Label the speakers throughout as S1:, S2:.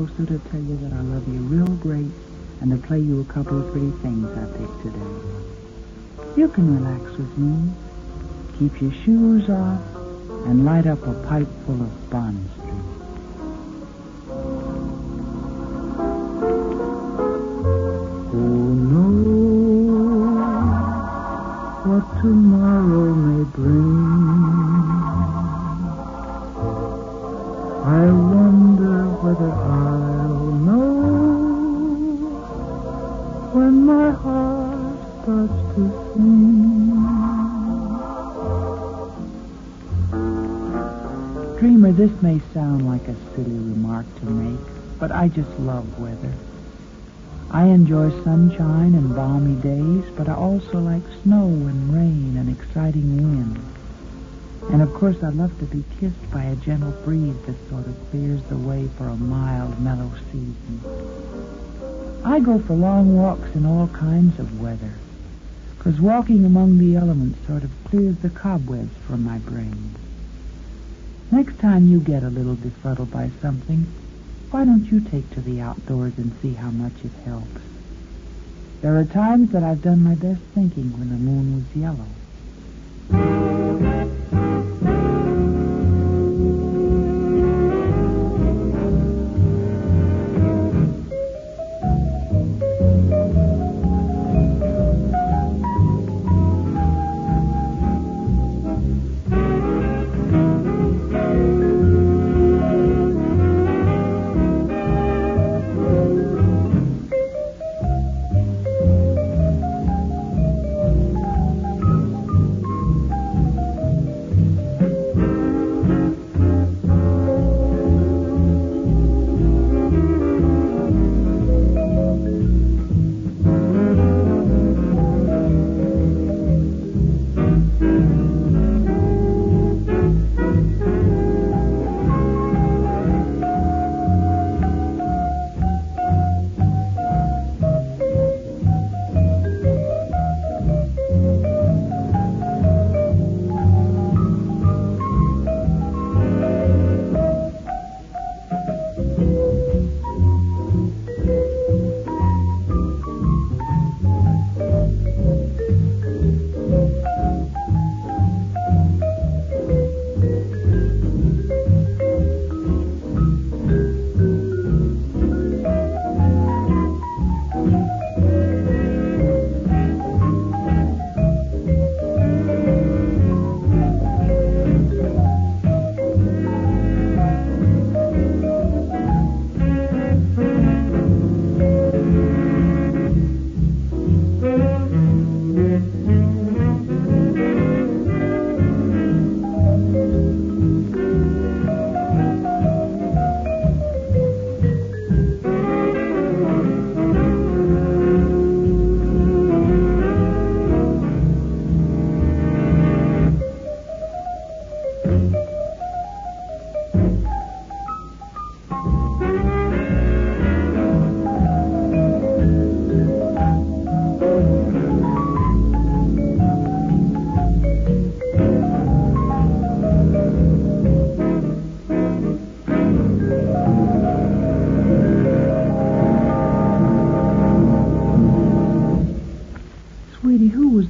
S1: closer to tell you that I love you real great and to play you a couple of pretty things I picked today. You can relax with me, keep your shoes off, and light up a pipe full of Bond Street. Who knows what tomorrow may bring? I wonder whether I'll know when my heart starts to sing. Dreamer, this may sound like a silly remark to make, but I just love weather. I enjoy sunshine and balmy days, but I also like snow and rain and exciting wind. And of course I love to be kissed by a gentle breeze that sort of clears the way for a mild, mellow season. I go for long walks in all kinds of weather, 'cause walking among the elements sort of clears the cobwebs from my brain. Next time you get a little befuddled by something, why don't you take to the outdoors and see how much it helps? There are times that I've done my best thinking when the moon was yellow.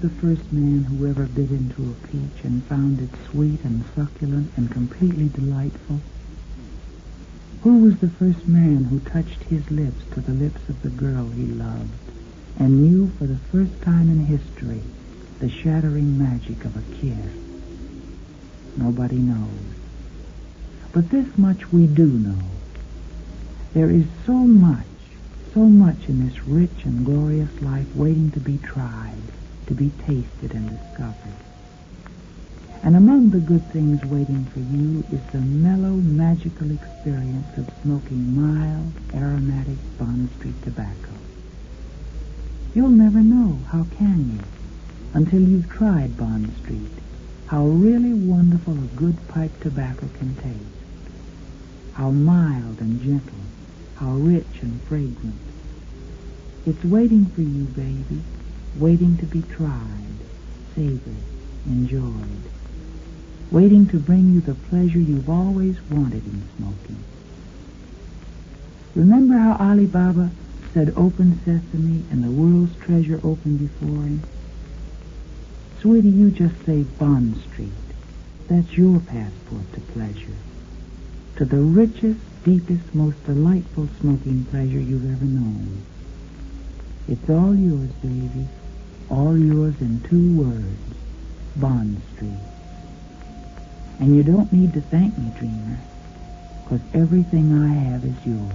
S1: The first man who ever bit into a peach and found it sweet and succulent and completely delightful? Who was the first man who touched his lips to the lips of the girl he loved and knew for the first time in history the shattering magic of a kiss? Nobody knows. But this much we do know. There is so much in this rich and glorious life waiting to be tried, to be tasted and discovered. And among the good things waiting for you is the mellow, magical experience of smoking mild, aromatic Bond Street tobacco. You'll never know, how can you, until you've tried Bond Street, how really wonderful a good pipe tobacco can taste. How mild and gentle, how rich and fragrant. It's waiting for you, baby, waiting to be tried, savored, enjoyed, waiting to bring you the pleasure you've always wanted in smoking. Remember how Ali Baba said, "Open sesame," and the world's treasure opened before him? Sweetie, you just say Bond Street. That's your passport to pleasure. To the richest, deepest, most delightful smoking pleasure you've ever known. It's all yours, baby. All yours in 2 words. Bond Street. And you don't need to thank me, dreamer, 'cause everything I have is yours.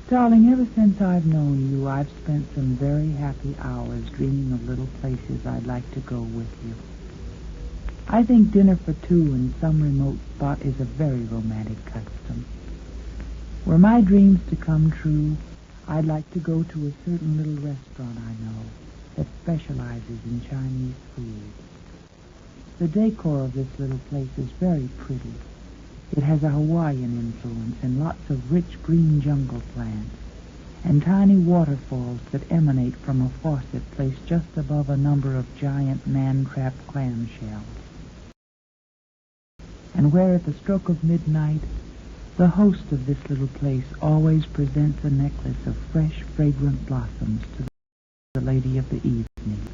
S1: Darling, ever since I've known you, I've spent some very happy hours dreaming of little places I'd like to go with you. I think dinner for 2 in some remote spot is a very romantic custom. Were my dreams to come true, I'd like to go to a certain little restaurant I know that specializes in Chinese food. The decor of this little place is very pretty. It has a Hawaiian influence and lots of rich green jungle plants and tiny waterfalls that emanate from a faucet placed just above a number of giant man-trapped clamshells. And where at the stroke of midnight, the host of this little place always presents a necklace of fresh, fragrant blossoms to the lady of the evening.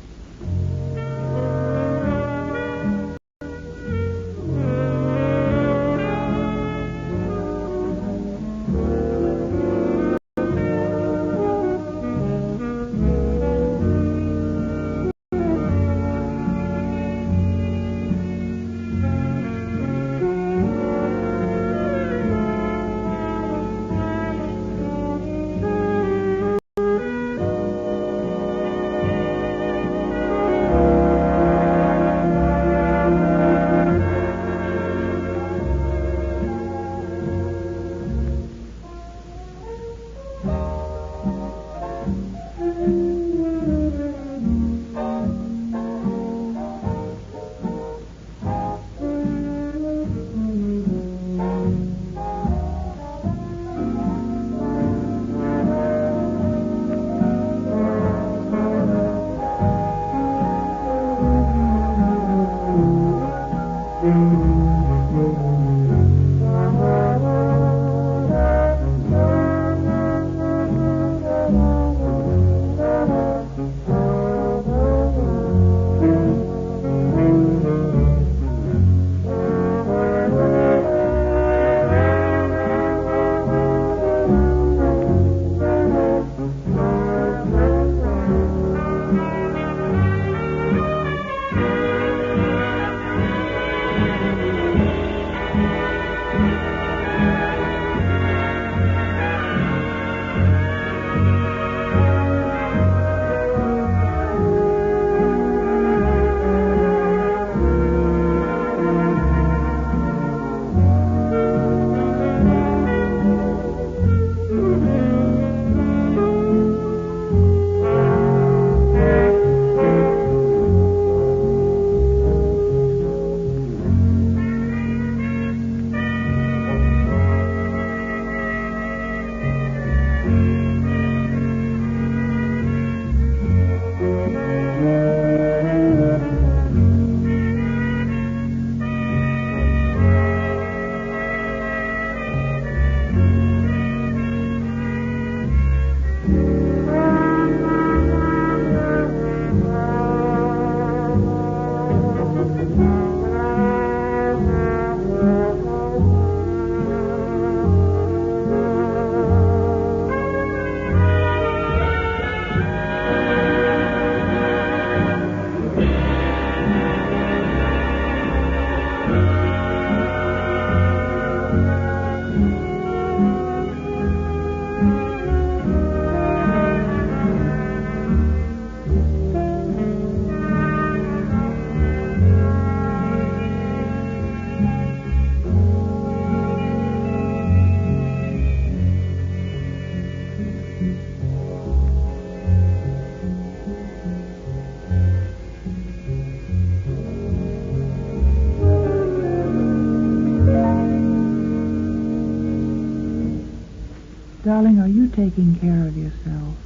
S1: Darling, are you taking care of yourself?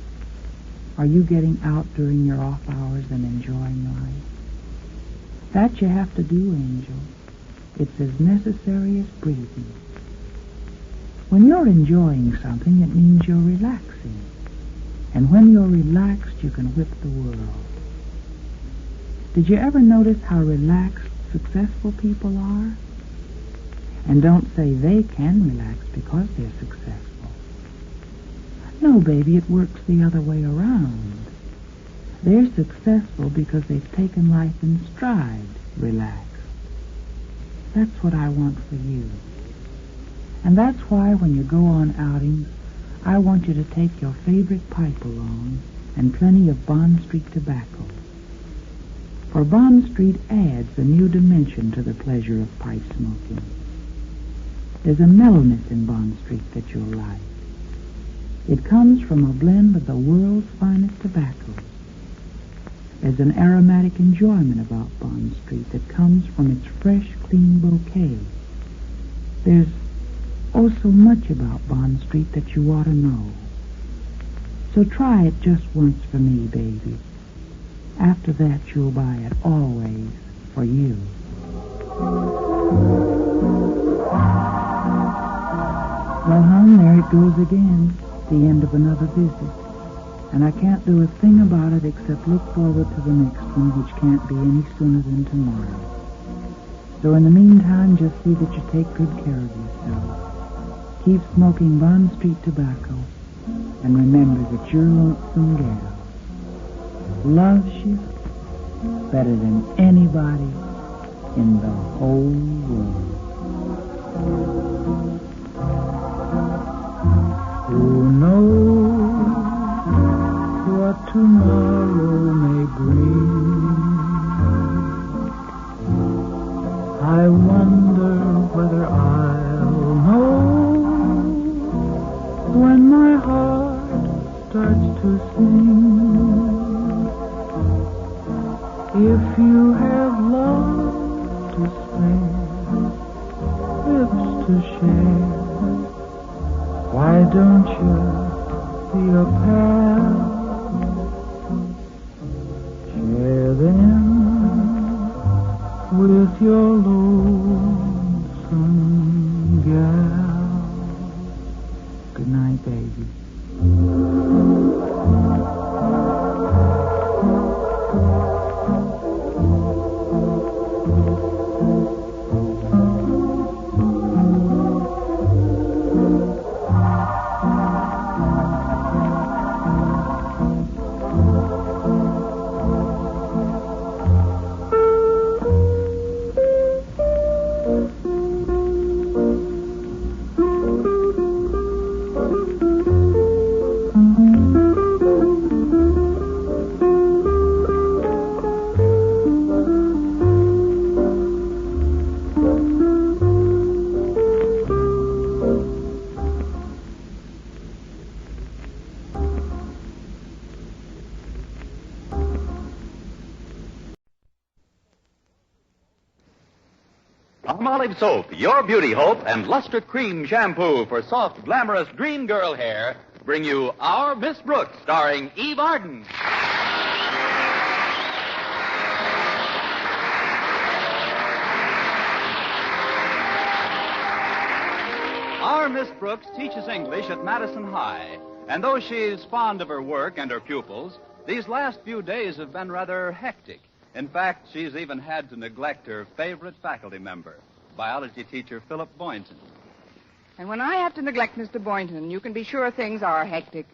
S1: Are you getting out during your off hours and enjoying life? That you have to do, Angel. It's as necessary as breathing. When you're enjoying something, it means you're relaxing. And when you're relaxed, you can whip the world. Did you ever notice how relaxed successful people are? And don't say they can relax because they're successful. No, baby, it works the other way around. They're successful because they've taken life in stride, relaxed. That's what I want for you. And that's why when you go on outings, I want you to take your favorite pipe along and plenty of Bond Street tobacco. For Bond Street adds a new dimension to the pleasure of pipe smoking. There's a mellowness in Bond Street that you'll like. It comes from a blend of the world's finest tobaccos. There's an aromatic enjoyment about Bond Street that comes from its fresh, clean bouquet. There's oh so much about Bond Street that you ought to know. So try it just once for me, baby. After that, you'll buy it always for you. Well, hon, there it goes again. The end of another visit. And I can't do a thing about it except look forward to the next one, which can't be any sooner than tomorrow. So in the meantime, just see that you take good care of yourself. Keep smoking Bond Street tobacco, and remember that your lonesome gal loves you better than anybody in the whole world. Who knows what tomorrow may bring? I wonder whether I'll know when my heart starts to sing. If you have love to spare, lips to share, why don't you be a pal? Share them with your lonesome gal. Good night, baby.
S2: Palmolive Soap, your beauty hope, and Lustre Cream Shampoo for soft, glamorous dream girl hair bring you Our Miss Brooks, starring Eve Arden. Our Miss Brooks teaches English at Madison High, and though she's fond of her work and her pupils, these last few days have been rather hectic. In fact, she's even had to neglect her favorite faculty member, biology teacher Philip Boynton.
S3: And when I have to neglect Mr. Boynton, you can be sure things are hectic.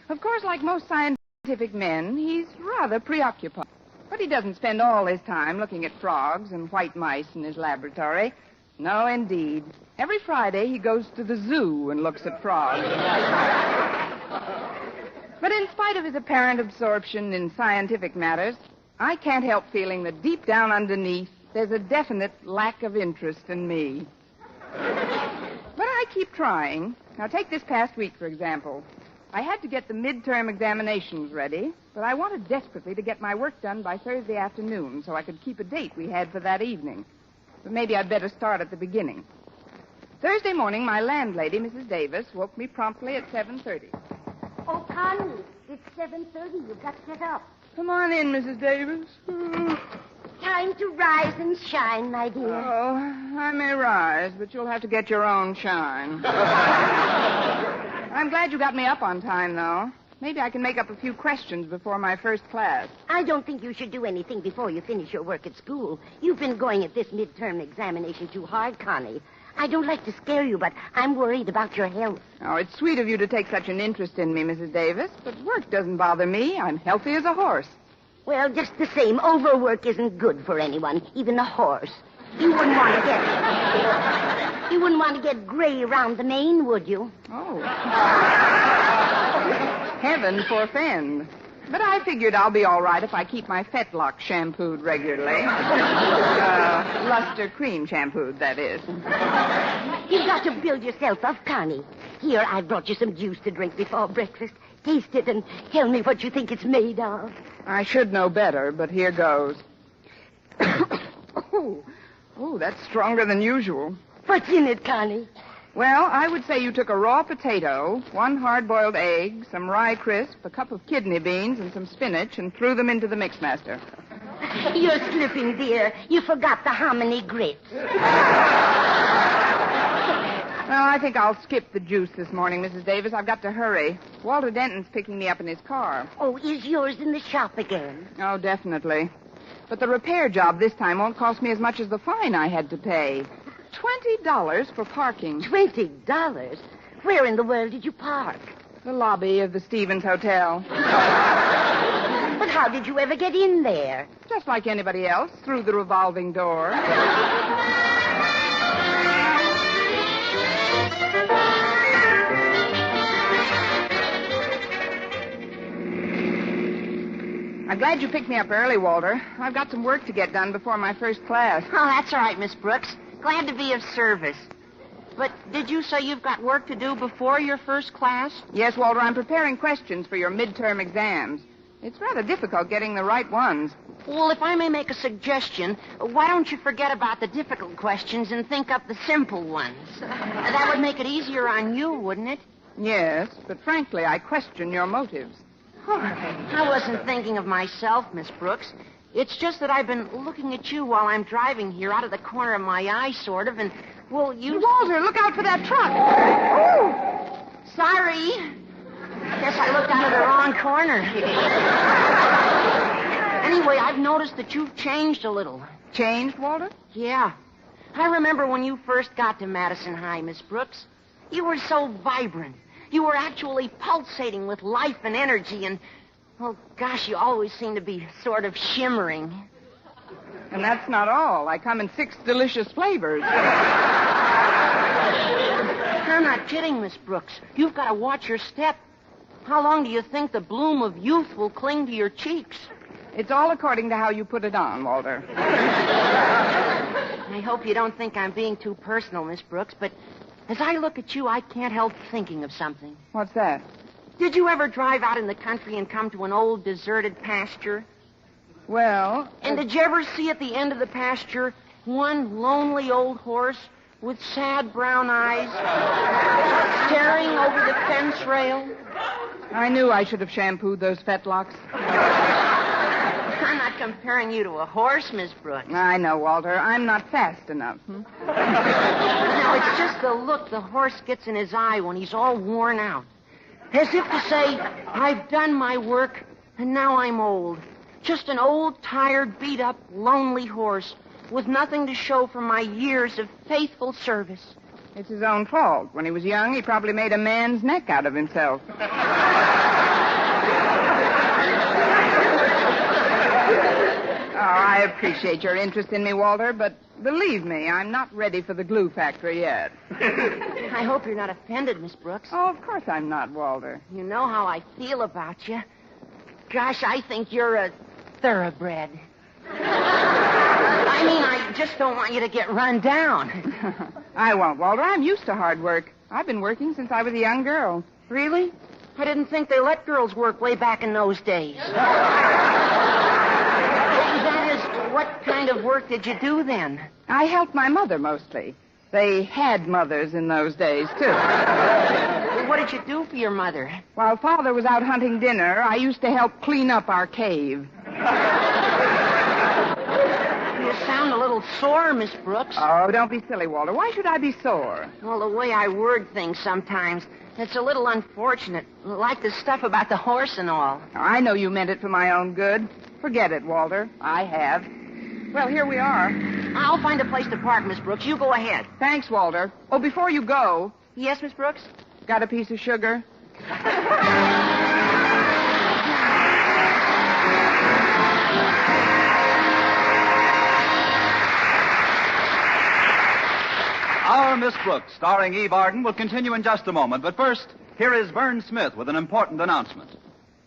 S3: Of course, like most scientific men, he's rather preoccupied. But he doesn't spend all his time looking at frogs and white mice in his laboratory. No, indeed. Every Friday, he goes to the zoo and looks at frogs. But in spite of his apparent absorption in scientific matters, I can't help feeling that deep down underneath, there's a definite lack of interest in me. But I keep trying. Now, take this past week, for example. I had to get the midterm examinations ready, but I wanted desperately to get my work done by Thursday afternoon so I could keep a date we had for that evening. But maybe I'd better start at the beginning. Thursday morning, my landlady, Mrs. Davis, woke me promptly at 7:30.
S4: Oh, Connie, it's 7:30. You've got to get up.
S3: Come on in, Mrs. Davis.
S4: Time to rise and shine, my dear.
S3: Oh, I may rise, but you'll have to get your own shine. I'm glad you got me up on time, though. Maybe I can make up a few questions before my first class.
S4: I don't think you should do anything before you finish your work at school. You've been going at this midterm examination too hard, Connie. I don't like to scare you, but I'm worried about your health.
S3: Oh, it's sweet of you to take such an interest in me, Mrs. Davis, but work doesn't bother me. I'm healthy as a horse.
S4: Well, just the same, overwork isn't good for anyone, even a horse. You wouldn't want to get gray around the mane, would you?
S3: Oh. Heaven forfend. But I figured I'll be all right if I keep my fetlock shampooed regularly. Luster cream shampooed, that is.
S4: You've got to build yourself up, Connie. Here, I've brought you some juice to drink before breakfast. Taste it and tell me what you think it's made of.
S3: I should know better, but here goes. Oh, that's stronger than usual.
S4: What's in it, Connie?
S3: Well, I would say you took a raw potato, 1 hard-boiled egg, some rye crisp, a cup of kidney beans, and some spinach, and threw them into the mixmaster.
S4: You're slipping, dear. You forgot the hominy grits.
S3: Well, I think I'll skip the juice this morning, Mrs. Davis. I've got to hurry. Walter Denton's picking me up in his car.
S4: Oh, is yours in the shop again?
S3: Oh, definitely. But the repair job this time won't cost me as much as the fine I had to pay. $20 for parking.
S4: $20? Where in the world did you park?
S3: The lobby of the Stevens Hotel.
S4: But how did you ever get in there?
S3: Just like anybody else, through the revolving door. I'm glad you picked me up early, Walter. I've got some work to get done before my first class.
S5: Oh, that's all right, Miss Brooks. Glad to be of service. But did you say you've got work to do before your first class?
S3: Yes, Walter, I'm preparing questions for your midterm exams. It's rather difficult getting the right ones.
S5: Well, if I may make a suggestion, why don't you forget about the difficult questions and think up the simple ones? That would make it easier on you, wouldn't it?
S3: Yes, but frankly, I question your motives.
S5: I wasn't thinking of myself, Miss Brooks. It's just that I've been looking at you while I'm driving here out of the corner of my eye, sort of, and, well, you...
S3: Walter, look out for that truck.
S5: Oh! Sorry. Guess I looked out of the wrong corner. Anyway, I've noticed that you've changed a little.
S3: Changed, Walter?
S5: Yeah. I remember when you first got to Madison High, Miss Brooks. You were so vibrant. You were actually pulsating with life and energy, and, well, gosh, you always seem to be sort of shimmering.
S3: And that's not all. I come in 6 delicious flavors.
S5: I'm not kidding, Miss Brooks. You've got to watch your step. How long do you think the bloom of youth will cling to your cheeks?
S3: It's all according to how you put it on, Walter.
S5: I hope you don't think I'm being too personal, Miss Brooks, but as I look at you, I can't help thinking of something.
S3: What's that?
S5: Did you ever drive out in the country and come to an old deserted pasture?
S3: Well...
S5: And did you ever see at the end of the pasture one lonely old horse with sad brown eyes staring over the fence rail?
S3: I knew I should have shampooed those fetlocks.
S5: I'm not comparing you to a horse, Miss Brooks.
S3: I know, Walter. I'm not fast enough.
S5: No, it's just the look the horse gets in his eye when he's all worn out. As if to say, I've done my work, and now I'm old. Just an old, tired, beat-up, lonely horse with nothing to show for my years of faithful service.
S3: It's his own fault. When he was young, he probably made a man's neck out of himself. I appreciate your interest in me, Walter, but believe me, I'm not ready for the glue factory yet.
S5: I hope you're not offended, Miss Brooks.
S3: Oh, of course I'm not, Walter.
S5: You know how I feel about you. Gosh, I think you're a thoroughbred. I mean, I just don't want you to get run down.
S3: I won't, Walter. I'm used to hard work. I've been working since I was a young girl.
S5: Really? I didn't think they let girls work way back in those days. That is, what kind of work did you do then?
S3: I helped my mother mostly. They had mothers in those days, too.
S5: Well, what did you do for your mother?
S3: While Father was out hunting dinner, I used to help clean up our cave.
S5: You sound a little sore, Miss Brooks.
S3: Oh, don't be silly, Walter. Why should I be sore?
S5: Well, the way I word things sometimes, it's a little unfortunate. Like the stuff about the horse and all.
S3: I know you meant it for my own good. Forget it, Walter. I have. Well, here we are.
S5: I'll find a place to park, Miss Brooks. You go ahead.
S3: Thanks, Walter. Oh, before you go,
S5: Yes, Miss Brooks?
S3: got a piece of sugar?
S2: Our Miss Brooks, starring Eve Arden, will continue in just a moment. But first, here is Vern Smith with an important announcement.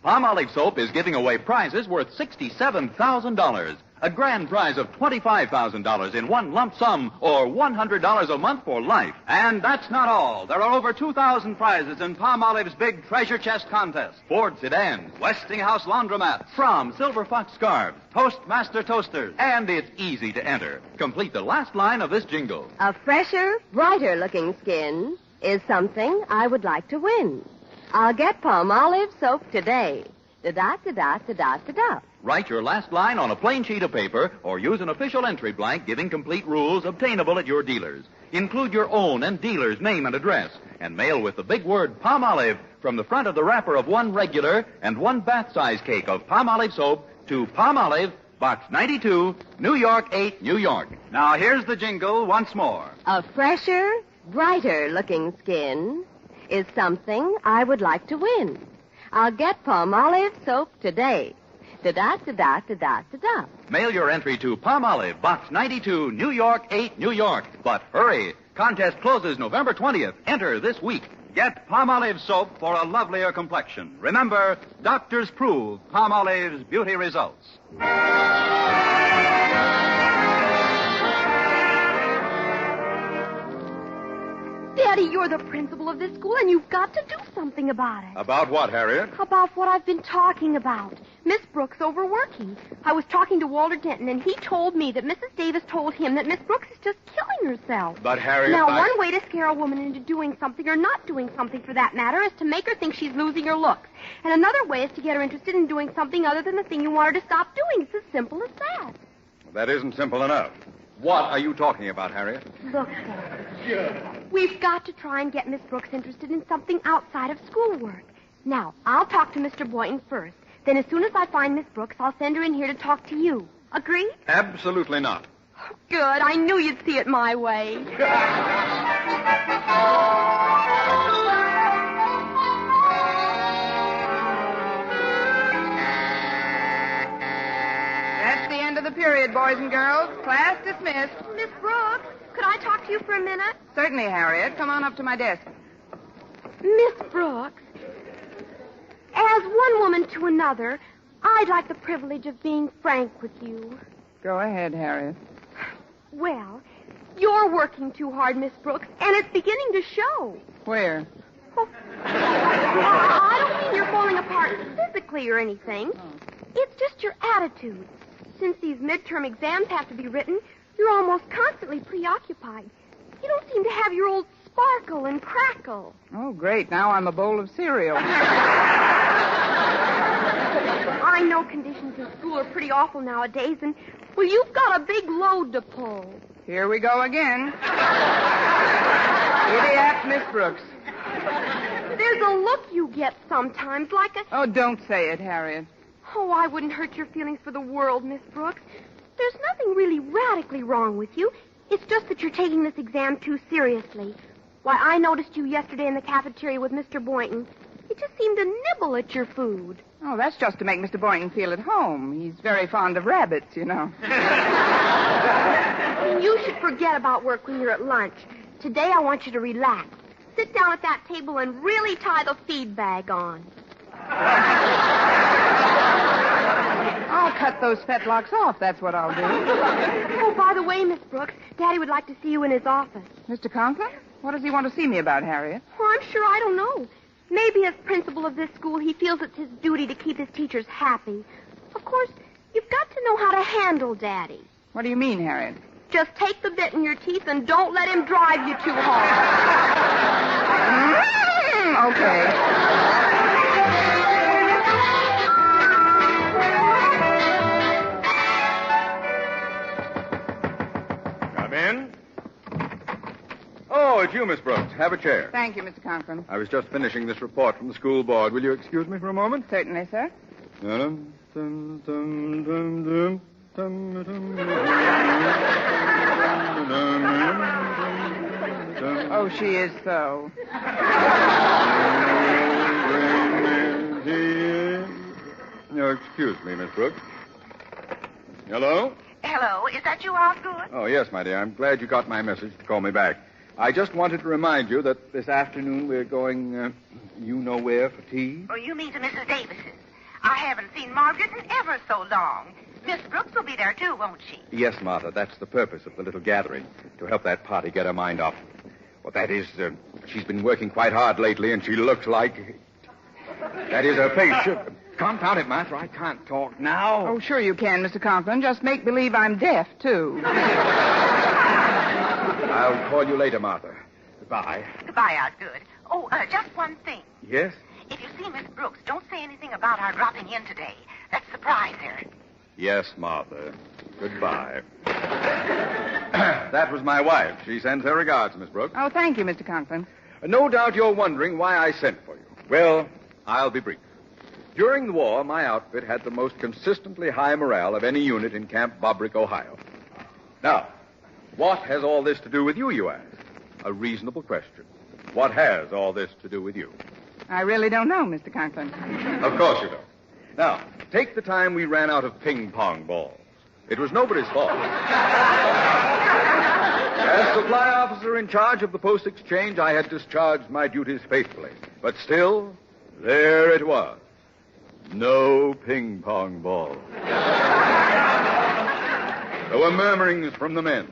S6: Palmolive Soap is giving away prizes worth $67,000. A grand prize of $25,000 in one lump sum or $100 a month for life.
S2: And that's not all. There are over 2,000 prizes in Palmolive's big treasure chest contest.
S6: Ford sedans,
S2: Westinghouse laundromats,
S6: From Silver Fox scarves,
S2: Toastmaster toasters.
S6: and it's easy to enter. Complete the last line of this jingle.
S7: A fresher, brighter-looking skin is something I would like to win. I'll get Palmolive soap today. Da-da-da-da-da-da-da.
S6: Write your last line on a plain sheet of paper or use an official entry blank giving complete rules obtainable at your dealers. Include your own and dealer's name and address and mail with the big word Palmolive from the front of the wrapper of one regular and one bath-size cake of Palmolive soap to Palmolive, Box 92, New York 8, New York.
S2: Now, here's the jingle once more.
S7: A fresher, brighter-looking skin is something I would like to win. I'll get Palmolive soap today. Da-da-da-da-da-da-da.
S6: Mail your entry to Palmolive, Box 92, New York 8, New York. But hurry! Contest closes November 20th. Enter this week.
S2: Get Palmolive soap for a lovelier complexion. Remember, doctors prove Palmolive's beauty results.
S8: Daddy, you're the principal of this school, and you've got to do something about it.
S6: About what, Harriet?
S8: About what I've been talking about. Miss Brooks overworking. I was talking to Walter Denton, and he told me that Mrs. Davis told him that Miss Brooks is just killing herself.
S6: But, Harriet,
S8: Now, one way to scare a woman into doing something, or not doing something for that matter, is to make her think she's losing her looks. And another way is to get her interested in doing something other than the thing you want her to stop doing. It's as simple as that.
S6: That isn't simple enough. What are you talking about, Harriet?
S8: Look, Dad. We've got to try and get Miss Brooks interested in something outside of schoolwork. Now, I'll talk to Mr. Boynton first. Then as soon as I find Miss Brooks, I'll send her in here to talk to you. Agreed?
S6: Absolutely not.
S8: Good. I knew you'd see it my way.
S3: That's the end of the period, boys and girls. Class dismissed.
S8: Miss Brooks, could I talk to you for a minute?
S3: Certainly, Harriet. Come on up to my desk.
S8: Miss Brooks, as one woman to another, I'd like the privilege of being frank with you.
S3: Go ahead, Harriet.
S8: Well, you're working too hard, Miss Brooks, and it's beginning to show.
S3: Where?
S8: Oh, I don't mean you're falling apart physically or anything. It's just your attitude. Since these midterm exams have to be written, you're almost constantly preoccupied. You don't seem to have your old sparkle and crackle.
S3: Oh, great. Now I'm a bowl of cereal.
S8: I know conditions in school are pretty awful nowadays, and, well, you've got a big load to pull.
S3: Here we go again. Idiot Miss Brooks.
S8: There's a look you get sometimes, like a...
S3: Oh, don't say it, Harriet.
S8: Oh, I wouldn't hurt your feelings for the world, Miss Brooks. There's nothing really radically wrong with you. It's just that you're taking this exam too seriously. Why, I noticed you yesterday in the cafeteria with Mr. Boynton. You just seemed to nibble at your food.
S3: Oh, that's just to make Mr. Boynton feel at home. He's very fond of rabbits, you know.
S8: You should forget about work when you're at lunch. Today I want you to relax. Sit down at that table and really tie the feed bag on.
S3: I'll cut those fetlocks off, that's what I'll do.
S8: Oh, by the way, Miss Brooks, Daddy would like to see you in his office.
S3: Mr. Conklin? What does he want to see me about, Harriet?
S8: Oh, I'm sure I don't know. Maybe as principal of this school, he feels it's his duty to keep his teachers happy. Of course, you've got to know how to handle Daddy.
S3: What do you mean, Harriet?
S8: Just take the bit in your teeth and don't let him drive you too hard.
S3: Okay.
S9: Come in. Oh, it's you, Miss Brooks. Have a chair.
S3: Thank you, Mr. Conklin.
S9: I was just finishing this report from the school board. Will you excuse me for a moment?
S3: Certainly, sir. Oh, she is so.
S9: No, excuse me, Miss Brooks. Hello?
S4: Hello, is that you, Osgood?
S9: Oh, yes, my dear. I'm glad you got my message to call me back. I just wanted to remind you that this afternoon we're going, you know where for tea.
S4: Oh, you mean to Mrs. Davis's? I haven't seen Margaret in ever so long. Miss Brooks will be there, too, won't she?
S9: Yes, Martha, that's the purpose of the little gathering, to help that party get her mind off. Well, that is, she's been working quite hard lately, and she looks like... That is her face. Confound it, Martha, I can't talk now.
S3: Oh, sure you can, Mr. Conklin. Just make believe I'm deaf, too.
S9: I'll call you later, Martha. Goodbye.
S4: Goodbye, Osgood. Oh, just one thing.
S9: Yes?
S4: If you see Miss Brooks, don't say anything about our dropping in today. Let's surprise her.
S9: Yes, Martha. Goodbye. That was my wife. She sends her regards, Miss Brooks.
S3: Oh, thank you, Mr. Conklin.
S9: No doubt you're wondering why I sent for you. Well, I'll be brief. During the war, my outfit had the most consistently high morale of any unit in Camp Bobrick, Ohio. Now, what has all this to do with you, you ask? A reasonable question. What has all this to do with you?
S3: I really don't know, Mr. Conklin.
S9: Of course you don't. Now, take the time we ran out of ping-pong balls. It was nobody's fault. As supply officer in charge of the post exchange, I had discharged my duties faithfully. But still, there it was. No ping-pong balls. There were murmurings from the men.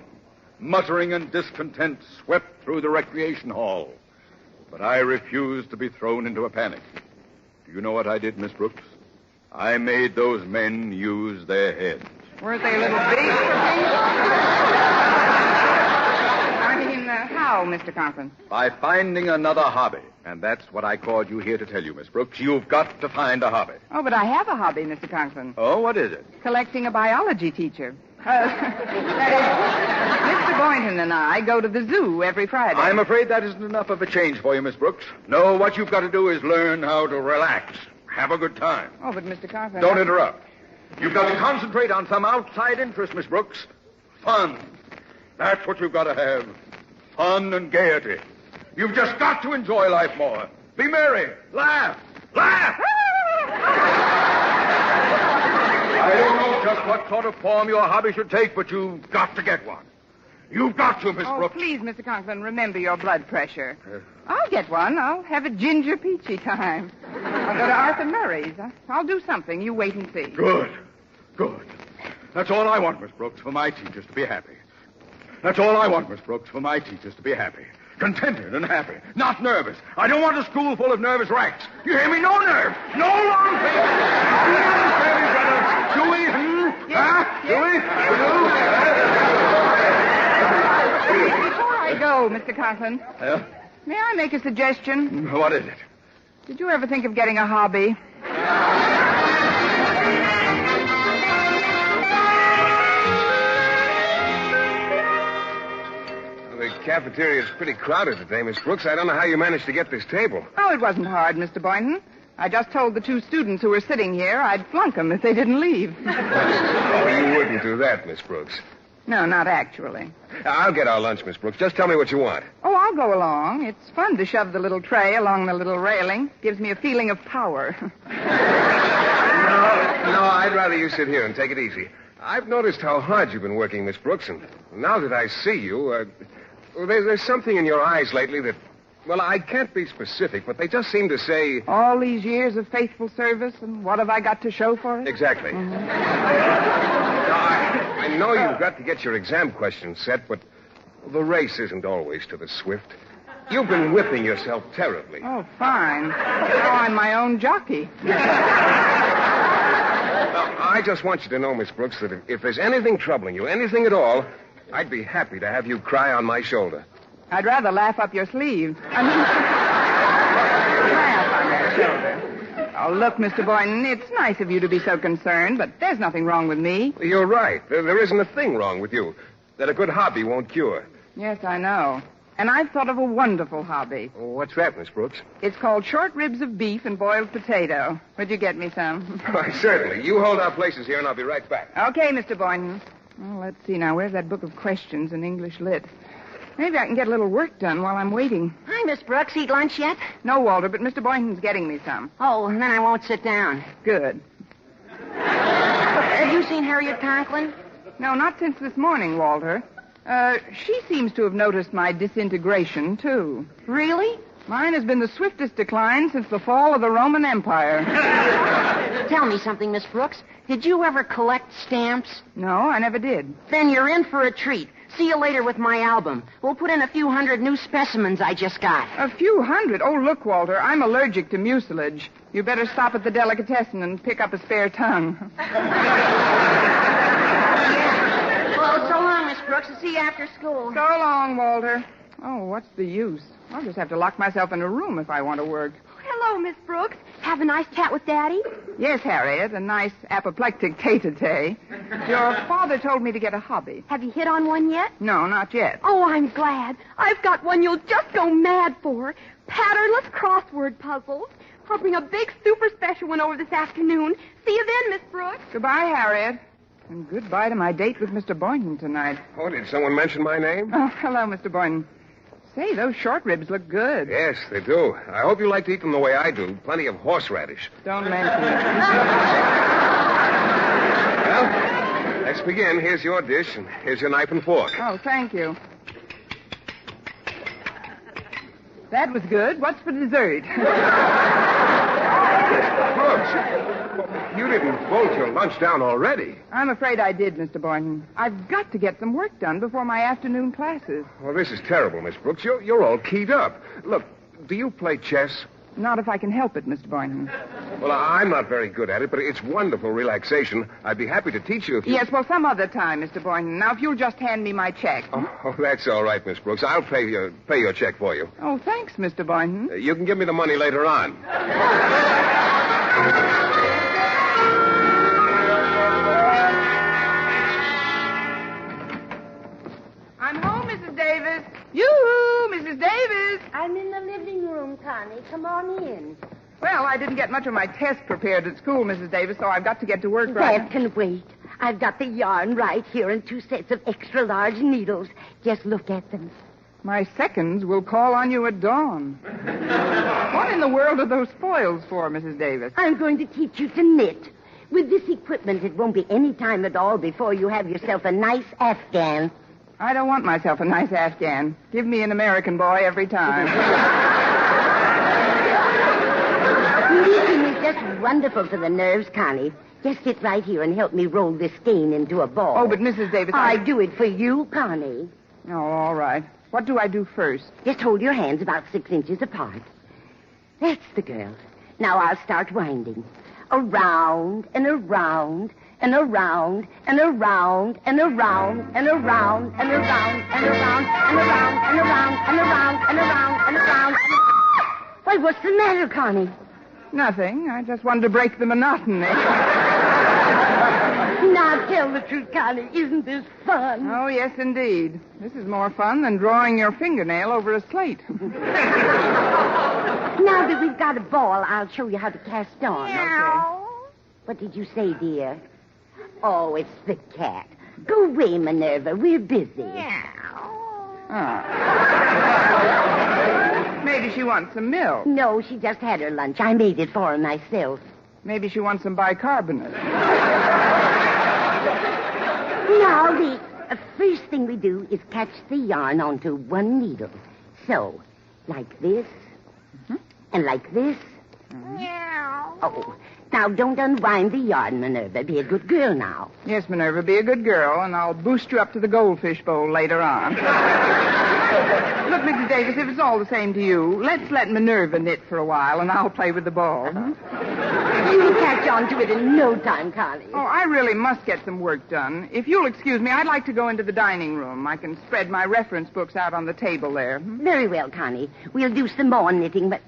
S9: Muttering and discontent swept through the recreation hall. But I refused to be thrown into a panic. Do you know what I did, Miss Brooks? I made those men use their heads.
S3: Weren't they a little big for me? I mean, how, Mr. Conklin?
S9: By finding another hobby. And that's what I called you here to tell you, Miss Brooks. You've got to find a hobby.
S3: Oh, but I have a hobby, Mr. Conklin.
S9: Oh, what is it?
S3: Collecting a biology teacher. That is, Mr. Boynton and I go to the zoo every Friday.
S9: I'm afraid that isn't enough of a change for you, Miss Brooks. No, what you've got to do is learn how to relax. Have a good time.
S3: Oh, but Mr. Conklin...
S9: Don't interrupt. You've got to concentrate on some outside interest, Miss Brooks. Fun. That's what you've got to have. Fun and gaiety. You've just got to enjoy life more. Be merry. Laugh. Laugh! I don't know just what sort of form your hobby should take, but you've got to get one. You've got to, Miss Brooks.
S3: Please, Mr. Conklin, remember your blood pressure. I'll get one. I'll have a ginger peachy time. I'll go to Arthur Murray's. I'll do something. You wait and see.
S9: Good. Good. That's all I want, Miss Brooks, for my teachers to be happy. That's all I want, Miss Brooks, for my teachers to be happy. Contented and happy. Not nervous. I don't want a school full of nervous wrecks. You hear me? No nerves. No long faces. Do you understand me, brother? Do we? Huh? Do we?
S3: Before I go, Mr. Conklin, may I make a suggestion?
S9: What is it?
S3: Did you ever think of getting a hobby?
S10: The cafeteria is pretty crowded today, Miss Brooks. I don't know how you managed to get this table.
S3: Oh, it wasn't hard, Mr. Boynton. I just told the two students who were sitting here I'd flunk them if they didn't leave.
S10: Oh, you wouldn't do that, Miss Brooks.
S3: No, not actually.
S10: I'll get our lunch, Miss Brooks. Just tell me what you want.
S3: Oh, I'll go along. It's fun to shove the little tray along the little railing. Gives me a feeling of power.
S10: No, I'd rather you sit here and take it easy. I've noticed how hard you've been working, Miss Brooks, and now that I see you, there's something in your eyes lately that, well, I can't be specific, but they just seem to say...
S3: All these years of faithful service, and what have I got to show for it?
S10: Exactly.
S3: Mm-hmm.
S10: Now, I know you've got to get your exam questions set, but the race isn't always to the swift. You've been whipping yourself terribly.
S3: Oh, fine. Now I'm my own jockey.
S10: I just want you to know, Miss Brooks, that if there's anything troubling you, anything at all, I'd be happy to have you cry on my shoulder.
S3: I'd rather laugh up your sleeve. I mean, laugh on that shoulder. Oh, look, Mr. Boynton, it's nice of you to be so concerned, but there's nothing wrong with me.
S10: You're right. There isn't a thing wrong with you that a good hobby won't cure.
S3: Yes, I know. And I've thought of a wonderful hobby.
S10: What's that, Miss Brooks?
S3: It's called short ribs of beef and boiled potato. Would you get me some?
S10: Why, certainly. You hold our places here, and I'll be right back.
S3: Okay, Mr. Boynton. Well, let's see now. Where's that book of questions in English Lit? Maybe I can get a little work done while I'm waiting.
S5: Hi, Miss Brooks. Eat lunch yet?
S3: No, Walter, but Mr. Boynton's getting me some.
S5: Oh, and then I won't sit down.
S3: Good.
S5: Have you seen Harriet Conklin?
S3: No, not since this morning, Walter. She seems to have noticed my disintegration, too.
S5: Really?
S3: Mine has been the swiftest decline since the fall of the Roman Empire.
S5: Tell me something, Miss Brooks. Did you ever collect stamps?
S3: No, I never did.
S5: Then you're in for a treat. See you later with my album. We'll put in a few hundred new specimens I just got.
S3: A few hundred? Oh, look, Walter, I'm allergic to mucilage. You better stop at the delicatessen and pick up a spare tongue.
S5: Well, so long, Miss Brooks. I'll see you after school.
S3: So long, Walter. Oh, what's the use? I'll just have to lock myself in a room if I want to work.
S8: Hello, Miss Brooks. Have a nice chat with Daddy?
S3: Yes, Harriet, a nice apoplectic tete-a-tete. Your father told me to get a hobby.
S8: Have you hit on one yet?
S3: No, not yet.
S8: Oh, I'm glad. I've got one you'll just go mad for. Patternless crossword puzzles. I'll bring a big super special one over this afternoon. See you then, Miss Brooks.
S3: Goodbye, Harriet. And goodbye to my date with Mr. Boynton tonight.
S10: Oh, did someone mention my name?
S3: Oh, hello, Mr. Boynton. Say, those short ribs look good.
S10: Yes, they do. I hope you like to eat them the way I do. Plenty of horseradish.
S3: Don't mention it.
S10: Well, let's begin. Here's your dish, and here's your knife and fork.
S3: Oh, thank you. That was good. What's for dessert?
S10: Brooks, you didn't bolt your lunch down already.
S3: I'm afraid I did, Mr. Boynton. I've got to get some work done before my afternoon classes.
S10: Well, this is terrible, Miss Brooks. You're all keyed up. Look, do you play chess?
S3: Not if I can help it, Mr. Boynton.
S10: Well, I'm not very good at it, but it's wonderful relaxation. I'd be happy to teach you if you...
S3: Yes, well, some other time, Mr. Boynton. Now, if you'll just hand me my check.
S10: Oh, that's all right, Miss Brooks. I'll pay your check for you.
S3: Oh, thanks, Mr. Boynton.
S10: You can give me the money later on.
S3: I'm home, Mrs. Davis. Yoo-hoo, Mrs. Davis.
S4: I'm in the living room, Connie. Come on in.
S3: Well, I didn't get much of my test prepared at school, Mrs. Davis, so I've got to get to work right
S4: That can wait. I've got the yarn right here and 2 sets of extra large needles. Just look at them.
S3: My seconds will call on you at dawn. What in the world are those foils for, Mrs. Davis?
S4: I'm going to teach you to knit. With this equipment, it won't be any time at all before you have yourself a nice Afghan.
S3: I don't want myself a nice Afghan. Give me an American boy every time.
S4: Knitting is just wonderful for the nerves, Connie. Just sit right here and help me roll this skein into a ball.
S3: Oh, but Mrs. Davis,
S4: I do it for you, Connie.
S3: Oh, all right. What do I do first?
S4: Just hold your hands about 6 inches apart. That's the girl. Now I'll start winding. Around and around and around and around and around and around and around and around and around and around and around and around and around. Why, what's the matter, Connie?
S3: Nothing. I just wanted to break the monotony.
S4: Now tell the truth, Connie. Isn't this fun?
S3: Oh, yes, indeed. This is more fun than drawing your fingernail over a slate.
S4: Now that we've got a ball, I'll show you how to cast on.
S3: Okay.
S4: What did you say, dear? Oh, it's the cat. Go away, Minerva. We're busy.
S3: Maybe she wants some milk.
S4: No, she just had her lunch. I made it for her myself.
S3: Maybe she wants some bicarbonate.
S4: Now, the first thing we do is catch the yarn onto one needle. So, like this, and like this. Oh, now don't unwind the yarn, Minerva. Be a good girl now.
S3: Yes, Minerva, be a good girl, and I'll boost you up to the goldfish bowl later on. Look, Mrs. Davis, if it's all the same to you, let's let Minerva knit for a while, and I'll play with the ball.
S4: You'll catch on to it in no time, Connie.
S3: Oh, I really must get some work done. If you'll excuse me, I'd like to go into the dining room. I can spread my reference books out on the table there.
S4: Very well, Connie. We'll do some more knitting, but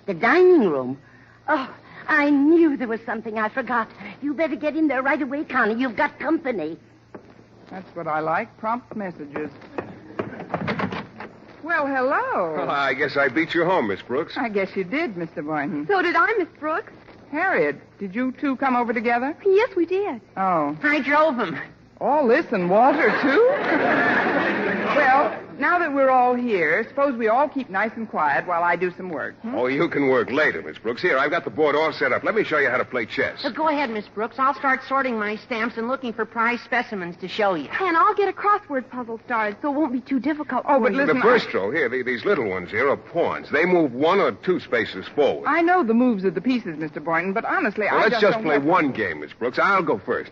S4: the dining room? Oh, I knew there was something I forgot. You better get in there right away, Connie. You've got company.
S3: That's what I like, prompt messages. Well, hello.
S10: Well, I guess I beat you home, Miss Brooks.
S3: I guess you did, Mr. Boynton.
S8: So did I, Miss Brooks.
S3: Harriet, did you two come over together?
S8: Yes, we did.
S3: Oh.
S5: I drove him.
S3: All this and Walter, too? Well, now that we're all here, suppose we all keep nice and quiet while I do some work.
S10: Oh, you can work later, Miss Brooks. Here, I've got the board all set up. Let me show you how to play chess.
S5: Go ahead, Miss Brooks. I'll start sorting my stamps and looking for prize specimens to show you.
S8: And I'll get a crossword puzzle started so it won't be too difficult
S3: Oh,
S8: for
S3: but
S8: you.
S3: listen,
S10: The first row, here, these little ones here are pawns. They move 1 or 2 spaces forward.
S3: I know the moves of the pieces, Mr. Boynton, but honestly,
S10: Well,
S3: I
S10: let's just
S3: don't
S10: play
S3: have-
S10: one game, Miss Brooks. I'll go first.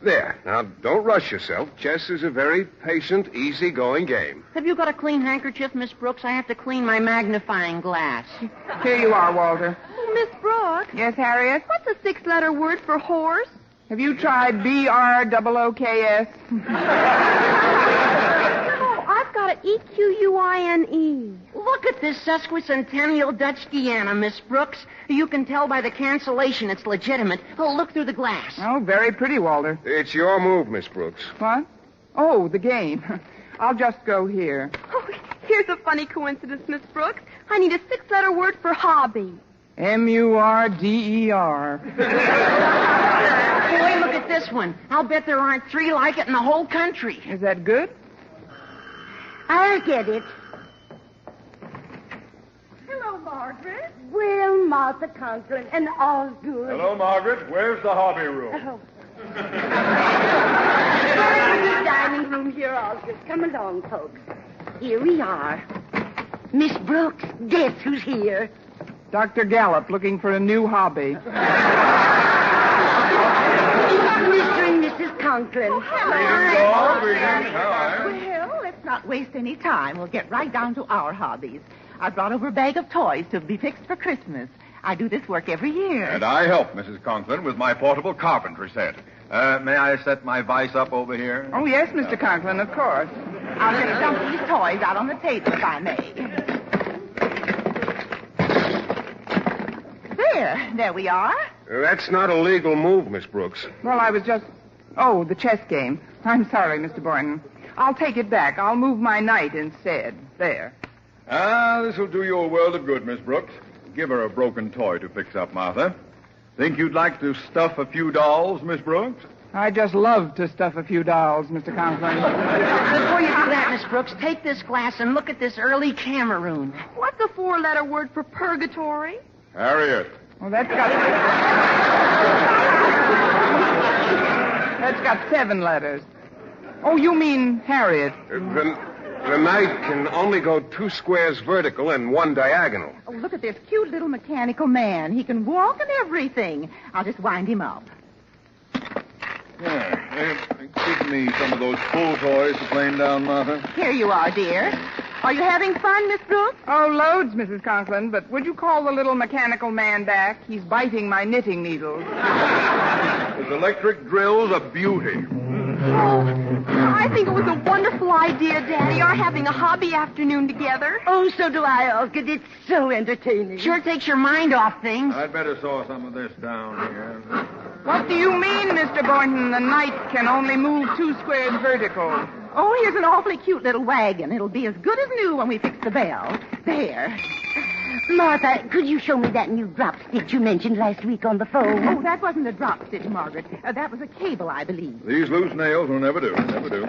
S10: There. Now, don't rush yourself. Chess is a very patient, easy-going game.
S5: Have you got a clean handkerchief, Miss Brooks? I have to clean my magnifying glass.
S3: Here you are, Walter.
S8: Oh, Miss Brooks,
S3: Yes, Harriet?
S8: what's a 6-letter word for horse?
S3: Have you tried BROOKS?
S8: Oh, I've got an EQUINE.
S5: Look at this sesquicentennial Dutch Guiana, Miss Brooks. You can tell by the cancellation it's legitimate. Oh, look through the glass.
S3: Oh, very pretty, Walter.
S10: It's your move, Miss Brooks.
S3: What? Oh, the game. I'll just go here.
S8: Oh, here's a funny coincidence, Miss Brooks. I need a 6-letter word for hobby.
S3: MURDER.
S5: Hey, look at this one. I'll bet there aren't 3 like it in the whole country.
S3: Is that good?
S4: I'll get it.
S8: Hello, Margaret.
S4: Well, Martha Conklin, and all's good.
S9: Hello, Margaret. Where's the hobby room?
S4: Oh. We're in the dining room here, Osgood. Come along, folks. Here we are. Miss Brooks, guess who's here?
S3: Dr. Gallup looking for a new hobby.
S4: Mr. and Mrs. Conklin.
S11: Well, let's not waste any time. We'll get right down to our hobbies. I brought over a bag of toys to be fixed for Christmas. I do this work every year.
S9: And I help Mrs. Conklin with my portable carpentry set. May I set my vise up over here?
S3: Oh, yes, Mr. Conklin, of course.
S11: I'll just dump these toys out on the table, if I may. There we are.
S10: That's not a legal move, Miss Brooks.
S3: Well, I was just... Oh, the chess game. I'm sorry, Mr. Boynton. I'll take it back. I'll move my knight instead. There.
S9: This'll do you a world of good, Miss Brooks. Give her a broken toy to fix up, Martha. Think you'd like to stuff a few dolls, Miss Brooks?
S3: I just love to stuff a few dolls, Mr. Conklin.
S5: Before you do that, Miss Brooks, take this glass and look at this early Cameroon.
S8: What's a 4-letter word for purgatory?
S9: Harriet.
S3: Well, that's got 7 letters. Oh, you mean Harriet.
S10: The knight can only go 2 squares vertical and 1 diagonal.
S11: Oh, look at this cute little mechanical man. He can walk and everything. I'll just wind him up.
S9: Give me some of those pool toys to plane down, Martha.
S11: Here you are, dear. Are you having fun, Miss Brooks?
S3: Oh, loads, Mrs. Conklin, but would you call the little mechanical man back? He's biting my knitting needles.
S9: His electric drill's a beauty.
S8: Oh, I think it was a wonderful idea, Daddy, our having a hobby afternoon together.
S4: Oh, so do I, Osgood. It's so entertaining.
S5: Sure takes your mind off things.
S9: I'd better saw some of this down here.
S3: What do you mean, Mr. Boynton? The knight can only move 2 squares vertical.
S11: Oh, here's an awfully cute little wagon. It'll be as good as new when we fix the bell. There.
S4: Martha, could you show me that new drop stitch you mentioned last week on the phone?
S11: Oh, that wasn't a drop stitch, Margaret. That was a cable, I believe.
S9: These loose nails will never do. Never do.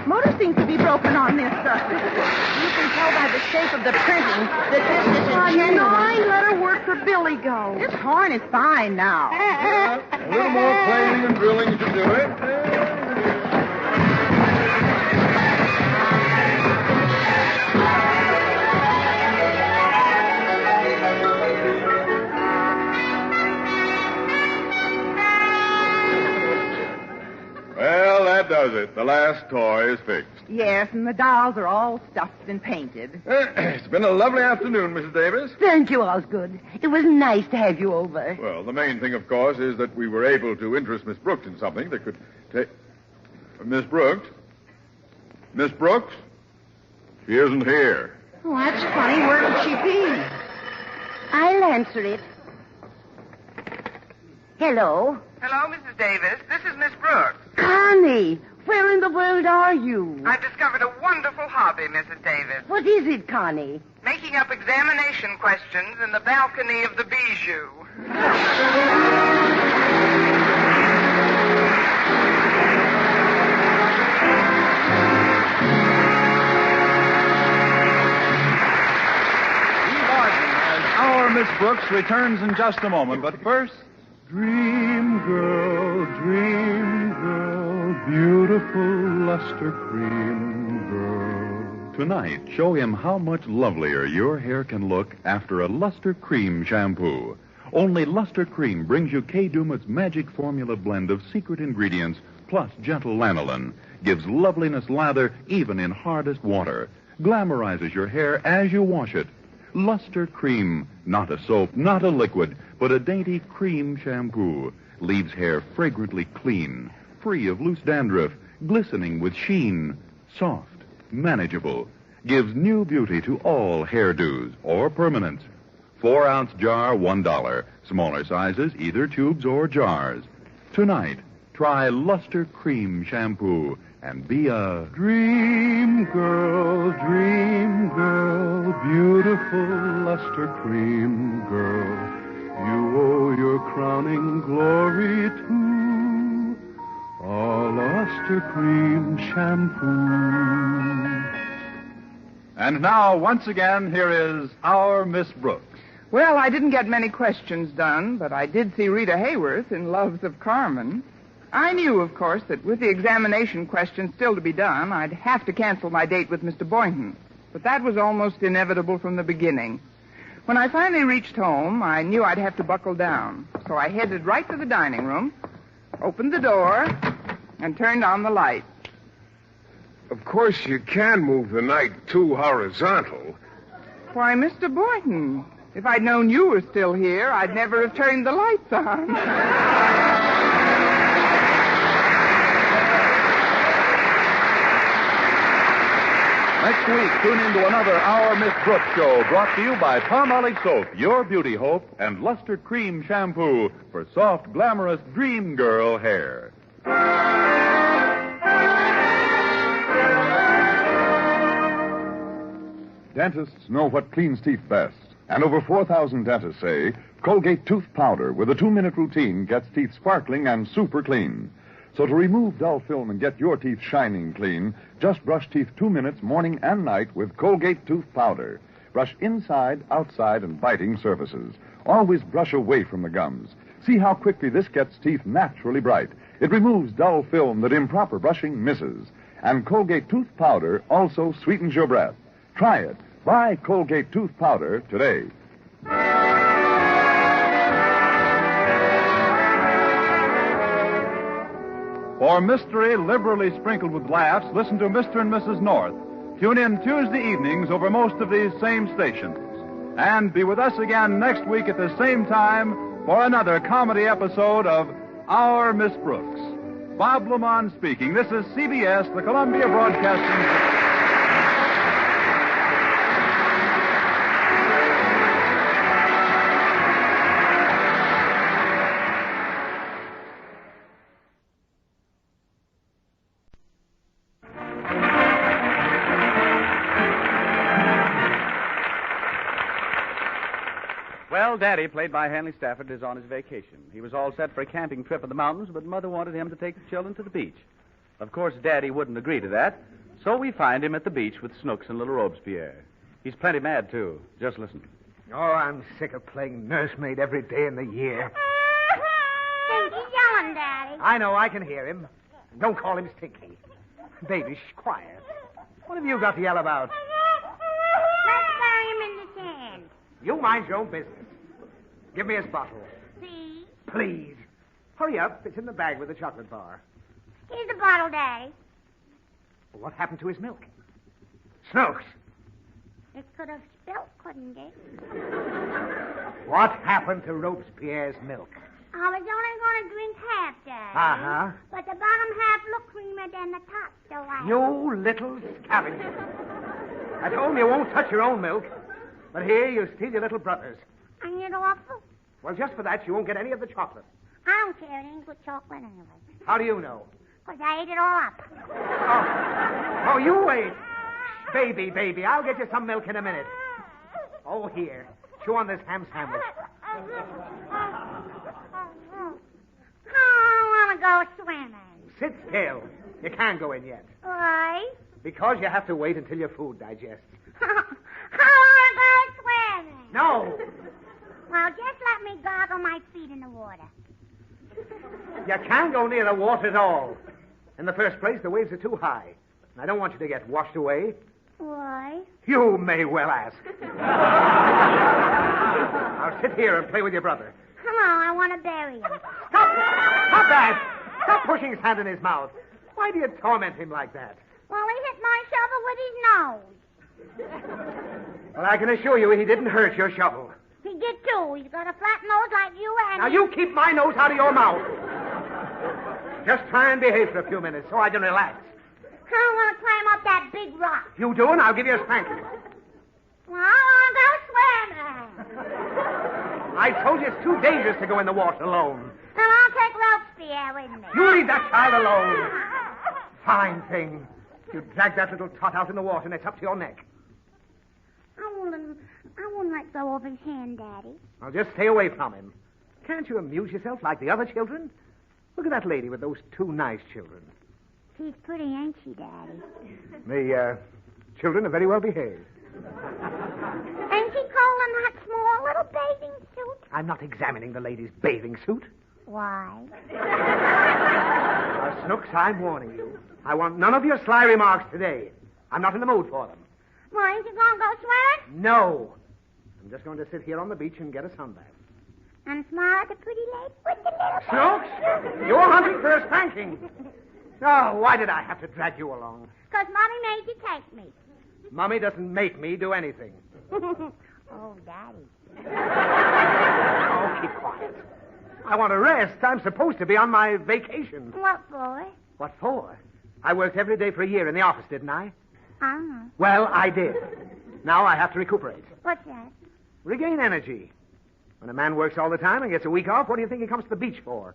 S11: Motor seems to be broken on this.
S5: You can tell by the shape of the printing that this is a
S8: A
S5: genuine.
S8: 9-letter word for Billy Go.
S11: This horn is fine now.
S9: A little more planing and drilling should do it. Well, that does does it? The last toy is fixed.
S11: Yes, and the dolls are all stuffed and painted.
S9: It's been a lovely afternoon, Mrs. Davis.
S4: Thank you, Osgood. It was nice to have you over.
S9: Well, the main thing, of course, is that we were able to interest Miss Brooks in something that could take... Miss Brooks? Miss Brooks? She isn't here.
S5: Oh, that's funny. Where could she be?
S4: I'll answer it. Hello?
S3: Hello, Mrs. Davis. This is Miss Brooks.
S4: Connie, where in the world are you?
S3: I've discovered a wonderful hobby, Mrs. Davis.
S4: What is it, Connie?
S3: Making up examination questions in the balcony of the Bijou.
S2: Our Miss Brooks returns in just a moment, but first...
S12: Dream girl, beautiful luster cream girl.
S6: Tonight, show him how much lovelier your hair can look after a Luster Cream shampoo. Only Luster Cream brings you Kay Daumit's magic formula blend of secret ingredients plus gentle lanolin. Gives loveliness lather even in hardest water. Glamorizes your hair as you wash it. Luster Cream, not a soap, not a liquid, but a dainty cream shampoo. Leaves hair fragrantly clean, free of loose dandruff, glistening with sheen, soft, manageable. Gives new beauty to all hairdos or permanents. 4-ounce jar, $1. Smaller sizes, either tubes or jars. Tonight, try Luster Cream shampoo and be a
S12: Dream girl, beautiful luster cream girl. You owe your crowning glory to a luster cream shampoo.
S2: And now, once again, here is our Miss Brooks.
S3: Well, I didn't get many questions done, but I did see Rita Hayworth in Loves of Carmen. I knew, of course, that with the examination questions still to be done, I'd have to cancel my date with Mr. Boynton. But that was almost inevitable from the beginning. When I finally reached home, I knew I'd have to buckle down. So I headed right to the dining room, opened the door, and turned on the light.
S10: Of course, you can move the night too horizontal.
S3: Why, Mr. Boynton, if I'd known you were still here, I'd never have turned the lights on.
S2: Next week, tune into another Our Miss Brooks show brought to you by Palmolive Soap, your beauty hope, and Luster Cream Shampoo for soft, glamorous dream girl hair.
S13: Dentists know what cleans teeth best. And over 4,000 dentists say Colgate tooth powder with a 2-minute routine gets teeth sparkling and super clean. So to remove dull film and get your teeth shining clean, just brush teeth 2 minutes morning and night with Colgate tooth powder. Brush inside, outside, and biting surfaces. Always brush away from the gums. See how quickly this gets teeth naturally bright. It removes dull film that improper brushing misses. And Colgate tooth powder also sweetens your breath. Try it. Buy Colgate tooth powder today.
S2: For mystery liberally sprinkled with laughs, listen to Mr. and Mrs. North. Tune in Tuesday evenings over most of these same stations. And be with us again next week at the same time for another comedy episode of Our Miss Brooks. Bob Lamont speaking. This is CBS, the Columbia Broadcasting System.
S14: Well, Daddy, played by Hanley Stafford, is on his vacation. He was all set for a camping trip in the mountains, but Mother wanted him to take the children to the beach. Of course, Daddy wouldn't agree to that, so we find him at the beach with Snooks and little Robespierre. He's plenty mad, too. Just listen.
S15: Oh, I'm sick of playing nursemaid every day in the year.
S8: Stinky's yelling, Daddy.
S15: I know, I can hear him. Don't call him Stinky. Baby, quiet. What have you got to yell about?
S8: Let's bury him in the sand.
S15: You mind your own business. Give me his bottle.
S8: Please?
S15: Please. Hurry up. It's in the bag with the chocolate bar.
S8: Here's the bottle, Daddy.
S15: What happened to his milk? Snooks,
S16: It could have spilled, couldn't it?
S15: what happened to Robespierre's milk?
S16: I was only going to drink half, Daddy.
S15: Uh-huh.
S16: But the bottom half looked creamier than the top, so I...
S15: You little scavenger. I told him you won't touch your own milk. But here, you steal your little brother's.
S16: Ain't it awful?
S15: Well, just for that, you won't get any of the chocolate.
S16: I don't care. It ain't good chocolate anyway.
S15: How do you know?
S16: 'Cause I ate it all up.
S15: Oh, you wait. Baby, I'll get you some milk in a minute. Oh, here. Chew on this ham sandwich.
S16: I want to go swimming.
S15: Sit still. You can't go in yet.
S16: Why?
S15: Because you have to wait until your food digests.
S16: I want to go swimming.
S15: No.
S16: Well, just let me gargle my feet in the water.
S15: You can't go near the water at all. In the first place, the waves are too high. And I don't want you to get washed away.
S16: Why?
S15: You may well ask. Now sit here and play with your brother.
S16: Come on, I want to bury him.
S15: Stop that! Stop pushing his hand in his mouth. Why do you torment him like that?
S16: Well, he hit my shovel with his nose.
S15: Well, I can assure you he didn't hurt your shovel.
S16: He did too. He's got a flat nose like you and...
S15: Now, you keep my nose out of your mouth. Just try and behave for a few minutes so I can relax.
S16: I want to climb up that big rock.
S15: You do, and I'll give you a spanking.
S16: Well, I want to go swimming.
S15: I told you it's too dangerous to go in the water alone.
S16: Then I'll take Robespierre with me.
S15: You leave that child alone. Fine thing. You drag that little tot out in the water, and it's up to your neck.
S16: I wouldn't let go of his hand, Daddy.
S15: Now, just stay away from him. Can't you amuse yourself like the other children? Look at that lady with those two nice children.
S16: She's pretty, ain't she, Daddy?
S15: The children are very well behaved.
S16: Ain't she cold in that small little bathing suit?
S15: I'm not examining the lady's bathing suit.
S16: Why?
S15: Now, Snooks, I'm warning you. I want none of your sly remarks today. I'm not in the mood for them.
S16: Well, ain't you going to go swimming?
S15: No. I'm just going to sit here on the beach and get a sunbath.
S16: And smile at the pretty lady with the little...
S15: Snooks, you're hunting for a spanking. Oh, why did I have to drag you along?
S16: 'Cause Mommy made you take me.
S15: Mommy doesn't make me do anything.
S16: Oh, Daddy.
S15: Oh, keep quiet. I want to rest. I'm supposed to be on my vacation.
S16: What for?
S15: What for? I worked every day for a year in the office, didn't I?
S16: Uh-huh.
S15: Well, I did. Now I have to recuperate.
S16: What's that?
S15: Regain energy. When a man works all the time and gets a week off, what do you think he comes to the beach for?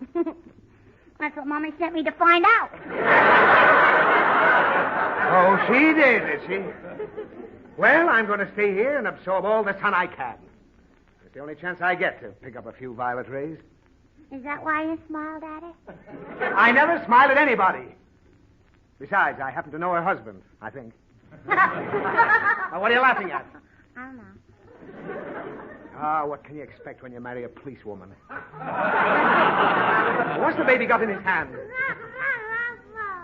S16: That's what Mommy sent me to find out.
S15: Oh, she did she? Well, I'm going to stay here and absorb all the sun I can. It's the only chance I get to pick up a few violet rays.
S16: Is that why you smile, Daddy?
S15: I never smile at anybody. Besides, I happen to know her husband, I think. Now, what are you laughing at?
S16: I don't know.
S15: What can you expect when you marry a policewoman? What's the baby got in his hand?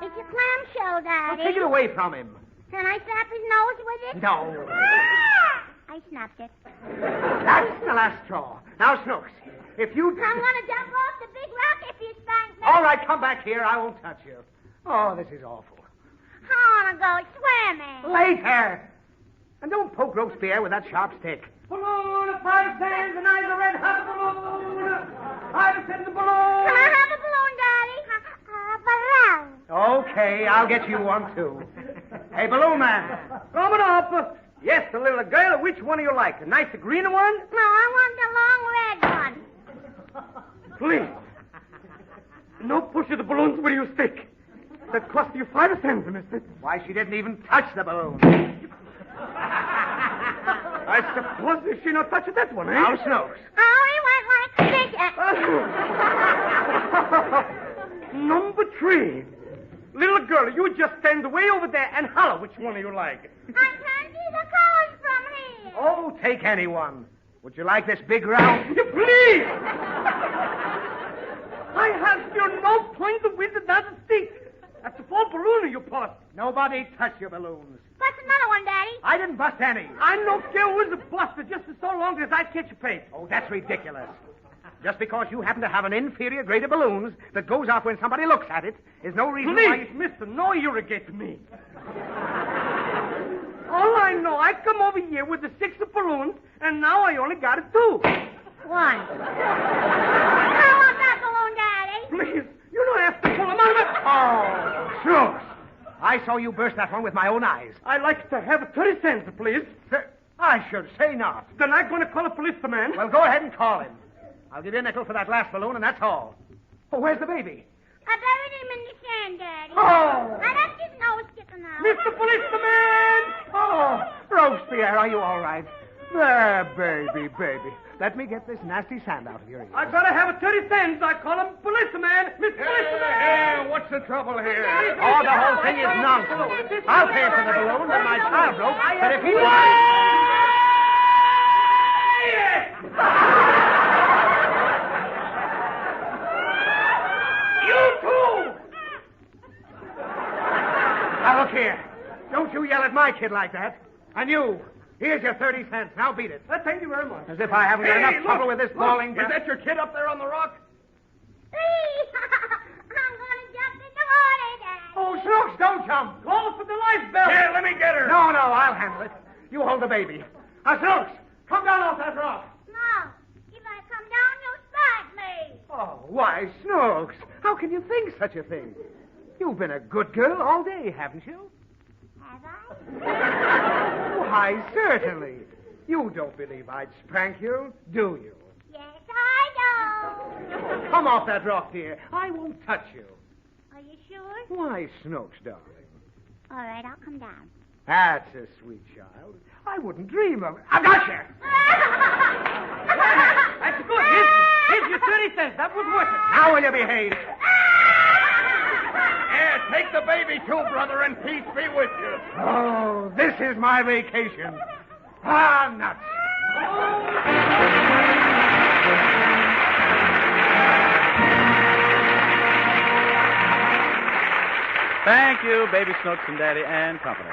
S16: It's a clamshell, Daddy.
S15: Well, take it away from him.
S16: Can I slap his nose with it?
S15: No.
S16: I snapped it.
S15: That's the last straw. Now, Snooks, if you...
S16: I'm going to jump off the big rock if you spank me.
S15: All right, come back here. I won't touch you. Oh, this is awful.
S16: I want to go swimming.
S15: Later. And don't poke Robespierre with that sharp stick.
S17: Balloon, 5 cents, and I'm the red hot balloon. 5 cents a balloon.
S16: Can I have a balloon, Daddy? Balloon.
S15: Okay, I'll get you one, too. Hey, balloon man.
S17: Coming up. Yes, the little girl. Which one do you like? The nice green one?
S16: No, I want the long red one.
S17: Please. No push of the balloons where you stick. That cost you 5 cents, mister.
S15: Why, she didn't even touch the balloon.
S17: I suppose she not touched that one, eh?
S15: Now, Snooks.
S16: Oh, he went like this.
S17: Number 3. Little girl, you just stand way over there and holler which one you like.
S16: I can't see the colors from here.
S15: Oh, take any one. Would you like this big round?
S17: Please! I have still no point of with that stick. That's a full balloon you bust.
S15: Nobody touch your balloons.
S16: Bust another one, Daddy.
S15: I didn't bust any.
S17: I don't care who's the buster, just so long as I catch a pace.
S15: Oh, that's ridiculous. Just because you happen to have an inferior grade of balloons that goes off when somebody looks at it is no reason why you...
S17: Please, mister, no irrigate me. All I know, I come over here with the 6 balloons, and now I only got 2.
S16: One. I want that balloon, Daddy.
S15: Please, you don't have to pull them out of it. Oh, shucks. I saw you burst that one with my own eyes.
S17: I'd like to have 30 cents, please.
S15: I should say not.
S17: Then I'm going to call a policeman.
S15: Well, go ahead and call him. I'll give you a nickel for that last balloon, and that's all. Oh, where's the baby?
S16: I buried him in the sand, Daddy.
S15: Oh!
S16: I left his nose sticking out.
S15: Mr. Policeman! Oh, Robespierre, are you all right? There, baby. Let me get this nasty sand out of your ears.
S17: I gotta have 30 cents. I call him policeman. Mr. Policeman!
S9: What's the trouble here?
S15: Oh, the whole thing is nonsense. I'll pay for the balloon that my child broke, but if he...
S17: You too!
S15: Now, look here. Don't you yell at my kid like that. And you, here's your 30 cents. Now beat it.
S17: Thank you very much.
S15: As if I haven't got enough trouble with this bawling...
S17: Is that your kid up there on the rock?
S16: Please. I'm going to jump in the water, Daddy.
S15: Oh, Snooks, don't jump.
S17: Call for the lifebelt.
S9: Here, let me get her.
S15: No, I'll handle it. You hold the baby. Now, Snooks, come down off that rock.
S16: No. If I come down, you'll spank me.
S15: Oh, why, Snooks, how can you think such a thing? You've been a good girl all day, haven't you?
S16: Have I?
S15: Why, certainly. You don't believe I'd spank you, do you?
S16: Yes, I do.
S15: Come off that rock, dear. I won't touch you.
S16: Are you sure?
S15: Why, Snooks, darling.
S16: All right, I'll come down.
S15: That's a sweet child. I wouldn't dream of it. I got you!
S17: That's good. Here's your 30 cents. That was worth it.
S15: Now will you behave?
S9: Here, take the baby too, brother, and peace be with you.
S15: Oh, this is my vacation. Ah, nuts.
S14: Thank you, Baby Snooks and Daddy and company.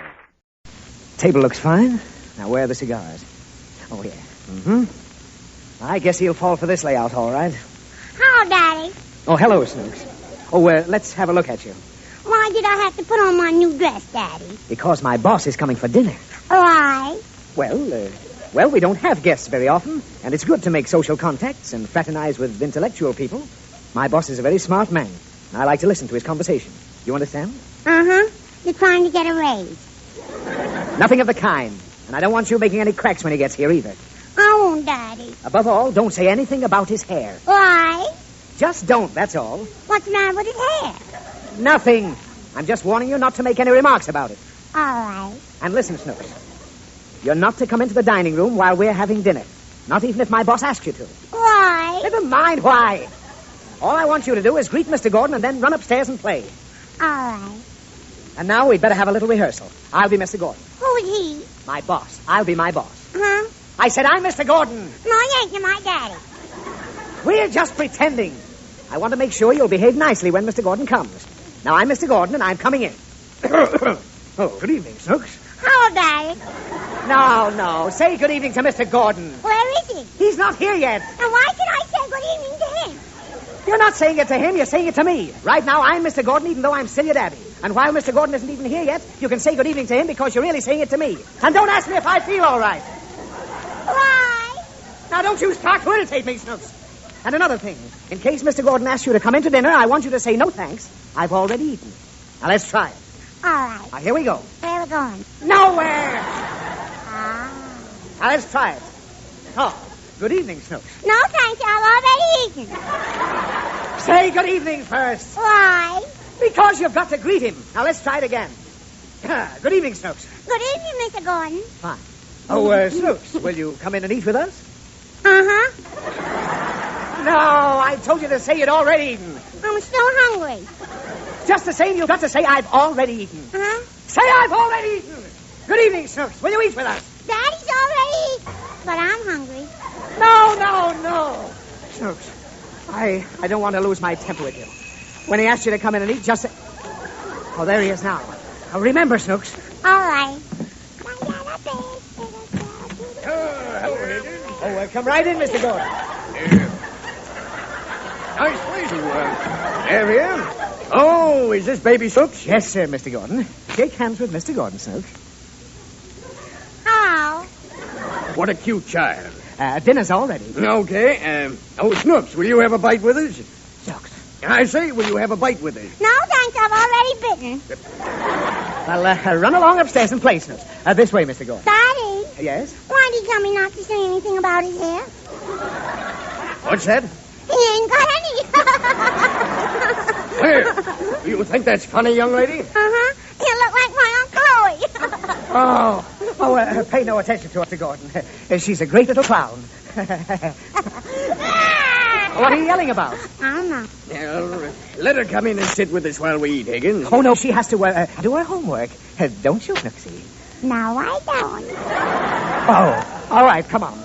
S18: Table looks fine. Now, where are the cigars? Oh, here. Mm-hmm. I guess he'll fall for this layout, all right.
S16: Hello, Daddy.
S18: Oh, hello, Snooks. Oh, let's have a look at you.
S16: Why did I have to put on my new dress, Daddy?
S18: Because my boss is coming for dinner.
S16: Why?
S18: Well, we don't have guests very often, and it's good to make social contacts and fraternize with intellectual people. My boss is a very smart man, and I like to listen to his conversation. You understand?
S16: Uh-huh. You're trying to get a raise.
S18: Nothing of the kind. And I don't want you making any cracks when he gets here either.
S16: I won't, Daddy.
S18: Above all, don't say anything about his hair.
S16: Why?
S18: Just don't, that's all.
S16: What's the matter with his hair?
S18: Nothing. I'm just warning you not to make any remarks about it.
S16: All right.
S18: And listen, Snooks. You're not to come into the dining room while we're having dinner. Not even if my boss asks you to.
S16: Why?
S18: Never mind why. All I want you to do is greet Mr. Gordon and then run upstairs and play.
S16: All right.
S18: And now we'd better have a little rehearsal. I'll be Mr. Gordon.
S16: Who's he?
S18: My boss. I'll be my boss.
S16: Huh?
S18: I said I'm Mr. Gordon.
S16: No, you ain't. You're my daddy.
S18: We're just pretending. I want to make sure you'll behave nicely when Mr. Gordon comes. Now, I'm Mr. Gordon, and I'm coming in. Oh, good evening, Snooks.
S16: Hello, Daddy.
S18: No. Say good evening to Mr. Gordon.
S16: Where is he?
S18: He's not here yet.
S16: And why should I say good evening to him?
S18: You're not saying it to him, you're saying it to me. Right now, I'm Mr. Gordon, even though I'm still your daddy. And while Mr. Gordon isn't even here yet, you can say good evening to him because you're really saying it to me. And don't ask me if I feel all right.
S16: Why?
S18: Now, don't you start to irritate me, Snooks. And another thing, in case Mr. Gordon asks you to come in to dinner, I want you to say no thanks. I've already eaten. Now, let's try it.
S16: All right.
S18: Now, here we go.
S16: Where are we going?
S18: Nowhere!
S16: Ah.
S18: Now, let's try it. Oh, good evening, Snooks.
S16: No, thank you. I've already eaten.
S18: Say good evening first.
S16: Why?
S18: Because you've got to greet him. Now, let's try it again. Good evening, Snooks.
S16: Good evening, Mr. Gordon.
S18: Fine. Oh, Snooks, will you come in and eat with us?
S16: Uh-huh.
S18: No, I told you to say you'd already eaten.
S16: I'm still hungry.
S18: Just the same, you've got to say I've already eaten.
S16: Huh?
S18: Say I've already eaten. Good evening, Snooks. Will you eat with us?
S16: Daddy's already eaten, but I'm hungry.
S18: No. Snooks, I don't want to lose my temper with you. When he asks you to come in and eat, just say... Oh, there he is now. Now, remember, Snooks.
S16: All right.
S18: Oh, come right in, Mr. Gordon.
S19: Nice place you have here. Oh, is this Baby Snooks?
S18: Yes, sir, Mr. Gordon. Shake hands with Mr. Gordon, Snooks.
S16: Hello.
S19: What a cute child.
S18: Dinner's all ready.
S19: Okay. Snooks, will you have a bite with us?
S18: Snooks.
S19: I say, will you have a bite with us?
S16: No, thanks. I've already bitten.
S18: Well, run along upstairs and play, Snooks. This way, Mr. Gordon.
S16: Daddy.
S18: Yes?
S16: Why'd he tell me not to say anything about his hair?
S19: What's that?
S16: He ain't got any.
S19: Here. You think that's funny, young lady?
S16: Uh-huh. You look like my Aunt Chloe.
S18: Pay no attention to her, Mr. Gordon. She's a great little clown. What are you yelling about?
S16: I don't know.
S19: Let her come in and sit with us while we eat, Higgins.
S18: Oh, no, she has to do her homework. Don't you, Snooksy?
S16: No, I don't.
S18: Oh, all right, come on.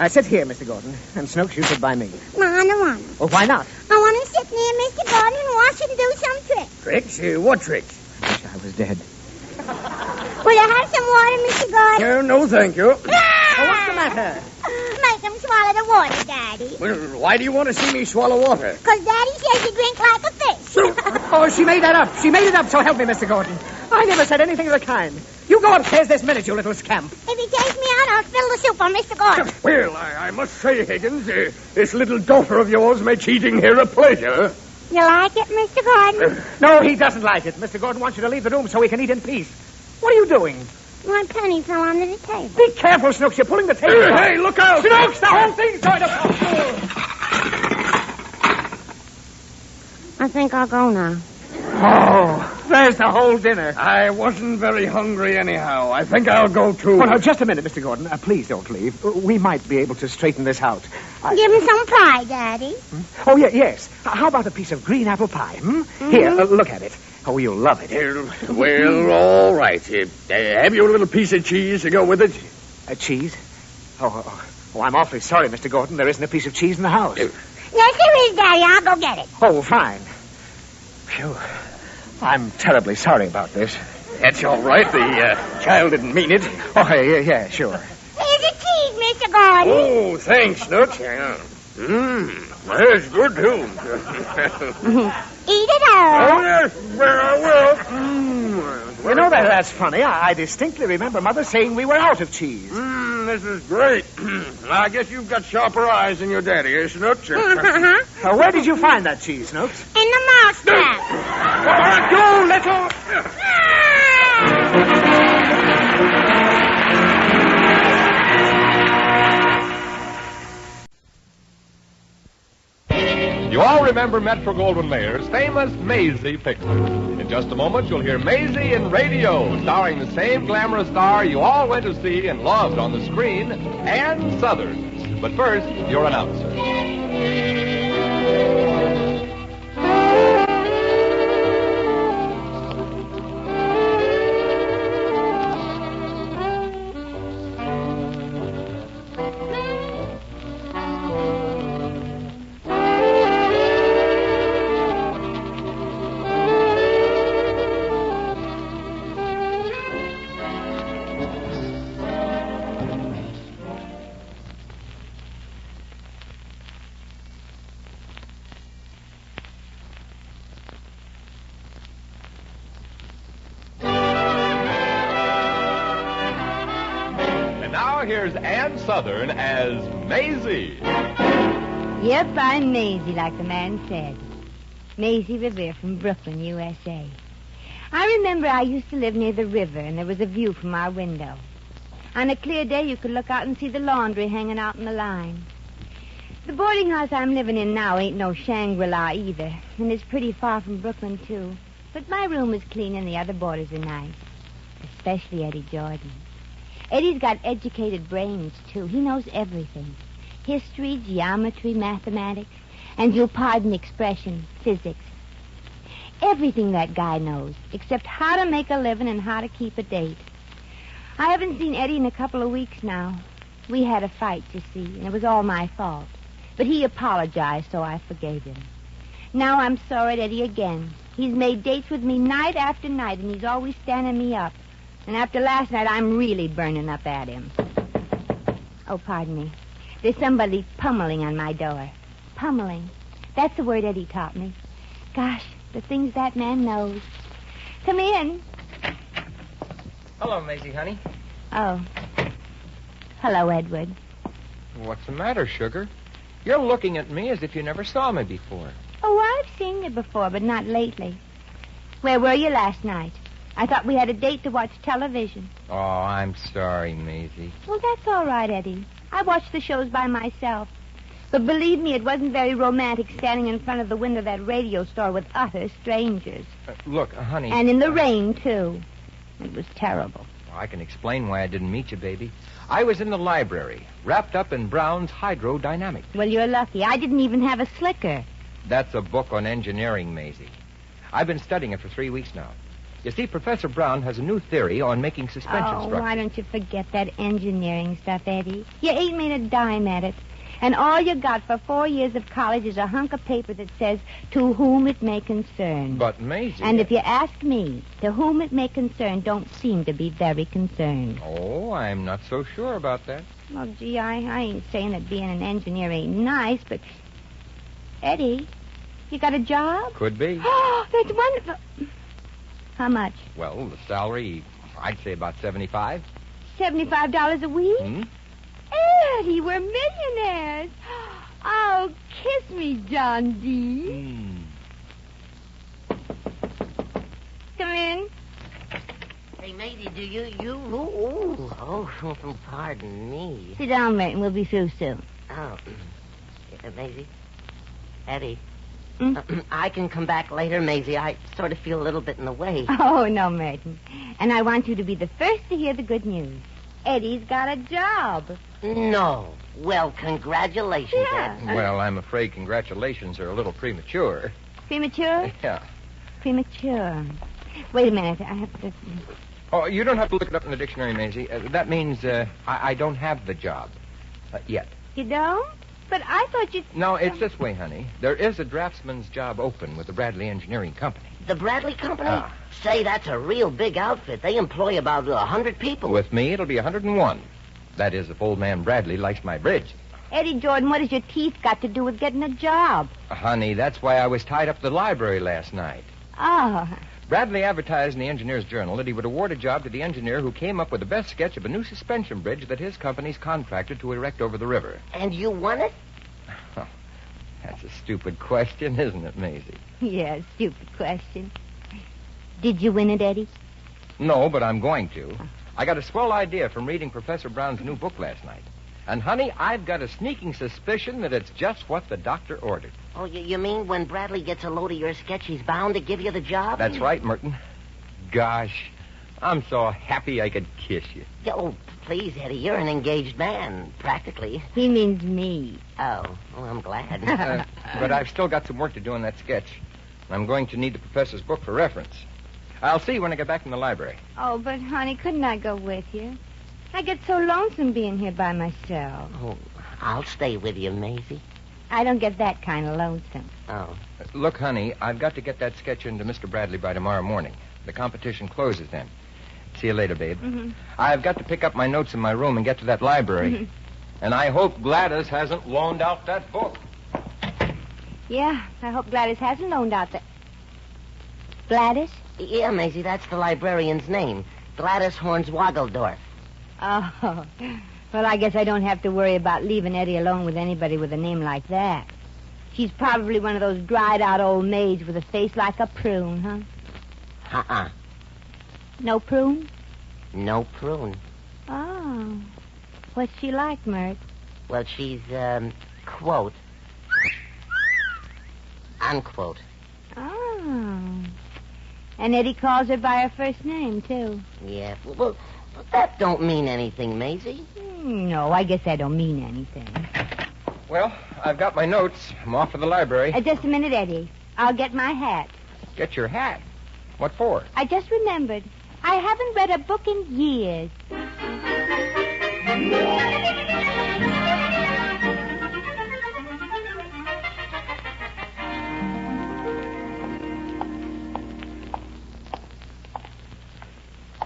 S18: Sit here, Mr. Gordon. And Snooks, you sit by me.
S16: No, I don't want to.
S18: Oh, why not?
S16: I want to sit near Mr. Gordon and watch him do some tricks.
S19: Tricks? What tricks?
S18: I wish I was dead.
S16: Will you have some water, Mr. Gordon?
S19: No, thank you.
S16: Ah!
S18: What's the matter?
S16: Make him swallow the water, Daddy.
S19: Well, why do you want to see me swallow water?
S16: Because Daddy says you drink like a fish.
S18: Oh, she made that up. She made it up, so help me, Mr. Gordon. I never said anything of the kind. You go upstairs this minute, you little scamp.
S16: If he takes me out, I'll spill the soup on Mr. Gordon.
S19: Well, I must say, Higgins, this little daughter of yours makes eating here a pleasure.
S16: You like it, Mr. Gordon?
S18: No, he doesn't like it. Mr. Gordon wants you to leave the room so he can eat in peace. What are you doing?
S16: My penny fell under the table.
S18: Be careful, Snooks. You're pulling the table down.
S19: Hey, look out!
S18: Snooks, the whole thing's going to fall.
S16: I think I'll go now.
S18: Oh, there's the whole dinner.
S19: I wasn't very hungry anyhow. I think I'll go too.
S18: Oh, no, just a minute, Mr. Gordon. Please don't leave. We might be able to straighten this out.
S16: Give him some pie, Daddy.
S18: Oh, yes. How about a piece of green apple pie? Here, look at it. Oh, you'll love it.
S19: Well, all right. Have you a little piece of cheese to go with it?
S18: Cheese? Oh, I'm awfully sorry, Mr. Gordon. There isn't a piece of cheese in the house.
S16: Yes, there is, Daddy. I'll go get it.
S18: Oh, fine. Phew. I'm terribly sorry about this.
S19: That's all right. The child didn't mean it.
S18: Oh, yeah, sure.
S16: Here's the cheese, Mr. Gordon.
S19: Oh, thanks, Snooks. That's good, too.
S16: Eat it all.
S19: Oh, yes, well, I will.
S18: You know, that's funny. I distinctly remember Mother saying we were out of cheese.
S19: This is great. I guess you've got sharper eyes than your daddy, eh, Snooks?
S18: Where did you find that cheese, Snooks?
S16: In the mousetrap.
S18: You little...
S20: You all remember Metro-Goldwyn-Mayer's famous Maisie picture. In just a moment, you'll hear Maisie in Radio, starring the same glamorous star you all went to see and loved on the screen, Ann Sothern. But first, your announcer. Here's Ann Sothern as Maisie.
S21: Yep, I'm Maisie, like the man said. Maisie Revere from Brooklyn, USA. I remember I used to live near the river, and there was a view from our window. On a clear day, you could look out and see the laundry hanging out in the line. The boarding house I'm living in now ain't no Shangri-La either, and it's pretty far from Brooklyn, too. But my room is clean and the other boarders are nice, especially Eddie Jordan. Eddie's got educated brains, too. He knows everything. History, geometry, mathematics, and you'll pardon the expression, physics. Everything that guy knows, except how to make a living and how to keep a date. I haven't seen Eddie in a couple of weeks now. We had a fight, you see, and it was all my fault. But he apologized, so I forgave him. Now I'm sore at Eddie again. He's made dates with me night after night, and he's always standing me up. And after last night, I'm really burning up at him. Oh, pardon me. There's somebody pummeling on my door. Pummeling. That's the word Eddie taught me. Gosh, the things that man knows. Come in.
S1: Hello, Maisie, honey.
S21: Oh. Hello, Edward.
S1: What's the matter, sugar? You're looking at me as if you never saw me before.
S21: Oh, I've seen you before, but not lately. Where were you last night? I thought we had a date to watch television.
S1: Oh, I'm sorry, Maisie.
S21: Well, that's all right, Eddie. I watched the shows by myself. But believe me, it wasn't very romantic standing in front of the window of that radio store with utter strangers.
S1: Look, honey.
S21: And in the rain, too. It was terrible.
S1: I can explain why I didn't meet you, baby. I was in the library, wrapped up in Brown's Hydrodynamics.
S21: Well, you're lucky. I didn't even have a slicker.
S1: That's a book on engineering, Maisie. I've been studying it for 3 weeks now. You see, Professor Brown has a new theory on making suspension structures.
S21: Why don't you forget that engineering stuff, Eddie? You ain't made a dime at it. And all you got for 4 years of college is a hunk of paper that says, to whom it may concern.
S1: But, Maisie...
S21: And if you ask me, to whom it may concern don't seem to be very concerned.
S1: Oh, I'm not so sure about that.
S21: Well, gee, I ain't saying that being an engineer ain't nice, but... Eddie, you got a job?
S1: Could be.
S21: Oh, that's wonderful. How much?
S1: Well, the salary, I'd say about $75.
S21: $75 a week?
S1: Hmm?
S21: Eddie, we're millionaires. Oh, kiss me, John D. Come in.
S5: Hey, Maisie, do you... Oh, pardon me.
S21: Sit down, Merton. We'll be through soon.
S5: Oh. Maisie? Eddie? I can come back later, Maisie. I sort of feel a little bit in the way.
S21: Oh, no, Merton. And I want you to be the first to hear the good news. Eddie's got a job.
S5: No. Well, congratulations,
S21: Yeah.
S5: Ed.
S1: Well, I'm afraid congratulations are a little premature.
S21: Premature?
S1: Yeah.
S21: Premature. Wait a minute. I have to...
S1: Oh, you don't have to look it up in the dictionary, Maisie. That means I don't have the job yet.
S21: You don't? But I thought you...
S1: No, it's this way, honey. There is a draftsman's job open with the Bradley Engineering Company.
S5: The Bradley Company? Say, that's a real big outfit. They employ about 100 people.
S1: With me, it'll be 101. That is, if old man Bradley likes my bridge.
S21: Eddie Jordan, what has your teeth got to do with getting a job?
S1: Honey, that's why I was tied up at the library last night.
S21: Oh.
S1: Bradley advertised in the Engineer's Journal that he would award a job to the engineer who came up with the best sketch of a new suspension bridge that his company's contracted to erect over the river.
S5: And you won it?
S1: Oh, that's a stupid question, isn't it, Maisie?
S21: Yeah, stupid question. Did you win it, Eddie?
S1: No, but I'm going to. I got a swell idea from reading Professor Brown's new book last night. And, honey, I've got a sneaking suspicion that it's just what the doctor ordered.
S5: Oh, you mean when Bradley gets a load of your sketch, he's bound to give you the job?
S1: That's right, Merton. Gosh, I'm so happy I could kiss you.
S5: Oh, please, Eddie, you're an engaged man, practically.
S21: He means me.
S5: Oh, well, I'm glad.
S1: But I've still got some work to do on that sketch. I'm going to need the professor's book for reference. I'll see you when I get back from the library.
S21: Oh, but, honey, couldn't I go with you? I get so lonesome being here by myself.
S5: Oh, I'll stay with you, Maisie.
S21: I don't get that kind of lonesome.
S5: Oh.
S1: Look, honey, I've got to get that sketch into Mr. Bradley by tomorrow morning. The competition closes then. See you later, babe.
S21: Mm-hmm.
S1: I've got to pick up my notes in my room and get to that library.
S21: Mm-hmm.
S1: And I hope Gladys hasn't loaned out that book.
S21: Yeah, I hope Gladys hasn't loaned out that... Gladys?
S5: Yeah, Maisie, that's the librarian's name. Gladys Hornswogglendorf.
S21: Oh, well, I guess I don't have to worry about leaving Eddie alone with anybody with a name like that. She's probably one of those dried-out old maids with a face like a prune, huh?
S5: Uh-uh.
S21: No prune?
S5: No prune.
S21: Oh. What's she like, Mert?
S5: Well, she's, quote, unquote.
S21: Oh. And Eddie calls her by her first name, too.
S5: Yeah, well, that don't mean anything, Maisie.
S21: No, I guess that don't mean anything.
S1: Well, I've got my notes. I'm off to the library.
S21: Just a minute, Eddie. I'll get my hat.
S1: Get your hat? What for?
S21: I just remembered. I haven't read a book in years.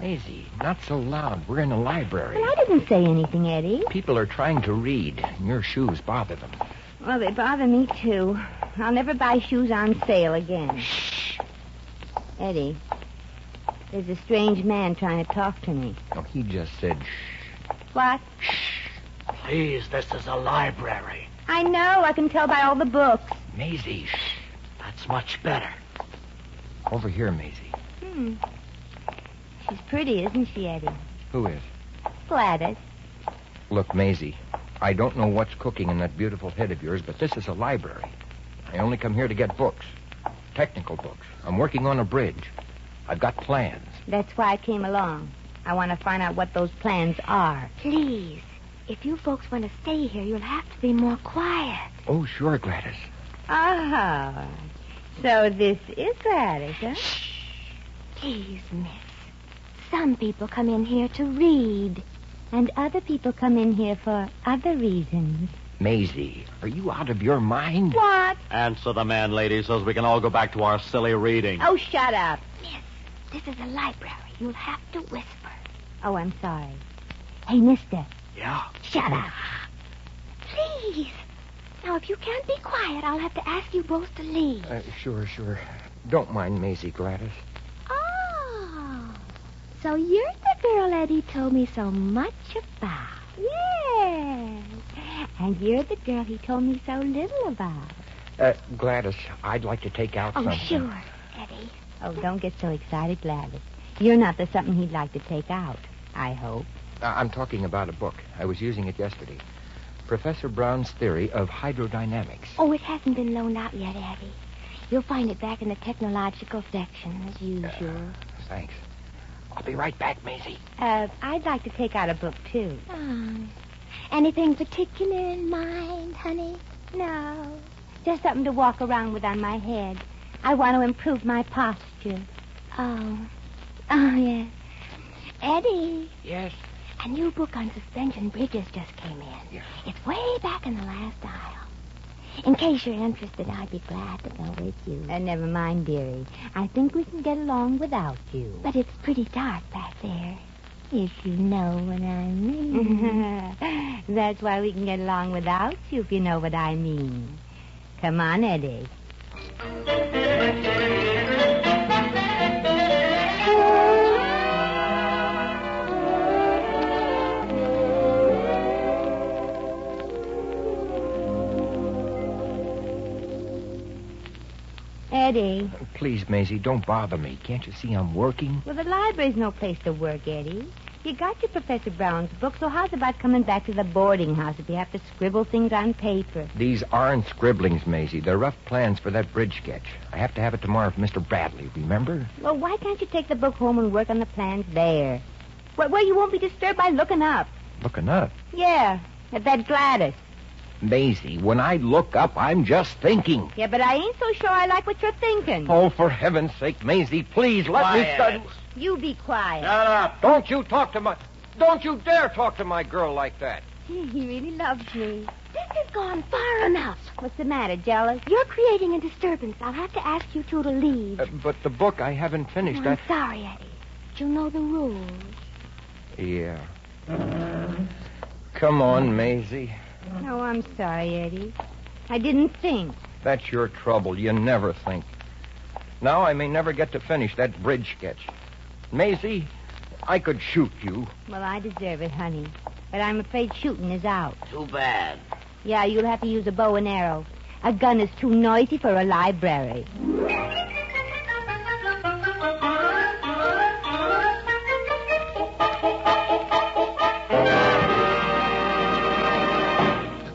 S1: Maisie, not so loud. We're in a library.
S21: Well, I didn't say anything, Eddie.
S1: People are trying to read, and your shoes bother them.
S21: Well, they bother me, too. I'll never buy shoes on sale again. Shh. Eddie, there's a strange man trying to talk to me.
S1: Oh, he just said shh.
S21: What?
S7: Please, this is a library.
S21: I know. I can tell by all the books.
S1: Maisie, shh.
S7: That's much better.
S1: Over here, Maisie.
S21: She's pretty, isn't she, Eddie?
S1: Who is?
S21: Gladys.
S1: Look, Maisie, I don't know what's cooking in that beautiful head of yours, but this is a library. I only come here to get books. Technical books. I'm working on a bridge. I've got plans.
S21: That's why I came along. I want to find out what those plans are.
S8: Please, if you folks want to stay here, you'll have to be more quiet.
S1: Oh, sure, Gladys.
S21: Oh, so this is Gladys, huh?
S8: Please, miss. Some people come in here to read.
S21: And other people come in here for other reasons.
S1: Maisie, are you out of your mind?
S21: What?
S7: Answer the man, lady, so we can all go back to our silly reading.
S21: Oh, shut up.
S8: This is a library. You'll have to whisper.
S21: Oh, I'm sorry. Hey, mister.
S7: Yeah?
S21: Shut up.
S8: Please. Now, if you can't be quiet, I'll have to ask you both to leave.
S1: Sure. Don't mind Maisie, Gladys.
S8: Oh. So you're the girl Eddie told me so much about.
S21: Yes. And you're the girl he told me so little about.
S1: Gladys, I'd like to take out something.
S8: Oh, sure, Eddie.
S21: Oh, don't get so excited, Gladys. You're not the something he'd like to take out, I hope.
S1: I'm talking about a book. I was using it yesterday. Professor Brown's Theory of Hydrodynamics.
S8: Oh, it hasn't been loaned out yet, Eddie. You'll find it back in the technological section, as usual.
S1: Thanks. I'll be right back, Maisie.
S21: I'd like to take out a book, too.
S8: Anything particular in mind, honey?
S21: No. Just something to walk around with on my head. I want to improve my posture.
S8: Oh, yes. Eddie.
S1: Yes?
S8: A new book on suspension bridges just came in.
S1: Yeah.
S8: It's way back in the last aisle. In case you're interested, I'd be glad to go with you.
S21: Never mind, dearie. I think we can get along without you.
S8: But it's pretty dark back there, if you know what I mean.
S21: That's why we can get along without you, if you know what I mean. Come on, Eddie. Eddie.
S1: Please, Maisie, don't bother me. Can't you see I'm working?
S21: Well, the library's no place to work, Eddie. You got your Professor Brown's book, so how's about coming back to the boarding house if you have to scribble things on paper?
S1: These aren't scribblings, Maisie. They're rough plans for that bridge sketch. I have to have it tomorrow for Mr. Bradley, remember?
S21: Well, why can't you take the book home and work on the plans there? Where you won't be disturbed by looking up.
S1: Looking up?
S21: Yeah, at that Gladys.
S1: Maisie, when I look up, I'm just thinking.
S21: Yeah, but I ain't so sure I like what you're thinking.
S1: Oh, for heaven's sake, Maisie, please let me study.
S21: You be quiet.
S1: Shut up. Don't you dare talk to my girl like that.
S21: He really loves me.
S8: This has gone far enough.
S21: What's the matter, jealous?
S8: You're creating a disturbance. I'll have to ask you two to leave.
S1: But the book, I haven't finished.
S8: I'm sorry, Eddie. But you know the rules.
S1: Yeah. Come on, Maisie.
S21: No, I'm sorry, Eddie. I didn't think.
S1: That's your trouble. You never think. Now I may never get to finish that bridge sketch. Maisie, I could shoot you.
S21: Well, I deserve it, honey. But I'm afraid shooting is out.
S7: Too bad.
S21: Yeah, you'll have to use a bow and arrow. A gun is too noisy for a library.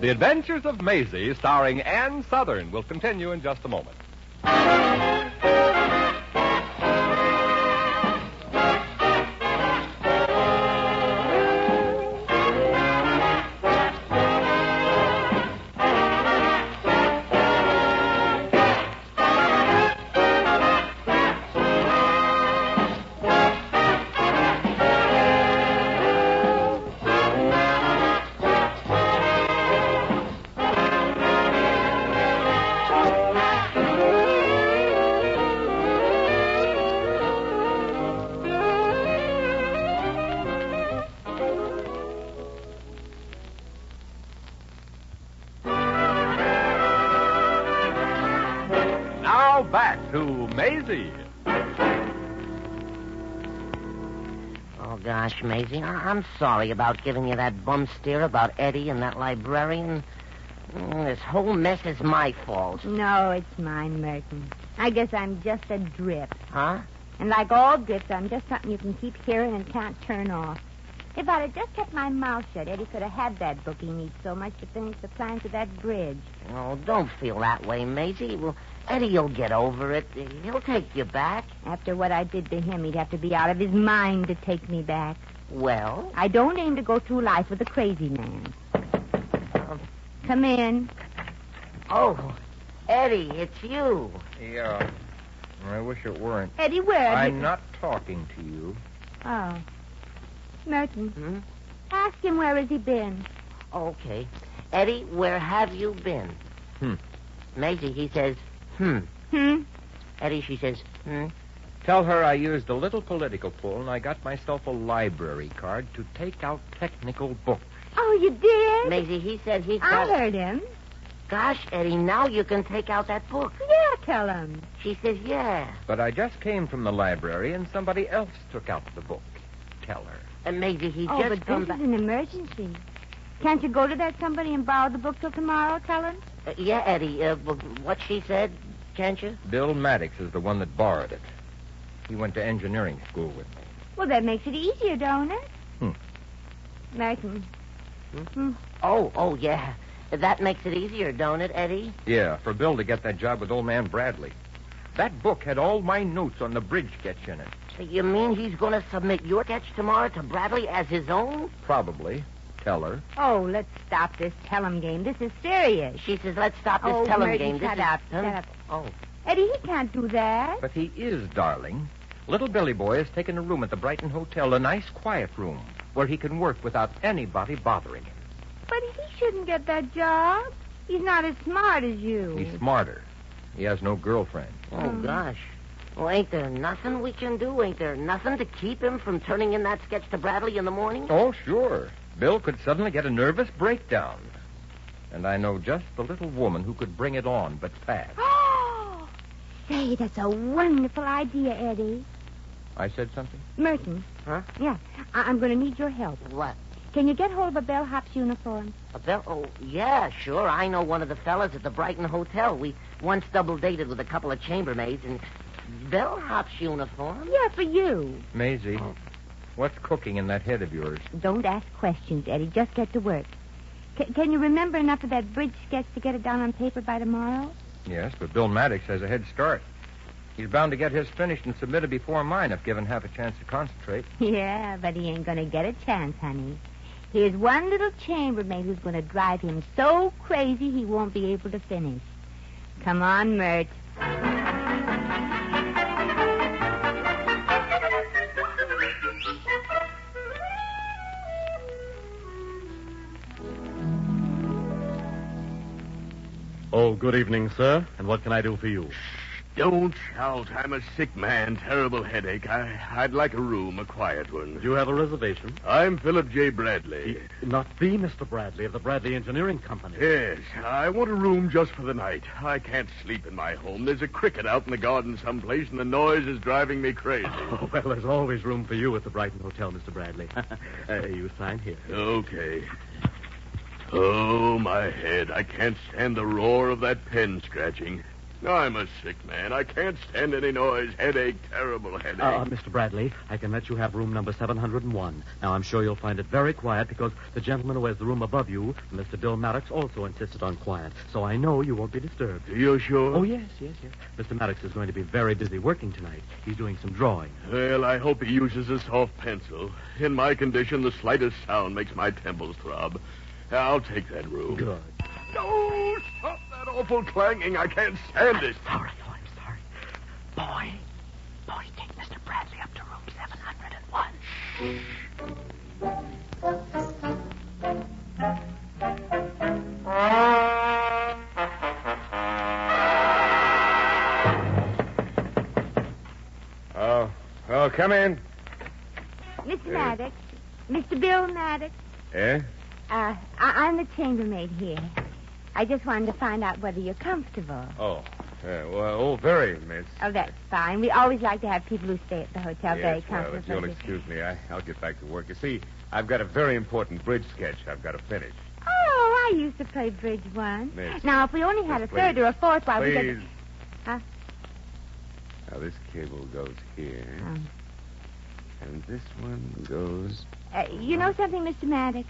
S20: The Adventures of Maisie, starring Ann Southern, will continue in just a moment. back to Maisie.
S5: Oh, gosh, Maisie, I'm sorry about giving you that bum steer about Eddie and that librarian. This whole mess is my fault.
S21: No, it's mine, Merton. I guess I'm just a drip.
S5: Huh?
S21: And like all drips, I'm just something you can keep hearing and can't turn off. If I'd have just kept my mouth shut, Eddie could have had that book he needs so much to finish the plans of that bridge.
S5: Oh, don't feel that way, Maisie. Well, Eddie'll get over it. He'll take you back.
S21: After what I did to him, he'd have to be out of his mind to take me back.
S5: Well?
S21: I don't aim to go through life with a crazy man. Come in.
S5: Oh, Eddie, it's you.
S1: Yeah. I wish it weren't.
S21: Eddie, where?
S1: I'm not talking to you.
S21: Oh. Merton. Ask him where has he been.
S5: Okay. Eddie, where have you been? Maisie, he says, Eddie, she says,
S1: Tell her I used a little political pull and I got myself a library card to take out technical books.
S21: Oh, you did?
S5: Maisie, he said he
S21: I
S5: thought...
S21: heard him.
S5: Gosh, Eddie, now you can take out that book.
S21: Yeah, tell him.
S5: She says, yeah.
S1: But I just came from the library and somebody else took out the book. Tell her.
S5: And Maisie, he
S21: Oh,
S5: just
S21: but
S5: come
S21: this
S5: back.
S21: is an emergency. Can't you go to that somebody and borrow the book till tomorrow, tell him?
S5: Yeah, Eddie, what she said, can't you?
S1: Bill Maddox is the one that borrowed it. He went to engineering school with me.
S21: Well, that makes it easier, don't it? Merton.
S5: Oh, yeah. That makes it easier, don't it, Eddie?
S1: Yeah, for Bill to get that job with old man Bradley. That book had all my notes on the bridge sketch in it.
S5: You mean he's going to submit your sketch tomorrow to Bradley as his own?
S1: Probably. Tell her.
S21: Oh, let's stop this tell 'em game. This is serious.
S5: She says, let's stop this
S21: Oh,
S5: tell 'em
S21: Merton,
S5: game. This
S21: shut
S5: is...
S21: up.
S5: Huh?
S21: Shut up.
S5: Oh.
S21: Eddie, he can't do that.
S1: But he is, darling. Little Billy Boy has taken a room at the Brighton Hotel, a nice, quiet room, where he can work without anybody bothering him.
S21: But he shouldn't get that job. He's not as smart as you.
S1: He's smarter. He has no girlfriend.
S5: Oh, gosh. Well, ain't there nothing we can do? Ain't there nothing to keep him from turning in that sketch to Bradley in the morning?
S1: Oh, sure. Bill could suddenly get a nervous breakdown. And I know just the little woman who could bring it on, but fast.
S21: Oh, say, that's a wonderful idea, Eddie.
S1: I said something?
S21: Merton.
S5: Huh?
S21: Yeah, I'm going to need your help.
S5: What?
S21: Can you get hold of a bellhop's uniform?
S5: A bell? Oh, yeah, sure. I know one of the fellas at the Brighton Hotel. We once double-dated with a couple of chambermaids, and bellhop's uniform?
S21: Yeah, for you.
S1: Maisie, what's cooking in that head of yours?
S21: Don't ask questions, Eddie. Just get to work. Can you remember enough of that bridge sketch to get it down on paper by tomorrow?
S1: Yes, but Bill Maddox has a head start. He's bound to get his finished and submitted before mine if given half a chance to concentrate.
S21: Yeah, but he ain't going to get a chance, honey. Here's one little chambermaid who's going to drive him so crazy he won't be able to finish. Come on, Mert.
S7: Oh, good evening, sir. And what can I do for you?
S19: Don't shout. I'm a sick man. Terrible headache. I'd like a room, a quiet one.
S7: Do you have a reservation?
S19: I'm Philip J. Bradley.
S7: Not the Mr. Bradley of the Bradley Engineering Company.
S19: Yes, I want a room just for the night. I can't sleep in my home. There's a cricket out in the garden someplace, and the noise is driving me crazy.
S7: Oh, well, there's always room for you at the Brighton Hotel, Mr. Bradley. You sign here.
S19: Okay. Oh, my head. I can't stand the roar of that pen scratching. I'm a sick man. I can't stand any noise. Headache, terrible headache.
S7: Mr. Bradley, I can let you have room number 701. Now, I'm sure you'll find it very quiet because the gentleman who has the room above you, Mr. Bill Maddox, also insisted on quiet. So I know you won't be disturbed.
S19: Are you sure?
S7: Oh, yes. Mr. Maddox is going to be very busy working tonight. He's doing some drawing.
S19: Well, I hope he uses a soft pencil. In my condition, the slightest sound makes my temples throb. I'll take that room.
S7: Good.
S19: No, stop that awful clanging. I can't stand it.
S5: I'm sorry. Boy, take Mr. Bradley up to room 701.
S10: Oh, come in.
S21: Mr. Maddox. Mr. Bill Maddox.
S10: Yeah?
S21: I'm the chambermaid here. I just wanted to find out whether you're comfortable.
S10: Oh, Very, miss.
S21: Oh, that's fine. We always like to have people who stay at the hotel very
S10: Yes, well, if you'll
S21: comfortably.
S10: excuse me, I'll get back to work. You see, I've got a very important bridge sketch I've got to finish.
S21: Oh, I used to play bridge once.
S10: Miss.
S21: Now, if we only had
S10: Miss,
S21: a third
S10: please.
S21: or a fourth, why we
S10: Please.
S21: could... Huh?
S10: Now, this cable goes here.
S21: Oh.
S10: And this one goes...
S21: You know something, Mr. Maddox?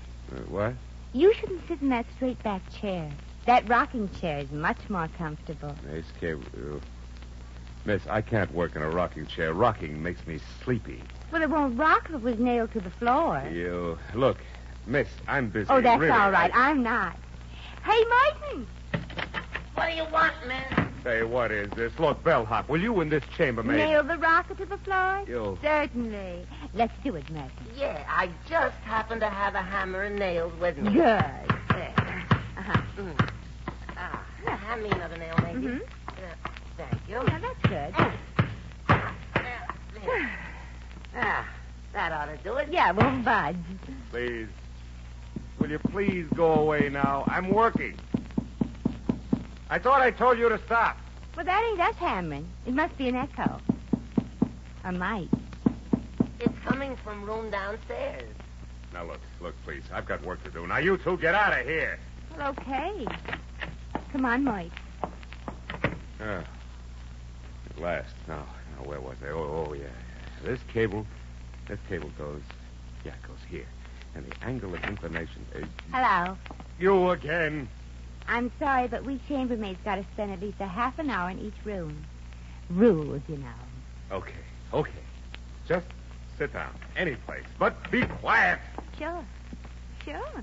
S10: What?
S21: You shouldn't sit in that straight-back chair. That rocking chair is much more comfortable.
S10: This cable... Miss, I can't work in a rocking chair. Rocking makes me sleepy.
S21: Well, it won't rock if it was nailed to the floor.
S10: You... Look, miss, I'm busy.
S21: Oh, that's
S10: really.
S21: all right. I'm not. Hey, Martin!
S5: What do you want, man?
S10: Say, what is this? Look, bellhop, will you in this chambermaid...
S21: Nail the rocker to the floor?
S10: You...
S21: Certainly. Let's do it, Martin.
S5: Yeah, I just happen to have a hammer and nails with me.
S21: Good.
S5: There.
S21: Uh-huh.
S5: Hand me another nail, maybe.
S21: Mhm.
S5: Thank you.
S21: Yeah, that's good.
S5: That ought to do it.
S21: Yeah, it won't budge.
S10: Please. Will you please go away now? I'm working. I thought I told you to stop.
S21: Well, that ain't us hammering. It must be an echo. Or might.
S5: It's coming from room downstairs.
S10: Now, look, please. I've got work to do. Now, you two, get out of here.
S21: Well, okay. Come on, Mike.
S10: At last. Now, where was I? Oh, yeah. This cable goes... Yeah, it goes here. And the angle of inclination is...
S21: Hello.
S10: You again.
S21: I'm sorry, but we chambermaids got to spend at least a half an hour in each room. Rules, you know.
S10: Okay. Just sit down. Any place. But be quiet.
S21: Sure.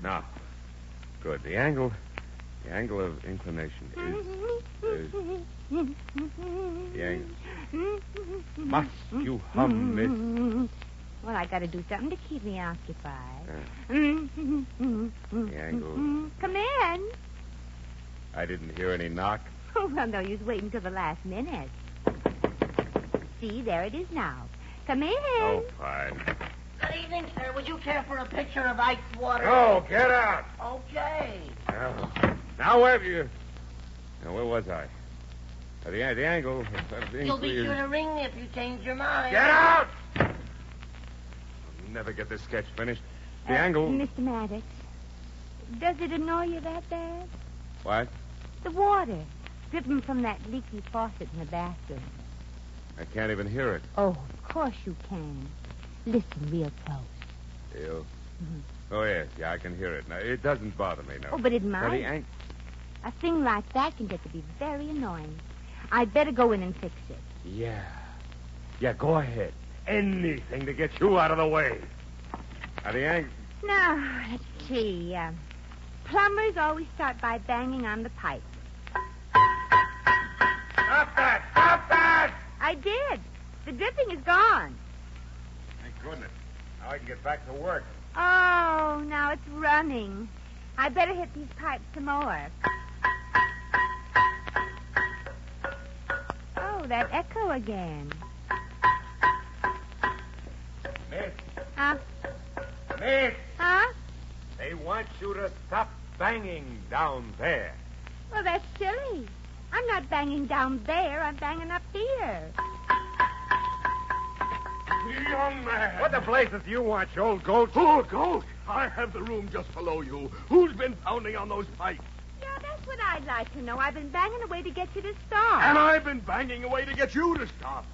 S10: Now, good. The angle of inclination is... The angle... Must you hum, miss?
S21: Well, I got to do something to keep me occupied.
S10: The angle...
S21: Come in.
S10: I didn't hear any knock.
S21: Oh, well, no use waiting till the last minute. See, there it is now. Come in.
S10: Oh, fine.
S5: Good evening, sir. Would you care for a picture of Ike's water?
S10: No, get out.
S5: Okay.
S10: Now, where have you... Now, where was I? The angle... of
S5: You'll be
S10: inclination-
S5: sure to ring if you change your mind.
S10: Get out! I'll never get this sketch finished. The angle...
S21: Mr. Maddox, does it annoy you that bad?
S10: What?
S21: The water dripping from that leaky faucet in the bathroom.
S10: I can't even hear it.
S21: Oh, of course you can. Listen real close.
S10: You?
S21: Mhm.
S10: Oh, yes. Yeah, I can hear it. Now, it doesn't bother me, no.
S21: Oh, but it
S10: Now,
S21: might. A thing like that can get to be very annoying. I'd better go in and fix it.
S10: Yeah. Yeah, go ahead. Anything to get you out of the way. Now, the angle...
S21: Now, let's see. Plumbers always start by banging on the pipe.
S10: Stop that! Stop that!
S21: I did. The dripping is gone.
S10: Thank goodness. Now I can get back to work.
S21: Oh, now it's running. I better hit these pipes some more. Oh, that echo again.
S10: Miss.
S21: Huh?
S10: Miss!
S21: Huh?
S10: They want you to stop banging down there.
S21: Well, that's silly. I'm not banging down there. I'm banging up here.
S10: Young man. What the blazes do you want, you old goat?
S19: Oh, goat! I have the room just below you. Who's been pounding on those pipes?
S21: Yeah, that's what I'd like to know. I've been banging away to get you to stop.
S19: And I've been banging away to get you to stop.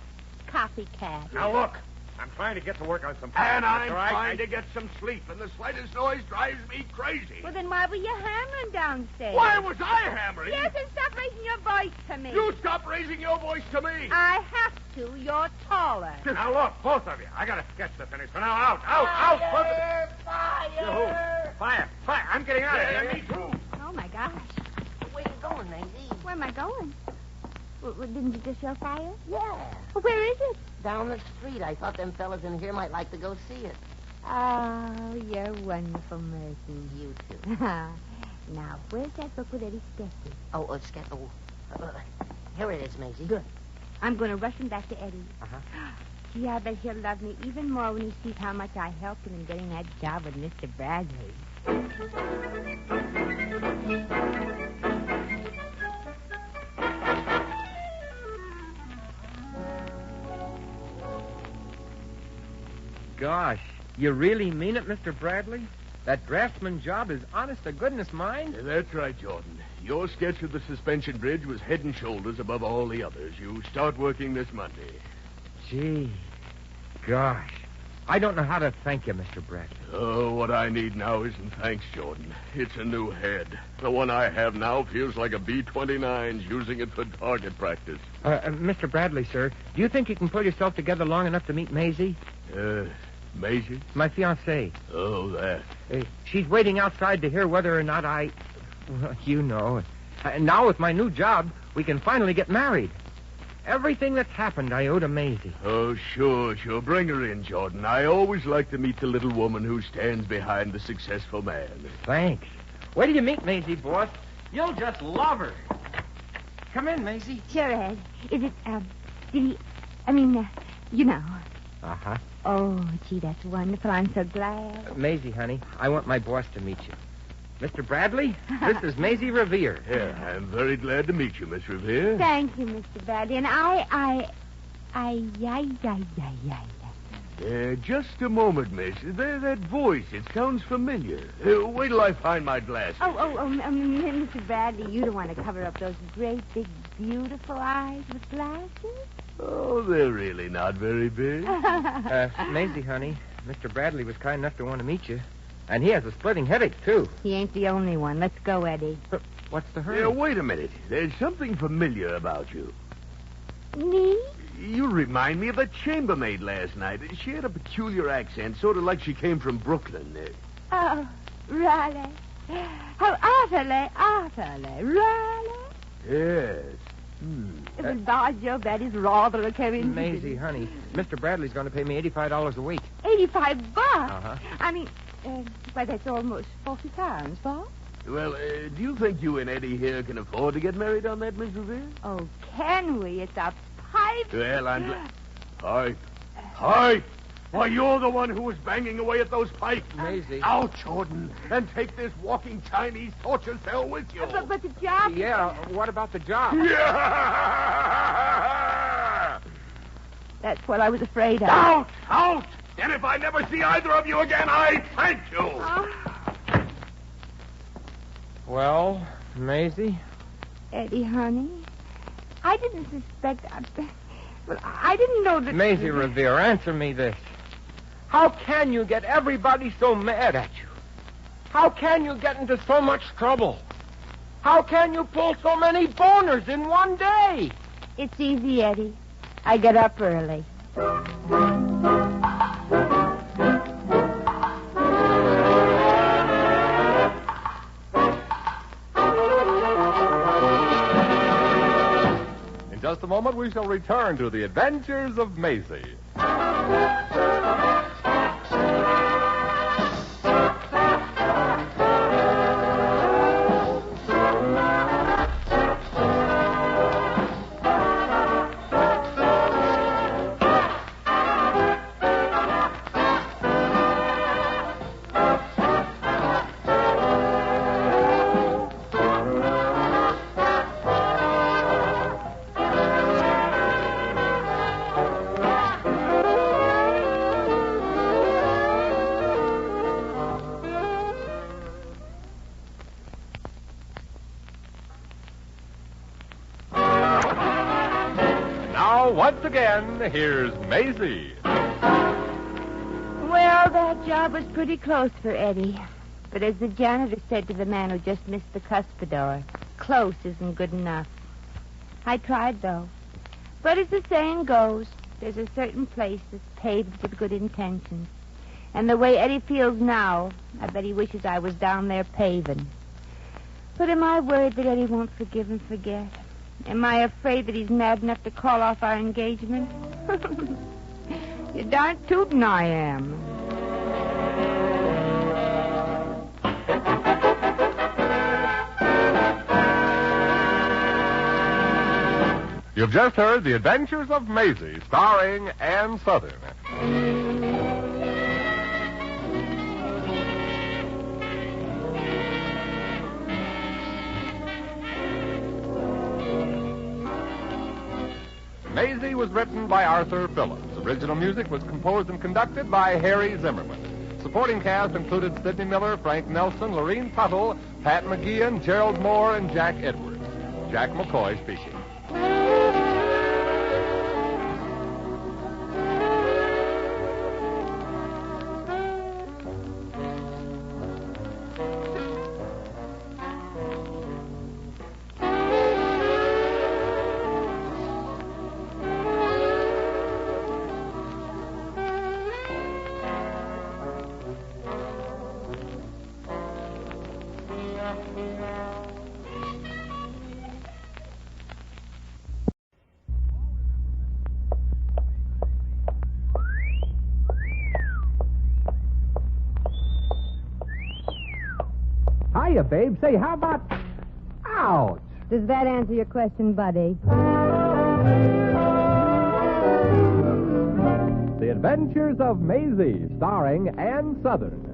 S21: Copycat.
S10: Now, look. I'm trying to get to work on some...
S19: And I'm
S10: all right?
S19: trying to get some sleep, and the slightest noise drives me crazy.
S21: Well, then why were you hammering downstairs?
S19: Why was I hammering?
S21: Yes, and stop raising your voice to me.
S19: You stop raising your voice to me.
S21: I have to. You're taller.
S10: Now, look, both of you. I got a sketch to finish. So now, out. Both
S5: Fire!
S10: Fire! I'm getting out of here.
S19: Me too.
S21: Oh, my gosh.
S5: Where you going, Maisie?
S21: Where am I going? Well, didn't you just yell fire?
S5: Yeah.
S21: Well, where is it?
S5: Down the street. I thought them fellas in here might like to go see it.
S21: Oh, you're wonderful, Mercy.
S5: You too.
S21: Now, where's that book with Eddie's sketches?
S5: Here it is, Maisie.
S21: Good. I'm going to rush him back to Eddie.
S5: Uh-huh.
S21: Gee, I bet he'll love me even more when he sees how much I helped him in getting that job with Mr. Bradley.
S1: gosh. You really mean it, Mr. Bradley? That draftsman job is honest to goodness mine?
S19: That's right, Jordan. Your sketch of the suspension bridge was head and shoulders above all the others. You start working this Monday.
S1: Gee, gosh. I don't know how to thank you, Mr. Bradley.
S19: Oh, what I need now isn't thanks, Jordan. It's a new head. The one I have now feels like a B-29's using it for target practice.
S1: Mr. Bradley, sir, do you think you can pull yourself together long enough to meet Maisie?
S19: Maisie?
S1: My fiancée.
S19: Oh, that.
S1: She's waiting outside to hear whether or not I... Well, you know. Now with my new job, we can finally get married. Everything that's happened, I owe to Maisie.
S19: Oh, sure. Bring her in, Jordan. I always like to meet the little woman who stands behind the successful man.
S1: Thanks. Wait till you meet Maisie, boss. You'll just love her. Come in, Maisie.
S21: Sure, Ed. Is it, did he... I mean, you know.
S1: Uh-huh.
S21: Oh, gee, that's wonderful. I'm so glad.
S1: Maisie, honey, I want my boss to meet you. Mr. Bradley, this is Maisie Revere.
S19: Yeah, I'm very glad to meet you, Miss Revere.
S21: Thank you, Mr. Bradley. And
S19: just a moment, miss. That voice, it sounds familiar. Wait till I find my glasses.
S21: Mr. Bradley, you don't want to cover up those great, big, beautiful eyes with glasses?
S19: Oh, they're really not very big.
S1: Maisie, honey, Mr. Bradley was kind enough to want to meet you. And he has a splitting headache, too.
S21: He ain't the only one. Let's go, Eddie.
S1: What's the hurry?
S19: Yeah, wait a minute. There's something familiar about you.
S21: Me?
S19: You remind me of a chambermaid last night. She had a peculiar accent, sort of like she came from Brooklyn.
S21: Oh, Raleigh. How utterly, Raleigh.
S19: Yes.
S21: With by Joe, Betty's rather a coincidence.
S1: Maisie, honey, Mr. Bradley's going to pay me $85 a week.
S21: $85?
S1: Uh-huh.
S21: I mean, why, that's almost 40 pounds, Bob.
S19: Well, do you think you and Eddie here can afford to get married on that, Miss Revere?
S21: Oh, can we? It's a pipe.
S19: Well, I'm glad. Pipe? Why, you're the one who was banging away at those pipes.
S1: Maisie.
S19: Out, Jordan, and take this walking Chinese torture cell with you.
S21: But the job...
S1: Yeah, what about the job?
S19: Yeah!
S21: That's what I was afraid of.
S19: Out! And if I never see either of you again, I thank you.
S1: Well, Maisie?
S21: Eddie, honey, I didn't suspect... Well, I didn't know that...
S1: Maisie Revere, answer me this. How can you get everybody so mad at you? How can you get into so much trouble? How can you pull so many boners in one day?
S21: It's easy, Eddie. I get up early.
S20: In just a moment, we shall return to the adventures of Maisie. Once again, here's Maisie.
S21: Well, that job was pretty close for Eddie. But as the janitor said to the man who just missed the cuspidor, close isn't good enough. I tried, though. But as the saying goes, there's a certain place that's paved with good intentions. And the way Eddie feels now, I bet he wishes I was down there paving. But am I worried that Eddie won't forgive and forget? Am I afraid that he's mad enough to call off our engagement? You're darn tootin' I am.
S20: You've just heard The Adventures of Maisie, starring Ann Sothern. Maisie was written by Arthur Phillips Original music was composed and conducted by Harry Zimmerman. Supporting cast included Sidney Miller, Frank Nelson, Lorene Tuttle, Pat McGeehan, Gerald Moore, and Jack Edwards. Jack McCoy speaking.
S11: Hiya, babe. Say, how about... Ouch!
S21: Does that answer your question, buddy?
S20: The Adventures of Maisie, starring Ann Southern.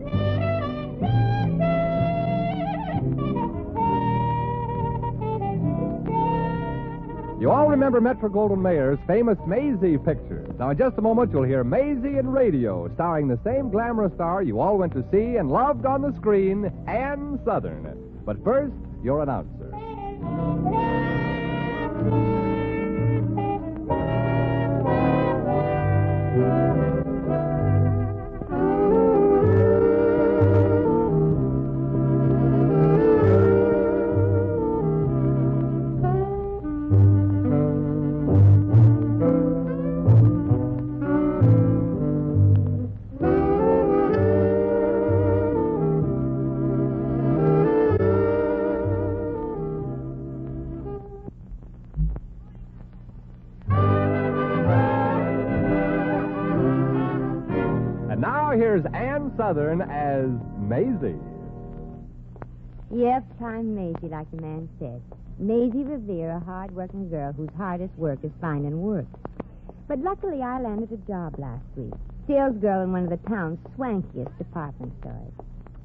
S20: You all remember Metro-Goldwyn-Mayer's famous Maisie picture. Now, in just a moment, you'll hear Maisie in Radio, starring the same glamorous star you all went to see and loved on the screen, Ann Southern. But first, your announcer. Here's Ann Southern as Maisie.
S21: Yes, I'm Maisie, like the man said. Maisie Revere, a hard-working girl whose hardest work is finding work. But luckily, I landed a job last week. Sales girl in one of the town's swankiest department stores.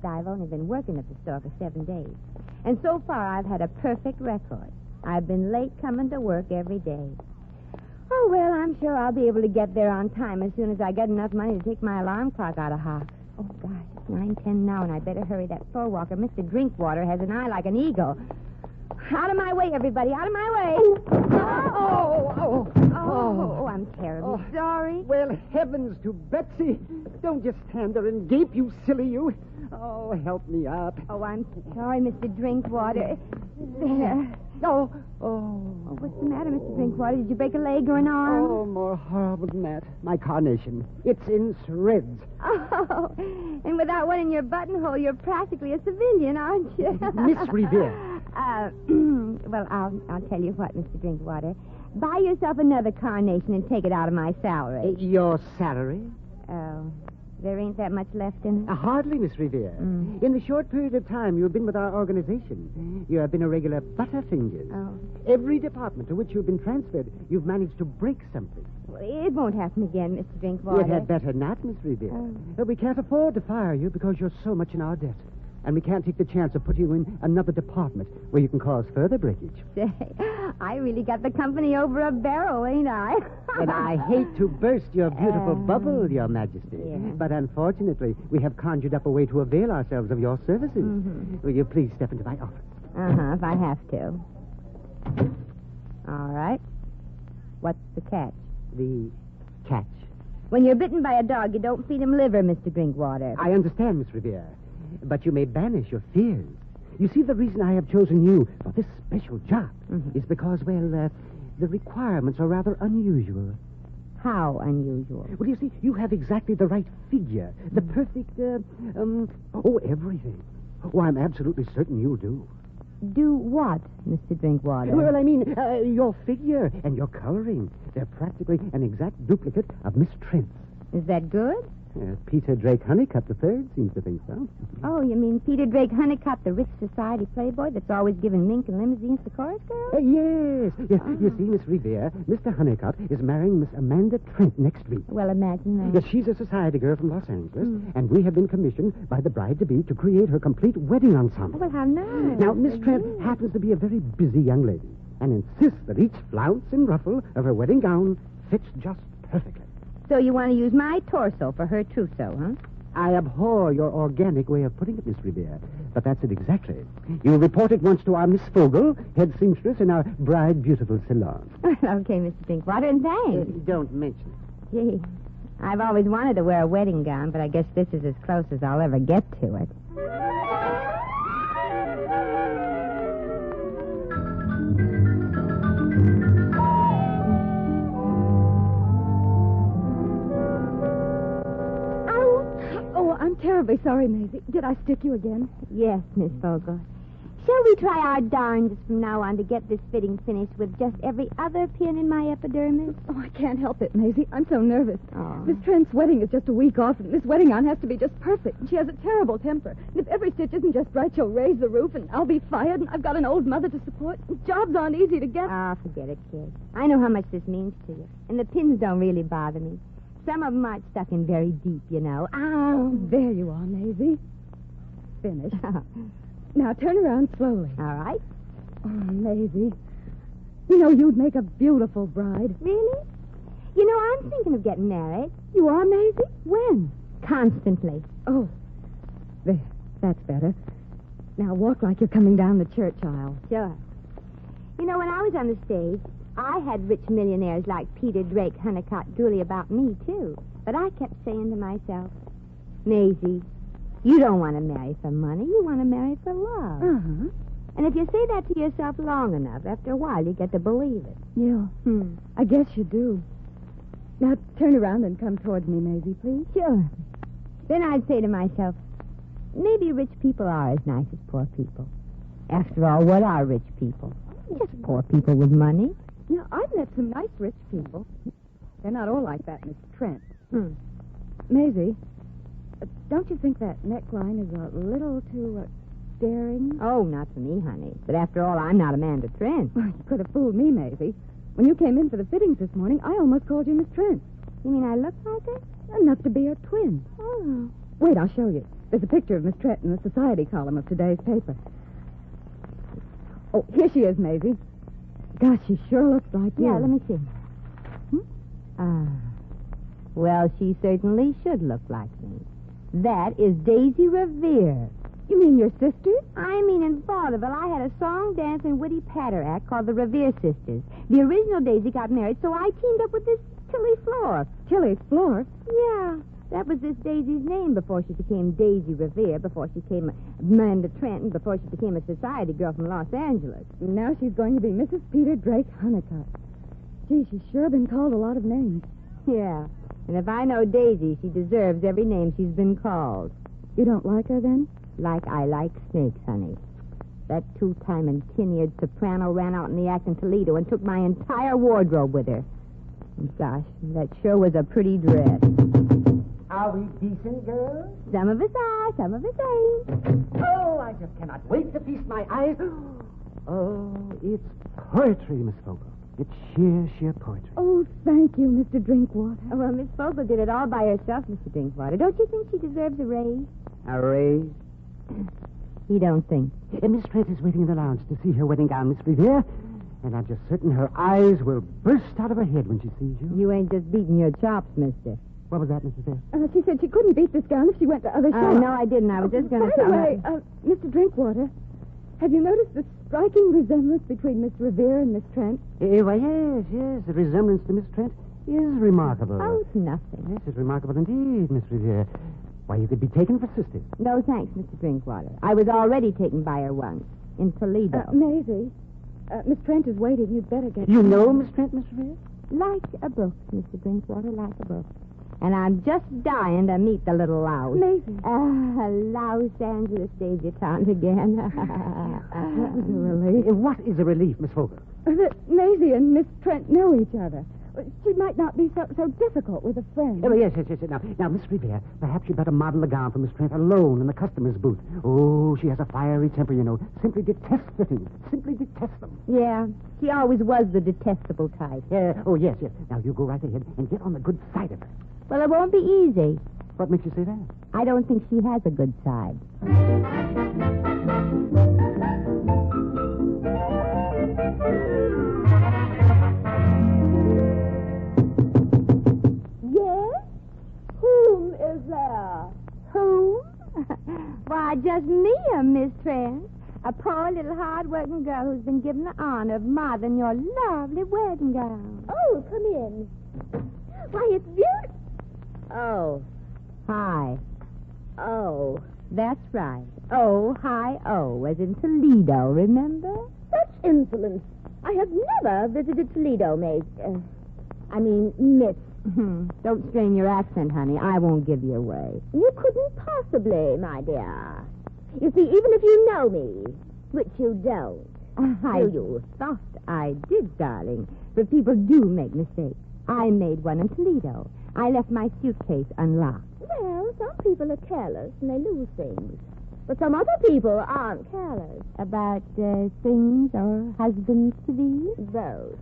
S21: I've only been working at the store for 7 days. And so far, I've had a perfect record. I've been late coming to work every day. Oh, well, I'm sure I'll be able to get there on time as soon as I get enough money to take my alarm clock out of hock. Oh, gosh, it's 9:10 now, and I better hurry. That floor walker, Mr. Drinkwater, has an eye like an eagle. Out of my way, everybody, out of my way. Oh, I'm terribly sorry.
S11: Well, heavens to Betsy. Don't just stand there and gape, you silly you. Oh, help me up.
S21: Oh, I'm sorry, Mr. Drinkwater. There.
S11: Oh.
S21: What's the matter, Mr. Drinkwater? Did you break a leg or an arm?
S11: Oh, more horrible than that. My carnation. It's in shreds.
S21: Oh, and without one in your buttonhole, you're practically a civilian, aren't you?
S11: Miss Revere.
S21: Well, I'll tell you what, Mr. Drinkwater. Buy yourself another carnation and take it out of my salary.
S11: Your salary?
S21: Oh, there ain't that much left in it?
S11: Hardly, Miss Revere. In the short period of time you've been with our organization, you have been a regular butterfinger.
S21: Oh.
S11: Every department to which you've been transferred, you've managed to break something.
S21: Well, it won't happen again, Mr. Drinkwater.
S11: It had better not, Miss Revere. But we can't afford to fire you because you're so much in our debt. And we can't take the chance of putting you in another department where you can cause further breakage.
S21: Say, I really got the company over a barrel, ain't I?
S11: And I hate to burst your beautiful bubble, Your Majesty.
S21: Yeah.
S11: But unfortunately, we have conjured up a way to avail ourselves of your services. Will you please step into my office?
S21: If I have to. All right. What's the catch?
S11: The catch.
S21: When you're bitten by a dog, you don't feed him liver, Mr. Drinkwater.
S11: I understand, Miss Revere. But you may banish your fears. You see, the reason I have chosen you for this special job is because, well, the requirements are rather unusual.
S21: How unusual?
S11: Well, you see, you have exactly the right figure, the perfect, everything. Oh, I'm absolutely certain you'll do.
S21: Do what, Mr. Drinkwater?
S11: Well, I mean, your figure and your coloring. They're practically an exact duplicate of Miss Trent's.
S21: Is that good?
S11: Peter Drake Honeycutt III seems to think so.
S21: Oh, you mean Peter Drake Honeycutt, the rich society playboy that's always giving mink and limousines to chorus girls?
S11: Yes. You see, Miss Revere, Mr. Honeycutt is marrying Miss Amanda Trent next week.
S21: Well, imagine that.
S11: Yes, she's a society girl from Los Angeles, and we have been commissioned by the bride-to-be to create her complete wedding ensemble.
S21: Oh, well, how nice.
S11: Now, Miss Trent happens to be a very busy young lady, and insists that each flounce and ruffle of her wedding gown fits just perfectly.
S21: So you want to use my torso for her trousseau, huh?
S11: I abhor your organic way of putting it, Miss Revere. But that's it exactly. You report at once to our Miss Fogel, head seamstress in our Bride Beautiful salon.
S21: Okay, Mr. Drinkwater, and thanks.
S11: Don't mention it.
S21: Gee, I've always wanted to wear a wedding gown, but I guess this is as close as I'll ever get to it.
S4: Oh, I'm terribly sorry, Maisie. Did I stick you again?
S21: Yes, Miss Fogel. Shall we try our darndest from now on to get this fitting finished with just every other pin in my epidermis?
S4: Oh, I can't help it, Maisie. I'm so nervous.
S21: Oh.
S4: Miss Trent's wedding is just a week off, and this wedding gown has to be just perfect. And she has a terrible temper. And if every stitch isn't just right, she'll raise the roof, and I'll be fired, and I've got an old mother to support. Jobs aren't easy to get.
S21: Ah, forget it, kid. I know how much this means to you. And the pins don't really bother me. Some of them aren't stuck in very deep, you know.
S4: Oh, there you are, Maisie. Finished. Now turn around slowly.
S21: All right.
S4: Oh, Maisie. You know, you'd make a beautiful bride.
S21: Really? You know, I'm thinking of getting married.
S4: You are, Maisie? When?
S21: Constantly.
S4: Oh. There. That's better. Now walk like you're coming down the church aisle.
S21: Sure. You know, when I was on the stage, I had rich millionaires like Peter Drake, Honeycutt, Dooley about me, too. But I kept saying to myself, Maisie, you don't want to marry for money. You want to marry for love.
S4: Uh-huh.
S21: And if you say that to yourself long enough, after a while, you get to believe it.
S4: Yeah. I guess you do. Now turn around and come towards me, Maisie, please.
S21: Sure. Then I'd say to myself, maybe rich people are as nice as poor people. After all, what are rich people? Just poor people with money.
S4: Yeah, I've met some nice rich people. They're not all like that, Miss Trent. Maisie, don't you think that neckline is a little too daring?
S21: Oh, not for me, honey. But after all, I'm not Amanda Trent.
S4: Well, you could have fooled me, Maisie. When you came in for the fittings this morning, I almost called you Miss Trent.
S21: You mean I look like her?
S4: Enough to be her twin.
S21: Oh.
S4: Wait, I'll show you. There's a picture of Miss Trent in the society column of today's paper. Oh, here she is, Maisie. Gosh, she sure looks like you.
S21: Yeah, let me see. Well, she certainly should look like me. That is Daisy Revere.
S4: You mean your sister?
S21: I mean, in vaudeville, I had a song, dance, and witty patter act called the Revere Sisters. The original Daisy got married, so I teamed up with this Tilly Floor.
S4: Tilly Floor?
S21: Yeah. That was this Daisy's name before she became Daisy Revere, before she became Amanda Trent, and before she became a society girl from Los Angeles.
S4: Now she's going to be Mrs. Peter Drake Honeycutt. Gee, she's sure been called a lot of names.
S21: Yeah. And if I know Daisy, she deserves every name she's been called.
S4: You don't like her, then?
S21: Like I like snakes, honey. That two-time and tin-eared soprano ran out in the act in Toledo and took my entire wardrobe with her. And gosh, that sure was a pretty dress.
S11: Are we decent, girls?
S21: Some of us are, some of us ain't.
S11: Oh, I just cannot wait to feast my eyes. Oh, it's poetry, Miss Fogel. It's sheer poetry.
S4: Oh, thank you, Mr. Drinkwater.
S21: Oh, well, Miss Fogel did it all by herself, Mr. Drinkwater. Don't you think she deserves a raise?
S11: A raise?
S21: You don't think?
S11: Miss Trent is waiting in the lounge to see her wedding gown, Miss Revere. And I'm just certain her eyes will burst out of her head when she sees you.
S21: You ain't just beating your chops, mister.
S11: What was that, Mrs. Fair?
S4: She said she couldn't beat this gown if she went to other shops.
S21: No, I didn't. I was just going to
S4: tell
S21: her.
S4: By the way, Mr. Drinkwater, have you noticed the striking resemblance between Miss Revere and Miss Trent?
S11: Why, yes. The resemblance to Miss Trent is remarkable.
S21: Oh, it's nothing.
S11: Yes, it's remarkable indeed, Miss Revere. Why, you could be taken for sisters.
S21: No, thanks, Mr. Drinkwater. I was already taken by her once, in Toledo.
S4: Maisie, Miss Trent is waiting. You'd better get...
S11: You know Miss Trent, Miss Revere?
S21: Like a book, Mr. Drinkwater, like a book. And I'm just dying to meet the little louse.
S4: Maisie.
S21: Los Angeles debutante again.
S4: That was a relief.
S11: What is a relief, Miss Fogel?
S4: That Maisie and Miss Trent know each other. She might not be so difficult with a friend.
S11: Oh, yes. Now, Miss Revere, perhaps you'd better model a gown for Miss Trent alone in the customer's booth. Oh, she has a fiery temper, you know. Simply detests fittings. Simply detests them.
S21: Yeah, she always was the detestable type.
S11: Oh, yes. Now, you go right ahead and get on the good side of her.
S21: Well, it won't be easy.
S11: What makes you say that?
S21: I don't think she has a good side.
S4: Yes?
S21: just Mia, Miss Trent. A poor little hard-working girl who's been given the honor of mothering your lovely wedding gown.
S6: Oh, come in. Why, it's beautiful.
S21: Oh. Hi.
S6: Oh.
S21: That's right. O-hi-O, as in Toledo, remember?
S6: Such insolence. I have never visited Toledo, Miss. Miss.
S21: Don't strain your accent, honey. I won't give you away.
S6: You couldn't possibly, my dear. You see, even if you know me, which you don't, do you?
S21: Thought I did, darling. But people do make mistakes. I made one in Toledo. I left my suitcase unlocked.
S6: Well, some people are careless and they lose things. But some other people aren't careless.
S21: About things or husbands to be?
S6: Those.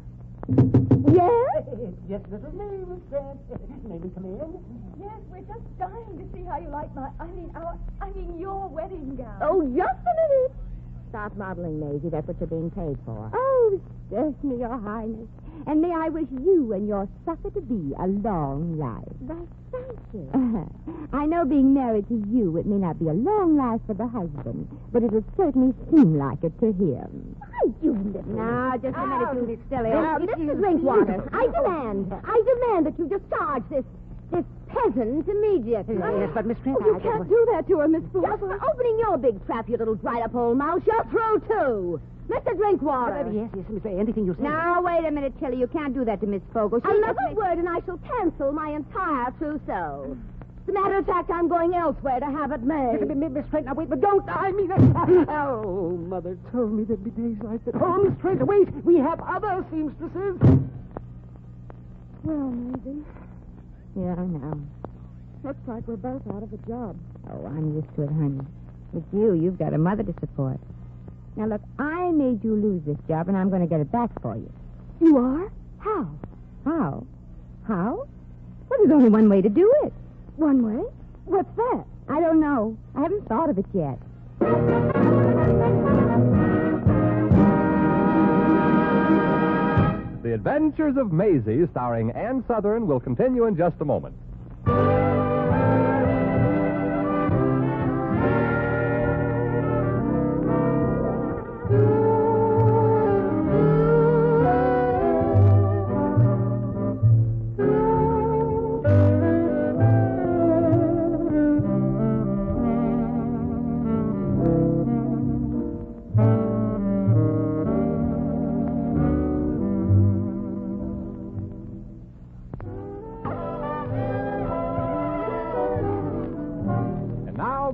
S6: Yes?
S11: Yes, this is me, Miss Trent. May we come in?
S16: Yes, we're just dying to see how you like your wedding gown.
S6: Oh, just a minute. Stop modeling, Maisie. That's what you're being paid for.
S21: Oh, certainly, Your Highness. And may I wish you and your sucker-to-be a long life.
S6: Why, thank you.
S21: I know being married to you, it may not be a long life for the husband, but it'll certainly seem like it to him.
S6: Why, you little...
S21: Now, just a minute, Judy Stelly.
S6: Mr. Drinkwater, I demand that you discharge this peasant immediately.
S11: Yes, but Miss Trent,
S6: you can't do that to her, Miss Fool. Just for opening your big trap, you little dried-up-old mouse. You're through, too. Mr. Drinkwater.
S11: Yes, Miss Ray, anything you say.
S21: Now, wait a minute, Tilly. You can't do that to Miss Fogle.
S6: Another word and I shall cancel my entire trousseau. As a matter of fact, I'm going elsewhere to have it made.
S11: Miss Trent, now wait, but don't. Oh, Mother told me there'd be days like that. Oh, Miss Trent, wait. We have other seamstresses.
S6: Well, Maisie.
S21: Yeah, I know.
S6: Looks like we're both out of a job.
S21: Oh, I'm used to it, honey. With you've got a mother to support. Now, look, I made you lose this job, and I'm going to get it back for you.
S6: You are? How?
S21: How? How? Well, there's only one way to do it.
S6: One way? What's that?
S21: I don't know. I haven't thought of it yet.
S20: The Adventures of Maisie, starring Ann Sothern, will continue in just a moment.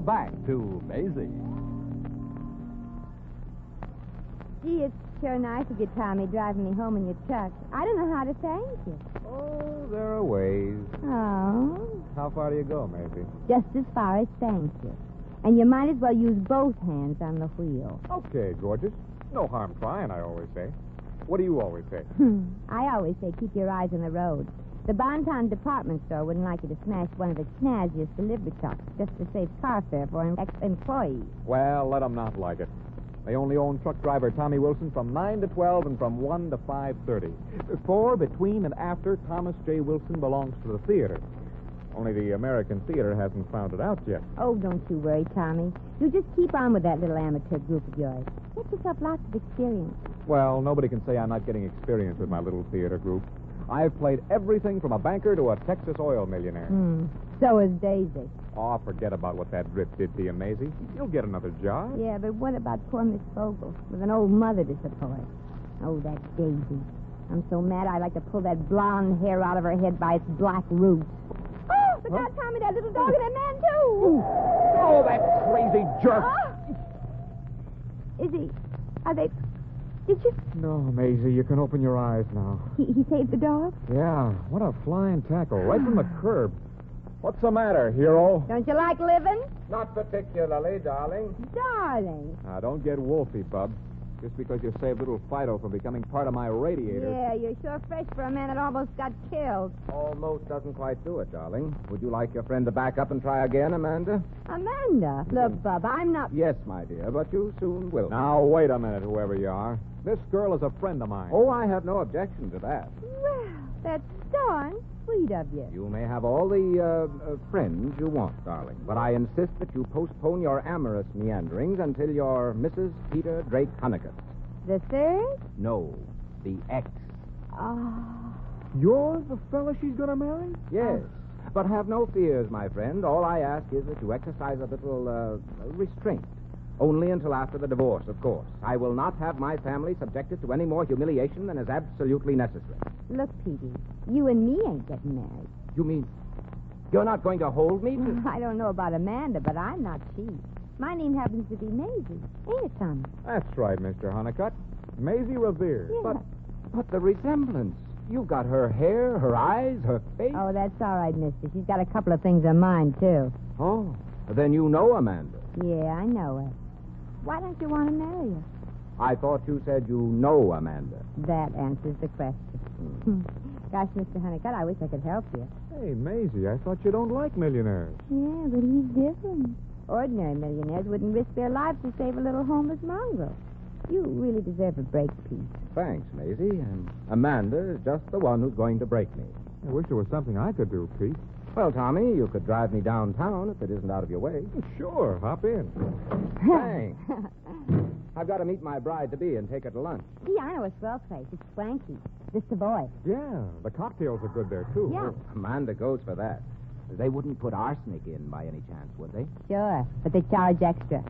S20: Back to Maisie.
S21: Gee, it's sure nice of you, Tommy, driving me home in your truck. I don't know how to thank you.
S22: Oh, there are ways.
S21: Oh?
S22: How far do you go, Maisie?
S21: Just as far as thank you. And you might as well use both hands on the wheel.
S22: Okay, gorgeous. No harm trying, I always say. What do you always say?
S21: I always say keep your eyes on the road. The Bonton department store wouldn't like you to smash one of the snazziest delivery trucks just to save car fare for an ex-employee.
S22: Well, let them not like it. They only own truck driver Tommy Wilson from 9 to 12 and from 1 to 5:30. Before, between, and after, Thomas J. Wilson belongs to the theater. Only the American theater hasn't found it out yet.
S21: Oh, don't you worry, Tommy. You just keep on with that little amateur group of yours. Get yourself lots of experience.
S22: Well, nobody can say I'm not getting experience with my little theater group. I've played everything from a banker to a Texas oil millionaire.
S21: So is Daisy.
S22: Oh, forget about what that drip did to you, Maisie. You'll get another job.
S21: Yeah, but what about poor Miss Fogle with an old mother to support? Oh, that Daisy. I'm so mad I'd like to pull that blonde hair out of her head by its black roots. Oh, but now, Tommy, that little dog and that man, too.
S22: Oh, that crazy jerk.
S21: Is he... Are they... Did you...
S22: No, Maisie, you can open your eyes now.
S21: He saved the dog?
S22: Yeah, what a flying tackle, right from the curb. What's the matter, hero?
S21: Don't you like living?
S22: Not particularly, darling.
S21: Darling.
S22: Now, don't get wolfy, bub. Just because you saved little Fido from becoming part of my radiator.
S21: Yeah, you're sure fresh for a man that almost got killed.
S22: Almost doesn't quite do it, darling. Would you like your friend to back up and try again, Amanda?
S21: Amanda? Look, Bub, I'm not...
S22: Yes, my dear, but you soon will. Now, wait a minute, whoever you are. This girl is a friend of mine. Oh, I have no objection to that.
S21: Well,
S4: That's darn sweet of you.
S3: You may have all the friends you want, darling, but I insist that you postpone your amorous meanderings until you're Mrs. Peter Drake Honeycutt.
S4: The third?
S3: No, the ex.
S22: You're the fella she's going to marry?
S3: Yes. But have no fears, my friend. All I ask is that you exercise a little restraint. Only until after the divorce, of course. I will not have my family subjected to any more humiliation than is absolutely necessary.
S4: Look, Petey, you and me ain't getting married.
S3: You mean you're not going to hold me to...
S4: I don't know about Amanda, but I'm not she. My name happens to be Maisie. Ain't it, Tommy?
S22: That's right, Mr. Honeycutt. Maisie Revere.
S4: Yeah.
S3: But the resemblance. You've got her hair, her eyes, her face.
S4: Oh, that's all right, mister. She's got a couple of things in mind, too.
S3: Oh, then you know Amanda.
S4: Yeah, I know her. Why don't you want to marry her?
S3: I thought you said you know Amanda.
S4: That answers the question. Gosh, Mr. Honeycutt, I wish I could help you.
S22: Hey, Maisie, I thought you don't like millionaires.
S4: Yeah, but he's different. Ordinary millionaires wouldn't risk their lives to save a little homeless mongrel. You really deserve a break, Pete.
S3: Thanks, Maisie. And Amanda is just the one who's going to break me.
S22: I wish there was something I could do, Pete.
S3: Well, Tommy, you could drive me downtown if it isn't out of your way.
S22: Sure, hop in.
S3: Thanks. I've got to meet my bride-to-be and take her to lunch.
S4: Gee, I know a swell place. It's swanky. The Savoy.
S22: Yeah, the cocktails are good there, too.
S4: Yeah.
S3: Oh, Amanda goes for that. They wouldn't put arsenic in by any chance, would they?
S4: Sure, but they charge extra.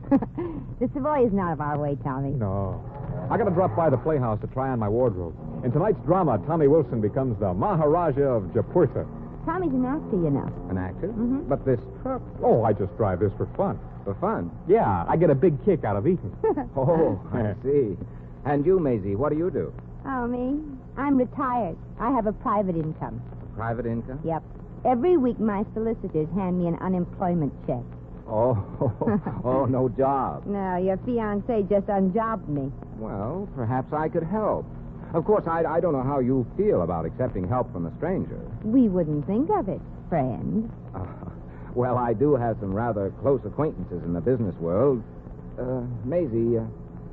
S4: The Savoy isn't out of our way, Tommy.
S22: No. I got to drop by the Playhouse to try on my wardrobe. In tonight's drama, Tommy Wilson becomes the Maharaja of Japurtha.
S4: Tommy's an actor, you know.
S3: An actor?
S4: Mm-hmm.
S22: But this truck... Oh, I just drive this for fun.
S3: For fun?
S22: Yeah, I get a big kick out of eating.
S3: Oh, I see. And you, Maisie, what do you do?
S4: Oh, me? I'm retired. I have a private income.
S3: A private income?
S4: Yep. Every week, my solicitors hand me an unemployment check.
S3: Oh, no job.
S4: No, your fiancé just unjobbed me.
S3: Well, perhaps I could help. Of course, I don't know how you feel about accepting help from a stranger.
S4: We wouldn't think of it, friend.
S3: Well, I do have some rather close acquaintances in the business world. Maisie,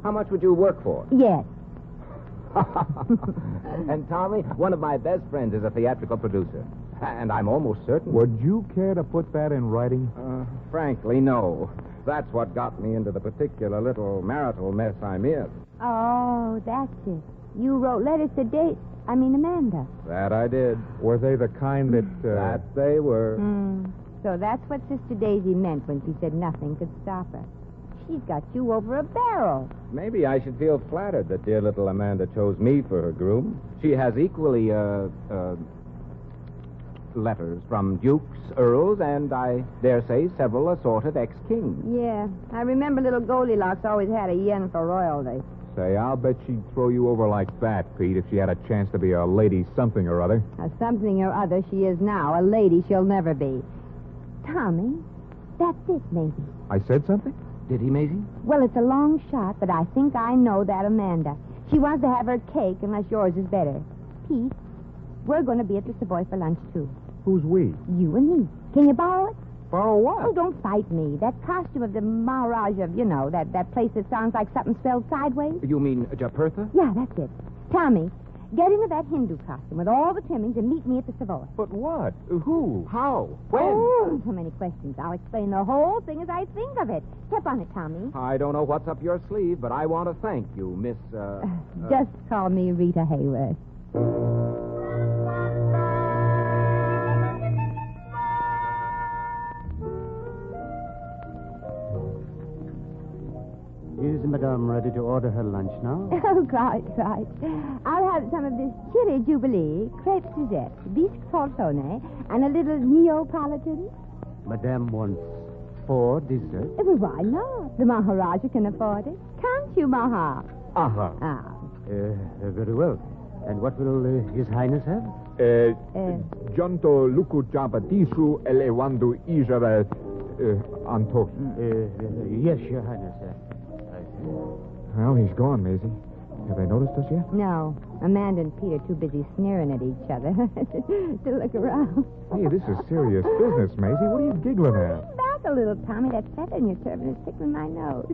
S3: how much would you work for?
S4: Yes.
S3: And Tommy, one of my best friends is a theatrical producer. And I'm almost certain...
S22: Would you care to put that in writing?
S3: Frankly, no. That's what got me into the particular little marital mess I'm in.
S4: Oh, that's it. You wrote letters to Amanda.
S3: That I did.
S22: Were they the kind that...
S3: That they were.
S4: So that's what Sister Daisy meant when she said nothing could stop her. She's got you over a barrel.
S3: Maybe I should feel flattered that dear little Amanda chose me for her groom. She has equally, letters from dukes, earls, and I dare say several assorted ex-kings.
S4: Yeah, I remember little Goldilocks always had a yen for royalty.
S22: Say, I'll bet she'd throw you over like that, Pete, if she had a chance to be a lady something or other.
S4: A something or other she is now. A lady she'll never be. Tommy, that's it, maybe.
S22: I said something?
S3: Did he, Maisie?
S4: Well, it's a long shot, but I think I know that Amanda. She wants to have her cake unless yours is better. Pete, we're going to be at the Savoy for lunch, too.
S22: Who's we?
S4: You and me. Can you borrow it?
S22: Borrow what?
S4: Oh, don't fight me. That costume of the Maharaja of, that place that sounds like something spelled sideways.
S3: You mean Japurtha?
S4: Yeah, that's it. Tommy, get into that Hindu costume with all the trimmings and meet me at the Savoy.
S22: But what? Who?
S3: How? When?
S4: Oh, so many questions. I'll explain the whole thing as I think of it. Step on it, Tommy.
S3: I don't know what's up your sleeve, but I want to thank you, Miss,
S4: Just call me Rita Hayworth.
S11: Is Madame ready to order her lunch now?
S4: Oh, quite right. I'll have some of this chili jubilee, crepe Suzette, bisque tortone, and a little Neapolitan.
S11: Madame wants 4 desserts.
S4: Well, why not? The Maharaja can afford it. Can't you, Maha?
S11: Aha.
S4: Ah.
S11: Very well. And what will His Highness have?
S22: Jonto luku jamba disu elewandu ijara antok.
S11: Yes, Your Highness.
S22: Well, he's gone, Maisie. Have they noticed us yet?
S4: No. Amanda and Pete are too busy sneering at each other to look around.
S22: Hey, this is serious business, Maisie. What are you giggling at?
S4: Back a little, Tommy. That feather in your turban is tickling my nose.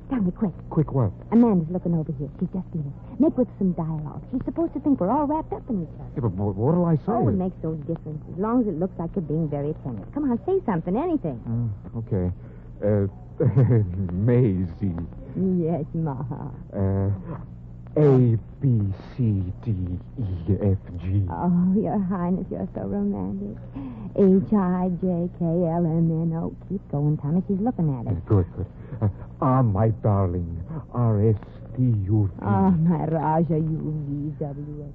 S6: Tell me quick.
S22: Quick what?
S6: Amanda's looking over here. She's just seen us. Make with some dialogue. She's supposed to think we're all wrapped up in each other.
S22: Yeah, but what'll I say?
S6: Oh, it makes no difference. As long as it looks like you're being very attentive. Come on, say something, anything.
S22: Okay. Maisie.
S6: Yes, Ma.
S22: A, B, C, D, E, F, G.
S6: Oh, Your Highness, you're so romantic. H-I-J-K-L-M-N-O. Keep going, Tommy. She's looking at us.
S22: Good. My darling. R-S-T-U-V.
S6: My Raja, U-V-W-S.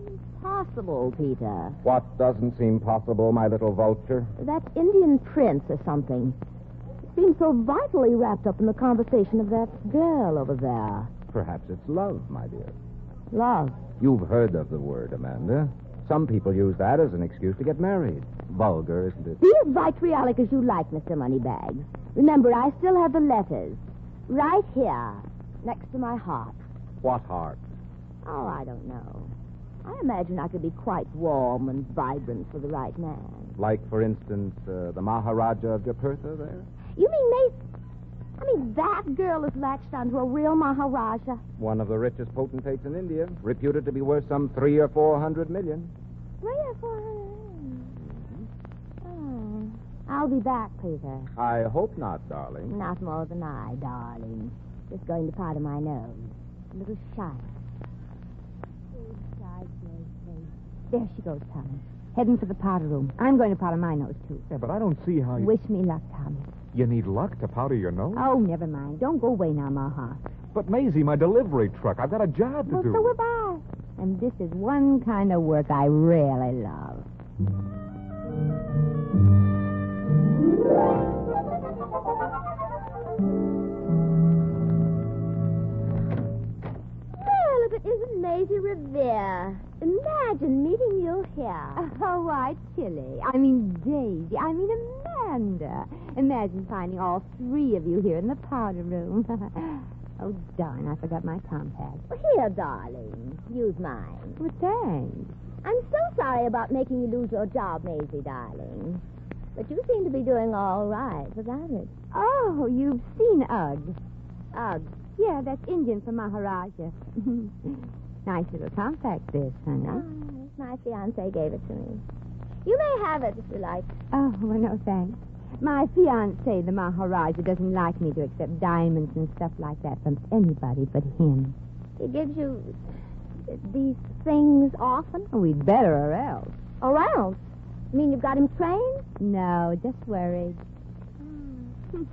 S6: Impossible, Peter.
S3: What doesn't seem possible, my little vulture?
S6: That Indian prince or something. Seems so vitally wrapped up in the conversation of that girl over there.
S3: Perhaps it's love, my dear.
S6: Love?
S3: You've heard of the word, Amanda. Some people use that as an excuse to get married. Vulgar, isn't it?
S6: Be as vitriolic as you like, Mr. Moneybags. Remember, I still have the letters. Right here, next to my heart.
S3: What heart?
S6: Oh, I don't know. I imagine I could be quite warm and vibrant for the right man.
S3: Like, for instance, the Maharaja of Japurtha there?
S6: You mean that girl is latched onto a real Maharaja?
S3: One of the richest potentates in India, reputed to be worth some 300 or 400 million.
S6: 300 or 400? Oh. I'll be back, Peter.
S3: I hope not, darling.
S6: Not more than I, darling. Just going to part of my nose. A little shy. There she goes, Tommy. Heading for the powder room. I'm going to powder my nose, too.
S22: Yeah, but I don't see how you...
S6: Wish me luck, Tommy.
S22: You need luck to powder your nose?
S6: Oh, never mind. Don't go away now, Maha.
S22: But, Maisie, my delivery truck. I've got a job to do.
S6: So have I. And this is one kind of work I really love.
S16: Well, if it isn't Maisie Revere. Imagine meeting you here.
S6: Oh, why, Tilly. I mean, Daisy. I mean, Amanda. Imagine finding all three of you here in the powder room. Oh, darn, I forgot my compact.
S16: Here, darling. Use mine.
S6: Well, thanks.
S16: I'm so sorry about making you lose your job, Maisie, darling. But you seem to be doing all right without it.
S6: Oh, you've seen Ugg.
S16: Ugg?
S6: Yeah, that's Indian for Maharaja. Nice little compact, this, honey.
S16: Oh, my fiancé gave it to me. You may have it if you like.
S6: Oh, well, no, thanks. My fiancé, the Maharaja, doesn't like me to accept diamonds and stuff like that from anybody but him.
S16: He gives you these things often?
S6: Oh, we'd better or else.
S16: Or else? You mean you've got him trained?
S6: No, just worried.
S16: You're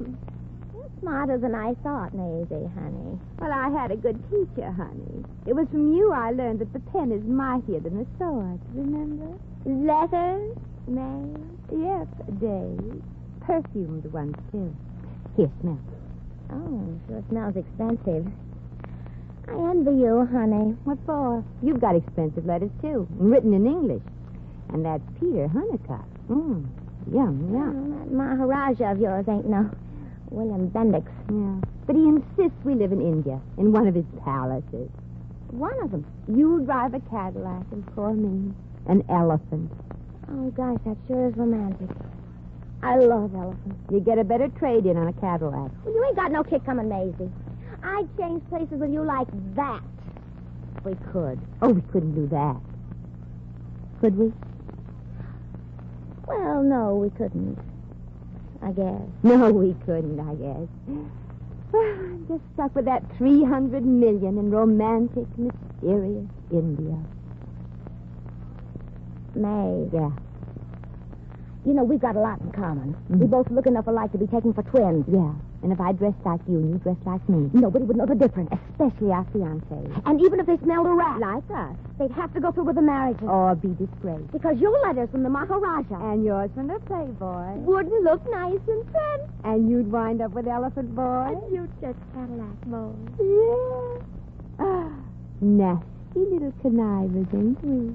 S16: smarter than I thought, Maisie, honey.
S6: Well, I had a good teacher, honey. It was from you I learned that the pen is mightier than the sword, remember?
S16: Letters, May?
S6: Yes, Dave. Perfumed ones, too. Here, smell.
S16: Oh, sure smells expensive. I envy you, honey.
S6: What for? You've got expensive letters, too, written in English. And that's Peter Honeycutt. Yum.
S16: That Maharaja of yours ain't no William Bendix.
S6: Yeah. But he insists we live in India, in one of his palaces.
S16: One of them?
S6: You drive a Cadillac, and for me, an elephant.
S16: Oh, gosh, that sure is romantic. I love elephants.
S6: You get a better trade-in on a Cadillac.
S16: Well, you ain't got no kick coming, Maisie. I'd change places with you like that.
S6: We could. Oh, we couldn't do that. Could we?
S16: Well, no, we couldn't. I guess.
S6: No, we couldn't, I guess. Well, I'm just stuck with that 300 million in romantic, mysterious India.
S16: May.
S6: Yeah.
S16: You know, we've got a lot in common. We both look enough alike to be taken for twins.
S6: Yeah. And if I dressed like you and you dressed like me,
S16: nobody would know the difference.
S6: Especially our fiancés.
S16: And even if they smelled a rat.
S6: Like us.
S16: They'd have to go through with the marriage.
S6: Or be disgraced.
S16: Because your letter's from the Maharaja.
S6: And yours from the Playboy.
S16: Wouldn't look nice in print.
S6: And you'd wind up with Elephant Boy.
S16: And you'd just Cadillac Boy.
S6: Yeah. Nasty little connivers, ain't we?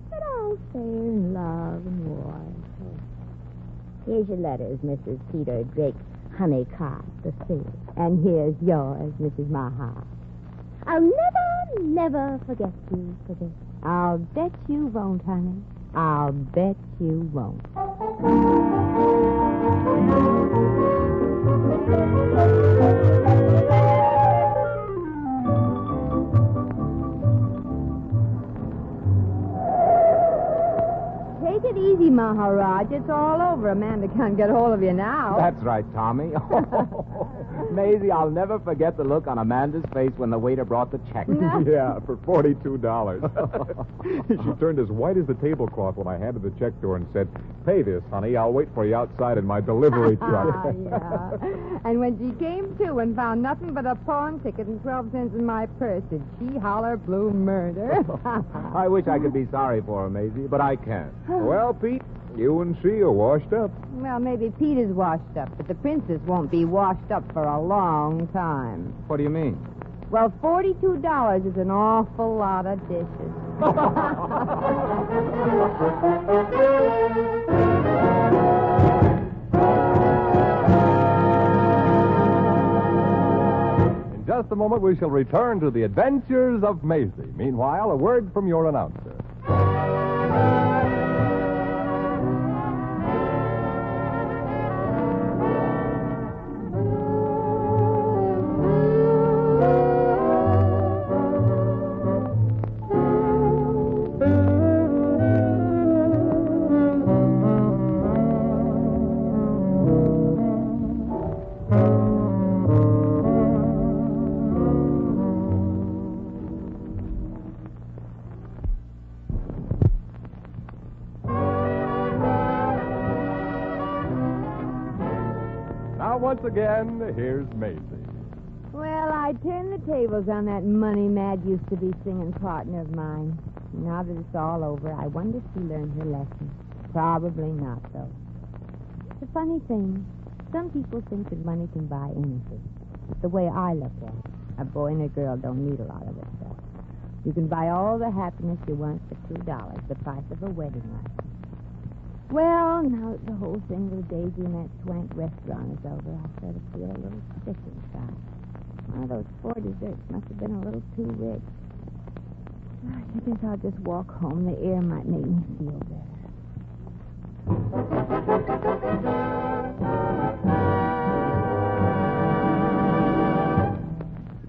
S16: But all fair in love and war. Here's your letters, Mrs. Peter Drake Honeycutt III.
S6: And here's yours, Mrs. Maha.
S16: I'll never forget you for this.
S6: I'll bet you won't, honey. I'll bet you won't. Take it easy, Maharaj. It's all over. Amanda can't get hold of you now.
S3: That's right, Tommy. Maisie, I'll never forget the look on Amanda's face when the waiter brought the check.
S22: Yeah, for $42. She turned as white as the tablecloth when I handed the check to her and said, "Pay this, honey. I'll wait for you outside in my delivery truck."
S6: Yeah. And when she came to and found nothing but a pawn ticket and 12 cents in my purse, did she holler blue murder?
S3: I wish I could be sorry for her, Maisie, but I can't.
S22: Well, Pete, you and she are washed up.
S6: Well, maybe Pete is washed up, but the princess won't be washed up for a long time.
S3: What do you mean?
S6: Well, $42 is an awful lot of dishes.
S20: In just a moment, we shall return to the adventures of Maisie. Meanwhile, a word from your announcer. Once again, here's Maisie.
S6: Well, I turned the tables on that money mad used to be singing partner of mine. Now that it's all over, I wonder if she learned her lesson. Probably not, though. It's a funny thing. Some people think that money can buy anything. It's the way I look at it. A boy and a girl don't need a lot of this stuff. You can buy all the happiness you want for $2, the price of a wedding license. Well, now that the whole thing with Daisy and that swank restaurant is over, I sort of feel a little sick inside. One of those 4 desserts must have been a little too rich. I guess I'll just walk home. The air might make me feel better.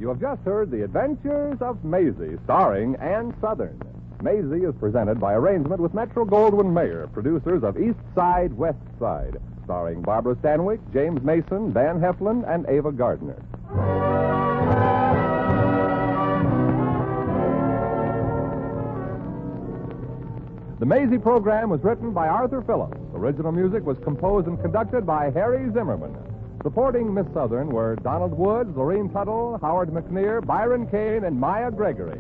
S20: You have just heard The Adventures of Maisie, starring Ann Southern. Maisie is presented by arrangement with Metro-Goldwyn-Mayer, producers of East Side, West Side, starring Barbara Stanwyck, James Mason, Dan Heflin, and Ava Gardner. The Maisie program was written by Arthur Phillips. Original music was composed and conducted by Harry Zimmerman. Supporting Miss Southern were Donald Woods, Lorene Tuttle, Howard McNear, Byron Kane, and Maya Gregory.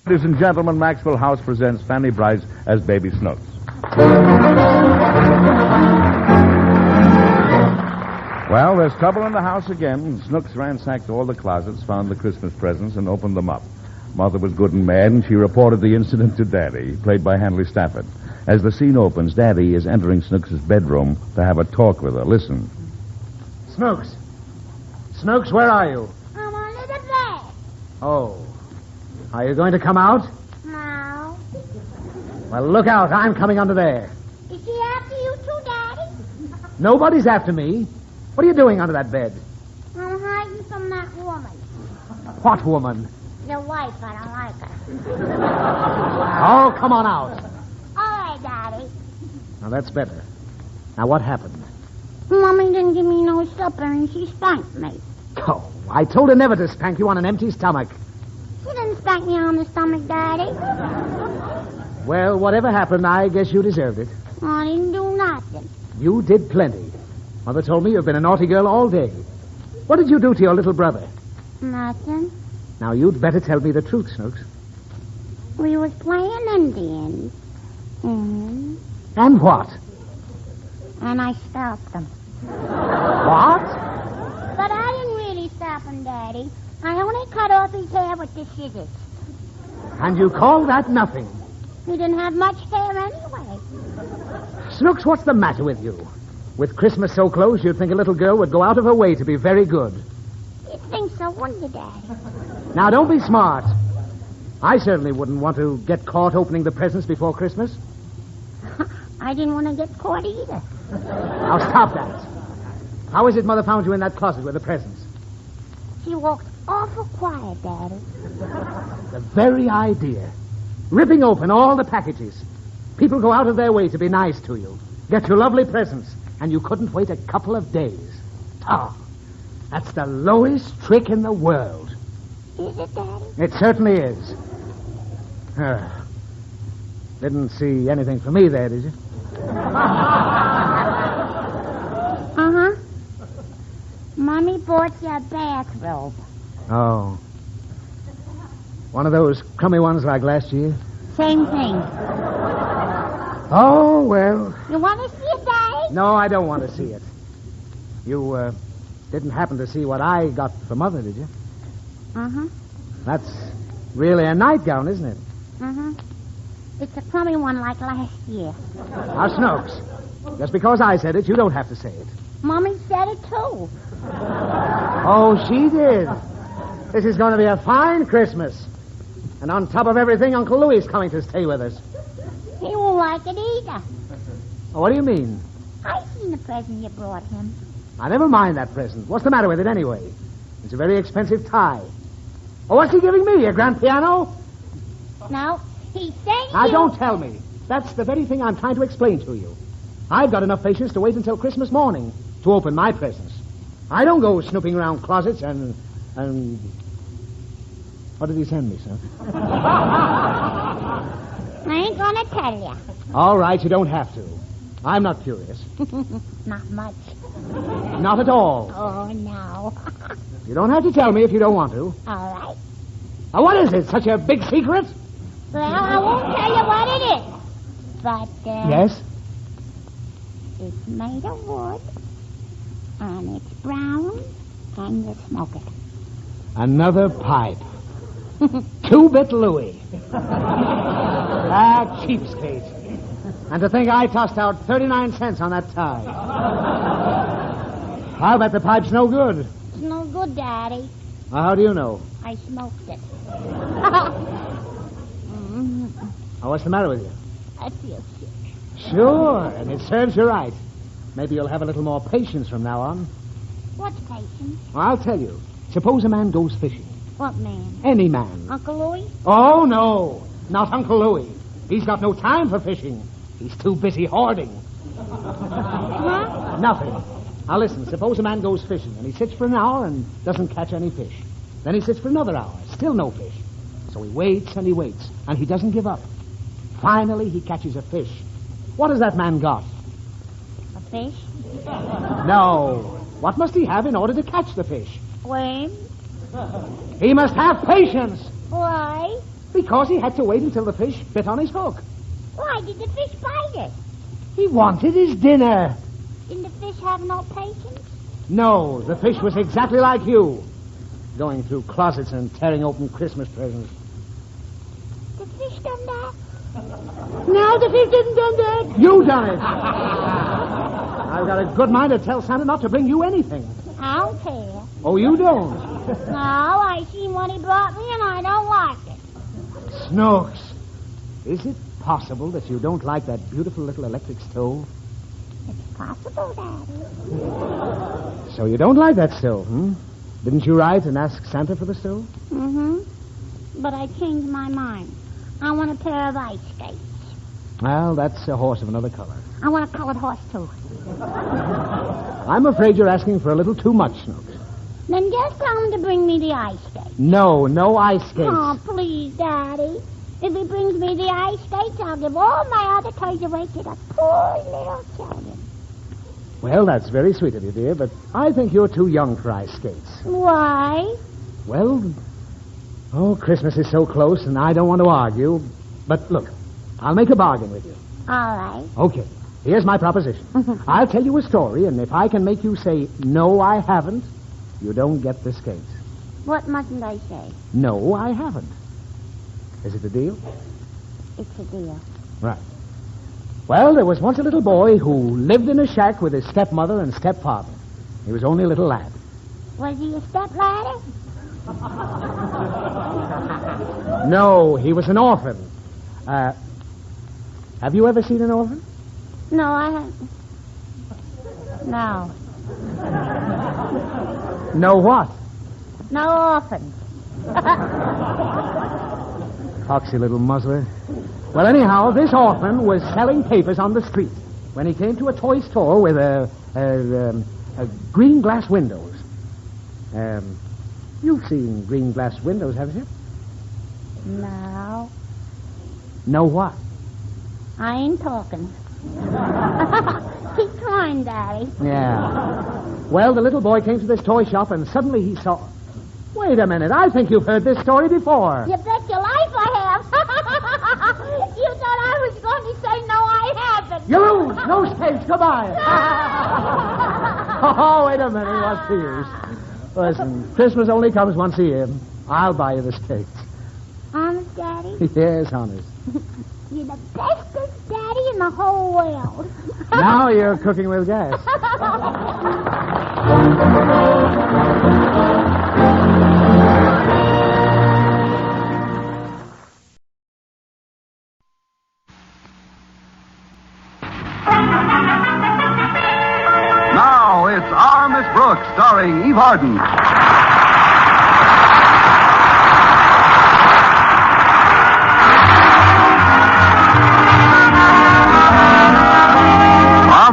S12: Ladies and gentlemen, Maxwell House presents Fanny Brice as Baby Snooks. Well, there's trouble in the house again. Snooks ransacked all the closets, found the Christmas presents, and opened them up. Mother was good and mad, and she reported the incident to Daddy, played by Hanley Stafford. As the scene opens, Daddy is entering Snooks' bedroom to have a talk with her. Listen.
S15: Snooks. Snooks, where are you?
S13: I'm under the bed.
S15: Oh. Are you going to come out?
S13: No.
S15: Well, look out. I'm coming under there.
S13: Is he after you too, Daddy?
S15: Nobody's after me. What are you doing under that bed?
S13: I'm hiding from that woman.
S15: What woman?
S13: Your wife. I don't like her.
S15: Oh, come on out.
S13: All right, Daddy.
S15: Now, that's better. Now, what happened?
S13: Mommy didn't give me no supper, and she spanked me.
S15: Oh, I told her never to spank you on an empty stomach.
S13: She didn't spank me on the stomach, Daddy.
S15: Well, whatever happened, I guess you deserved it.
S13: I didn't do nothing.
S15: You did plenty. Mother told me you've been a naughty girl all day. What did you do to your little brother?
S13: Nothing.
S15: Now, you'd better tell me the truth, Snooks.
S13: We was playing Indians.
S15: And what?
S13: And I stopped them.
S15: What?
S13: But I didn't really stop him, Daddy. I only cut off his hair with the scissors.
S15: And you call that nothing?
S13: He didn't have much hair anyway.
S11: Snooks, what's the matter with you? With Christmas so close, you'd think a little girl would go out of her way to be very good.
S13: You'd think so, wouldn't you, Dad?
S11: Now, don't be smart. I certainly wouldn't want to get caught opening the presents before Christmas.
S13: I didn't want to get caught either.
S11: Now, stop that. How is it Mother found you in that closet with the presents?
S13: She walked awful quiet, Daddy.
S11: The very idea. Ripping open all the packages. People go out of their way to be nice to you. Get you lovely presents. And you couldn't wait a couple of days. Oh, that's the lowest trick in the world.
S13: Is it, Daddy?
S11: It certainly is. Didn't see anything for me there, did you?
S13: Uh-huh. Mommy bought you a bathrobe.
S11: Oh. One of those crummy ones like last year?
S13: Same thing.
S11: Oh, well.
S13: You want to see it, Daddy?
S11: No, I don't want to see it. You, didn't happen to see what I got for Mother, did you?
S13: Uh-huh.
S11: That's really a nightgown, isn't it?
S13: Uh-huh. It's a crummy one like last year.
S11: Now, Snooks, just because I said it, you don't have to say it.
S13: Mommy said it, too.
S11: Oh, she did. This is going to be a fine Christmas. And on top of everything, Uncle Louis is coming to stay with us.
S13: He won't like it either.
S11: Oh, what do you mean?
S13: I seen the present you brought him.
S11: I never mind that present. What's the matter with it anyway? It's a very expensive tie. Oh, what's he giving me? A grand piano?
S13: No, he's saying
S11: Now, don't tell me. That's the very thing I'm trying to explain to you. I've got enough patience to wait until Christmas morning to open my presents. I don't go snooping around closets and... What did he send me, sir?
S13: I ain't gonna tell you.
S11: All right, you don't have to. I'm not curious.
S13: Not much.
S11: Not at all.
S13: Oh, no.
S11: You don't have to tell me if you don't want to.
S13: All right.
S11: Now, what is it? Such a big secret?
S13: Well, I won't tell you what it is. But,
S11: Yes?
S13: it's made of wood, and it's brown, and you smoke it.
S11: Another pipe. 2-bit Louis. Ah, cheapskate. And to think I tossed out 39 cents on that tie. I'll bet the pipe's no good.
S13: It's no good, Daddy.
S11: Well, how do you know?
S13: I smoked it.
S11: Oh, what's the matter with you?
S13: I feel sick.
S11: Sure, and it serves you right. Maybe you'll have a little more patience from now on.
S13: What's patience?
S11: Well, I'll tell you. Suppose a man goes fishing.
S13: What man?
S11: Any man.
S13: Uncle Louis?
S11: Oh, no. Not Uncle Louis. He's got no time for fishing. He's too busy hoarding.
S13: Huh?
S11: Nothing. Now, listen. Suppose a man goes fishing, and he sits for an hour and doesn't catch any fish. Then he sits for another hour. Still no fish. So he waits, and he doesn't give up. Finally, he catches a fish. What has that man got?
S13: A fish?
S11: No. What must he have in order to catch the fish?
S13: Worms?
S11: He must have patience.
S13: Why?
S11: Because he had to wait until the fish bit on his hook.
S13: Why did the fish bite it?
S11: He wanted his dinner.
S13: Didn't the fish have no patience?
S11: No, the fish was exactly like you. Going through closets and tearing open Christmas presents.
S13: The fish done that?
S11: No, the fish didn't done that. You done it. I've got a good mind to tell Santa not to bring you anything.
S13: I don't care.
S11: Oh, you don't?
S13: No, I seen what he brought me and I don't like it.
S11: Snooks, is it possible that you don't like that beautiful little electric stove?
S13: It's possible, Daddy.
S11: So you don't like that stove, hmm? Didn't you write and ask Santa for the stove?
S13: Mm-hmm. But I changed my mind. I want a pair of ice skates.
S11: Well, that's a horse of another color.
S13: I want a colored horse, too.
S11: I'm afraid you're asking for a little too much, Snooks.
S13: Then just tell him to bring me the ice skates.
S11: No ice skates.
S13: Oh, please, Daddy. If he brings me the ice skates, I'll give all my other toys away to the poor little children.
S11: Well, that's very sweet of you, dear, but I think you're too young for ice skates.
S13: Why?
S11: Well, Christmas is so close, and I don't want to argue. But look, I'll make a bargain with you.
S13: All right.
S11: Okay, here's my proposition. I'll tell you a story, and if I can make you say, no, I haven't, you don't get the skates.
S13: What mustn't I say?
S11: No, I haven't. Is it a deal?
S13: It's a deal.
S11: Right. Well, there was once a little boy who lived in a shack with his stepmother and stepfather. He was only a little lad.
S13: Was he a stepladder?
S11: No, he was an orphan. Have you ever seen an orphan?
S13: No, I haven't. No.
S11: No what?
S13: No orphans.
S11: Foxy little muzzler. Well, anyhow, this orphan was selling papers on the street when he came to a toy store with a green glass windows. You've seen green glass windows, haven't you?
S13: No.
S11: No what?
S13: I ain't talking. Keep trying, Daddy.
S11: Yeah. Well, the little boy came to this toy shop and suddenly he saw... Wait a minute, I think you've heard this story before.
S13: You bet your life I have. You thought I was going to say no, I haven't.
S11: You lose. No skates. Goodbye. Oh, wait a minute. What's the use? Listen, Christmas only comes once a year. I'll buy you the skates.
S13: Honest, Daddy?
S11: Yes, honest.
S13: You're the bestest daddy in the whole world.
S11: Now you're cooking with gas.
S2: Now it's Our Miss Brooks, starring Eve Arden.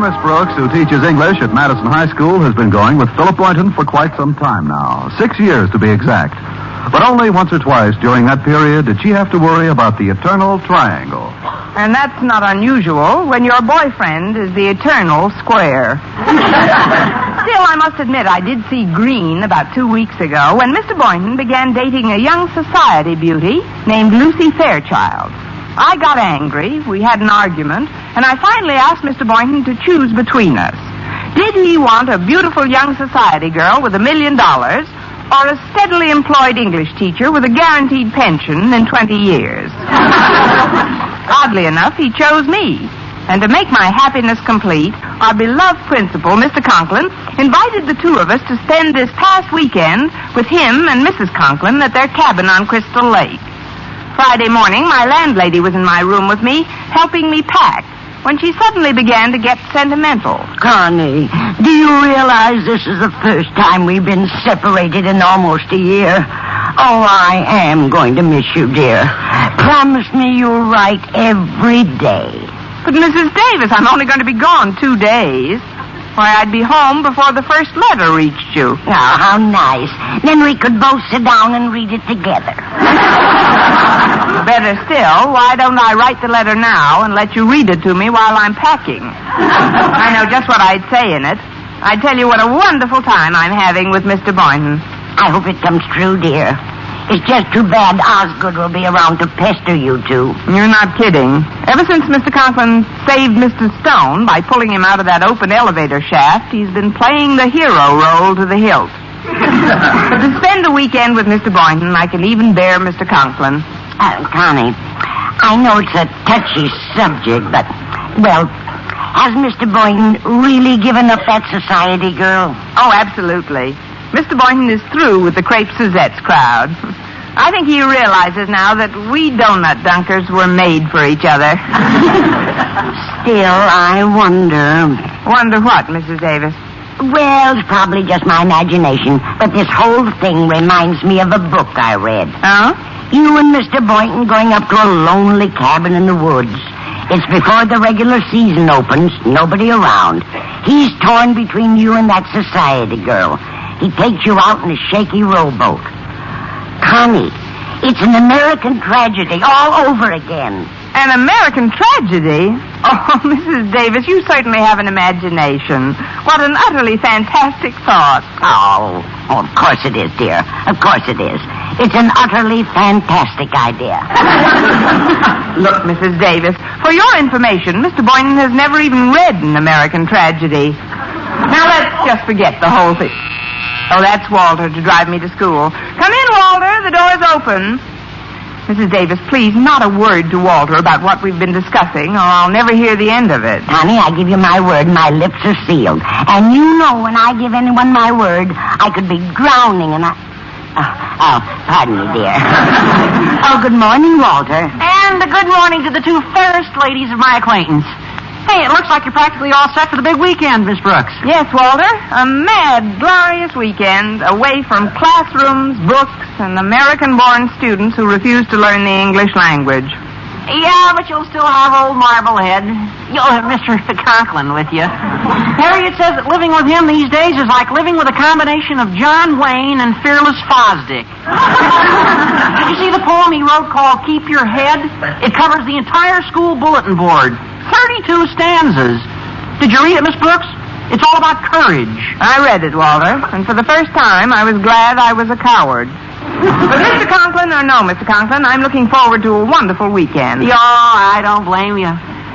S2: Miss Brooks, who teaches English at Madison High School, has been going with Philip Boynton for quite some time now. 6 years, to be exact. But only once or twice during that period did she have to worry about the eternal triangle.
S17: And that's not unusual when your boyfriend is the eternal square. Still, I must admit, I did see green about 2 weeks ago when Mr. Boynton began dating a young society beauty named Lucy Fairchild. I got angry, we had an argument, and I finally asked Mr. Boynton to choose between us. Did he want a beautiful young society girl with $1 million or a steadily employed English teacher with a guaranteed pension in 20 years? Oddly enough, he chose me. And to make my happiness complete, our beloved principal, Mr. Conklin, invited the two of us to spend this past weekend with him and Mrs. Conklin at their cabin on Crystal Lake. Friday morning, my landlady was in my room with me, helping me pack, when she suddenly began to get sentimental.
S23: Connie, do you realize this is the first time we've been separated in almost a year? Oh, I am going to miss you, dear. Promise me you'll write every day.
S17: But, Mrs. Davis, I'm only going to be gone 2 days. Why, I'd be home before the first letter reached you.
S23: Oh, how nice. Then we could both sit down and read it together.
S17: Better still, why don't I write the letter now and let you read it to me while I'm packing? I know just what I'd say in it. I'd tell you what a wonderful time I'm having with Mr. Boynton.
S23: I hope it comes true, dear. It's just too bad Osgood will be around to pester you two.
S17: You're not kidding. Ever since Mr. Conklin saved Mr. Stone by pulling him out of that open elevator shaft, he's been playing the hero role to the hilt. But to spend a weekend with Mr. Boynton, I can even bear Mr. Conklin.
S23: Connie, I know it's a touchy subject, but, well, has Mr. Boynton really given up that society girl?
S17: Oh, absolutely. Mr. Boynton is through with the Crepe Suzette's crowd. I think he realizes now that we donut dunkers were made for each other.
S23: Still, I wonder...
S17: Wonder what, Mrs. Davis?
S23: Well, it's probably just my imagination, but this whole thing reminds me of a book I read.
S17: Oh?
S23: You and Mr. Boynton going up to a lonely cabin in the woods. It's before the regular season opens, nobody around. He's torn between you and that society girl. He takes you out in a shaky rowboat. Connie, it's an American tragedy all over again.
S17: An American tragedy? Oh, Mrs. Davis, you certainly have an imagination. What an utterly fantastic thought.
S23: Oh, of course it is, dear. Of course it is. It's an utterly fantastic idea.
S17: Look, Mrs. Davis, for your information, Mr. Boynton has never even read an American tragedy. Now, let's just forget the whole thing. Oh, that's Walter to drive me to school. Come in, Walter. The door's open. Mrs. Davis, please, not a word to Walter about what we've been discussing, or I'll never hear the end of it.
S23: Connie, I give you my word, my lips are sealed. And you know when I give anyone my word, I could be drowning and pardon me, dear. Oh, good morning, Walter.
S9: And a good morning to the two fairest ladies of my acquaintance. Hey, it looks like you're practically all set for the big weekend, Miss Brooks.
S17: Yes, Walter. A mad, glorious weekend away from classrooms, books, and American-born students who refuse to learn the English language.
S9: Yeah, but you'll still have old Marblehead. You'll have Mr. Conklin with you. Harriet says that living with him these days is like living with a combination of John Wayne and Fearless Fosdick. Did you see the poem he wrote called Keep Your Head? It covers the entire school bulletin board. 32 stanzas. Did you read it, Miss Brooks? It's all about courage.
S17: I read it, Walter, and for the first time I was glad I was a coward. But Mr. Conklin, or no, Mr. Conklin, I'm looking forward to a wonderful weekend.
S9: Yeah, I don't blame you.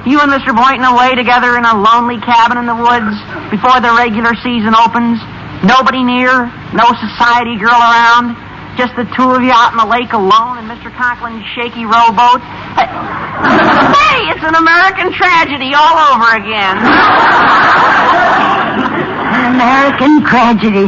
S9: You and Mr. Boynton away together in a lonely cabin in the woods before the regular season opens. Nobody near, no society girl around. Just the two of you out in the lake alone in Mr. Conklin's shaky rowboat. Hey, it's an American tragedy all over again.
S23: American tragedy.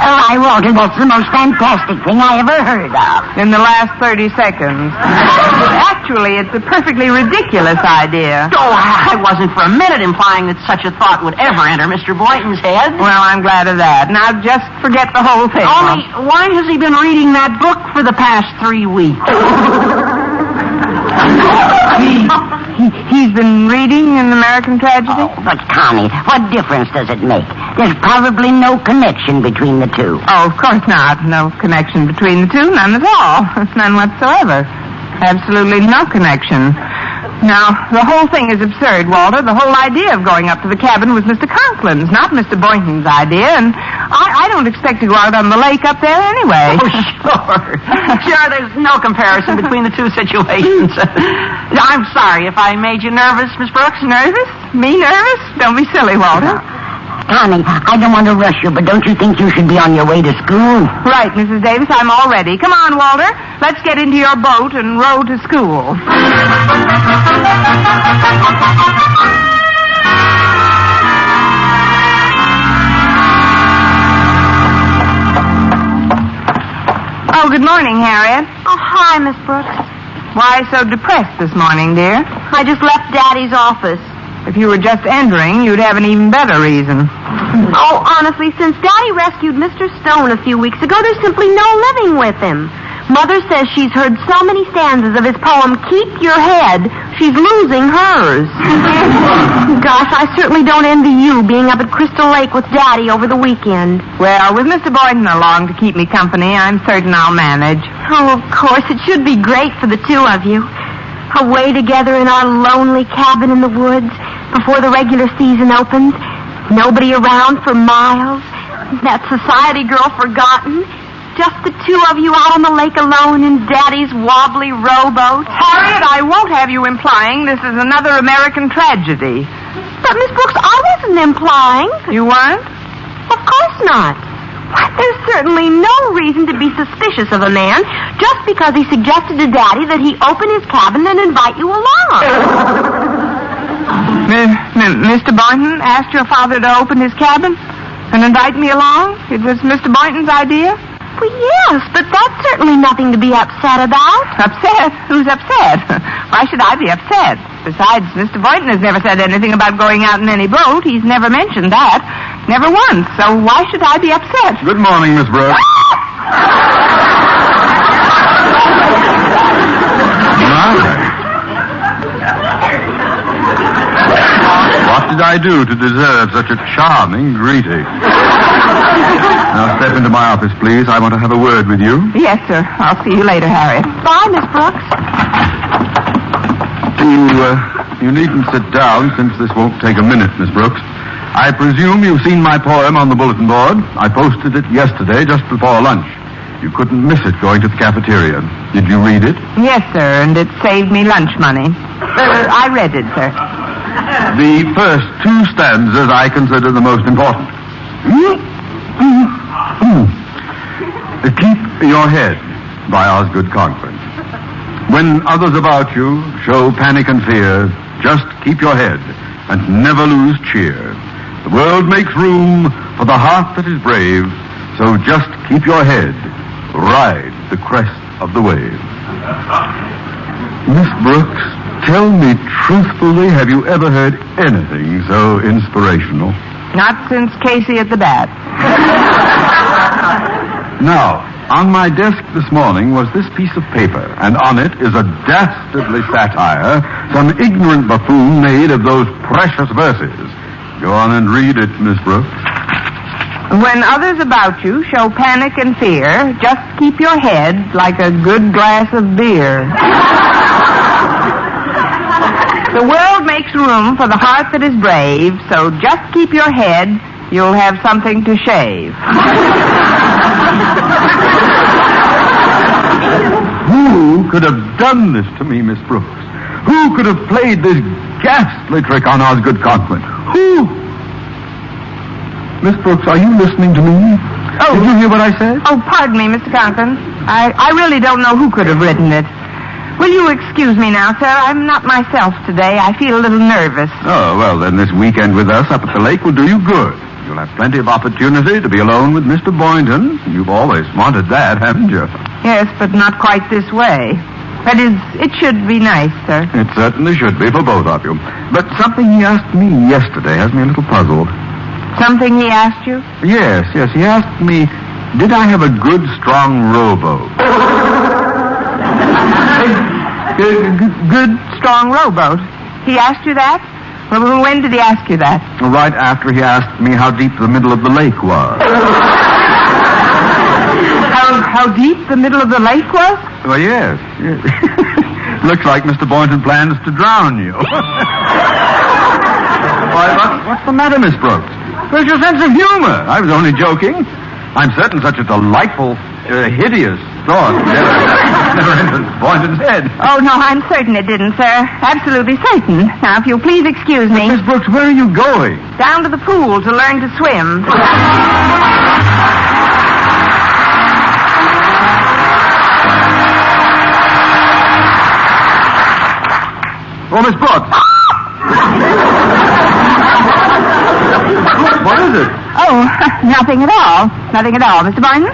S23: Why, Walter, that's the most fantastic thing I ever heard of.
S17: In the last 30 seconds. Actually, it's a perfectly ridiculous idea.
S9: Oh, I wasn't for a minute implying that such a thought would ever enter Mr. Boynton's head.
S17: Well, I'm glad of that. Now, just forget the whole thing.
S9: Only, why has he been reading that book for the past 3 weeks?
S17: He's been reading an American tragedy?
S23: Oh, but, Connie, what difference does it make? There's probably no connection between the two.
S17: Oh, of course not. No connection between the two. None at all. None whatsoever. Absolutely no connection. Now, the whole thing is absurd, Walter. The whole idea of going up to the cabin was Mr. Conklin's, not Mr. Boynton's idea, and I don't expect to go out on the lake up there anyway.
S9: Oh, sure. Sure, there's no comparison between the two situations. I'm sorry if I made you nervous, Miss Brooks.
S17: Nervous? Me nervous? Don't be silly, Walter.
S23: Connie, I don't want to rush you, but don't you think you should be on your way to school?
S17: Right, Mrs. Davis, I'm all ready. Come on, Walter. Let's get into your boat and row to school. Oh, good morning, Harriet.
S8: Oh, hi, Miss Brooks.
S17: Why so depressed this morning, dear?
S8: I just left Daddy's office.
S17: If you were just entering, you'd have an even better reason.
S8: Oh, honestly, since Daddy rescued Mr. Stone a few weeks ago, there's simply no living with him. Mother says she's heard so many stanzas of his poem, Keep Your Head, she's losing hers. Gosh, I certainly don't envy you being up at Crystal Lake with Daddy over the weekend.
S17: Well, with Mr. Boynton along to keep me company, I'm certain I'll manage.
S8: Oh, of course, it should be great for the two of you. Away together in our lonely cabin in the woods before the regular season opens. Nobody around for miles. That society girl forgotten. Just the two of you out on the lake alone in Daddy's wobbly rowboat.
S17: Harriet, I won't have you implying this is another American tragedy.
S8: But, Miss Brooks, I wasn't implying.
S17: You weren't?
S8: Of course not. Why, there's certainly no reason to be suspicious of a man just because he suggested to Daddy that he open his cabin and invite you along.
S17: Mr. Boynton asked your father to open his cabin and invite me along? It was Mr. Boynton's idea?
S8: Well, yes, but that's certainly nothing to be upset about.
S17: Upset? Who's upset? Why should I be upset? Besides, Mr. Boynton has never said anything about going out in any boat. He's never mentioned that. Never once. So why should I be upset?
S2: Good morning, Miss Brooks. What did I do to deserve such a charming greeting? Now step into my office, please. I want to have a word with you.
S17: Yes, sir. I'll see you later, Harriet.
S8: Bye, Miss Brooks.
S2: You needn't sit down, since this won't take a minute, Miss Brooks. I presume you've seen my poem on the bulletin board. I posted it yesterday, just before lunch. You couldn't miss it going to the cafeteria. Did you read it?
S17: Yes, sir, and it saved me lunch money. I read it, sir.
S2: The first two stanzas I consider the most important. Keep your head. by Osgood Conklin. When others about you show panic and fear, just keep your head and never lose cheer. The world makes room for the heart that is brave, so just keep your head. Ride the crest of the wave. Miss Brooks, tell me truthfully, have you ever heard anything so inspirational?
S17: Not since Casey at the bat.
S2: Now, on my desk this morning was this piece of paper, and on it is a dastardly satire some ignorant buffoon made of those precious verses. Go on and read it, Miss Brooks.
S17: When others about you show panic and fear, just keep your head like a good glass of beer. The world makes room for the heart that is brave, so just keep your head. You'll have something to shave.
S2: Who could have done this to me, Miss Brooks? Who could have played this ghastly trick on Osgood Conklin? Who? Miss Brooks, are you listening to me?
S17: Oh.
S2: Did you hear what I said?
S17: Oh, pardon me, Mr. Conklin. I really don't know who could have written it. Will you excuse me now, sir? I'm not myself today. I feel a little nervous.
S2: Oh, well, then this weekend with us up at the lake will do you good. You'll have plenty of opportunity to be alone with Mr. Boynton. You've always wanted that, haven't you?
S17: Yes, but not quite this way. That is, it should be nice, sir.
S2: It certainly should be for both of you. But something he asked me yesterday has me a little puzzled.
S17: Something he asked you?
S2: Yes. He asked me, did I have a good, strong rowboat?
S17: Good, strong rowboat. He asked you that? Well, when did he ask you that?
S2: Right after he asked me how deep the middle of the lake was.
S17: How deep the middle of the lake was?
S2: Well, yes. Looks like Mr. Boynton plans to drown you. Why, what's the matter, Miss Brooks? Where's your sense of humor? I was only joking. I'm certain such a delightful, hideous thought never entered Boynton's head.
S17: Oh, no, I'm certain it didn't, sir. Absolutely certain. Now, if you'll please excuse me.
S2: Miss Brooks, where are you going?
S17: Down to the pool to learn to swim.
S2: Oh, Miss Brooks. What is it?
S17: Oh, nothing at all. Nothing at all, Mr. Boynton.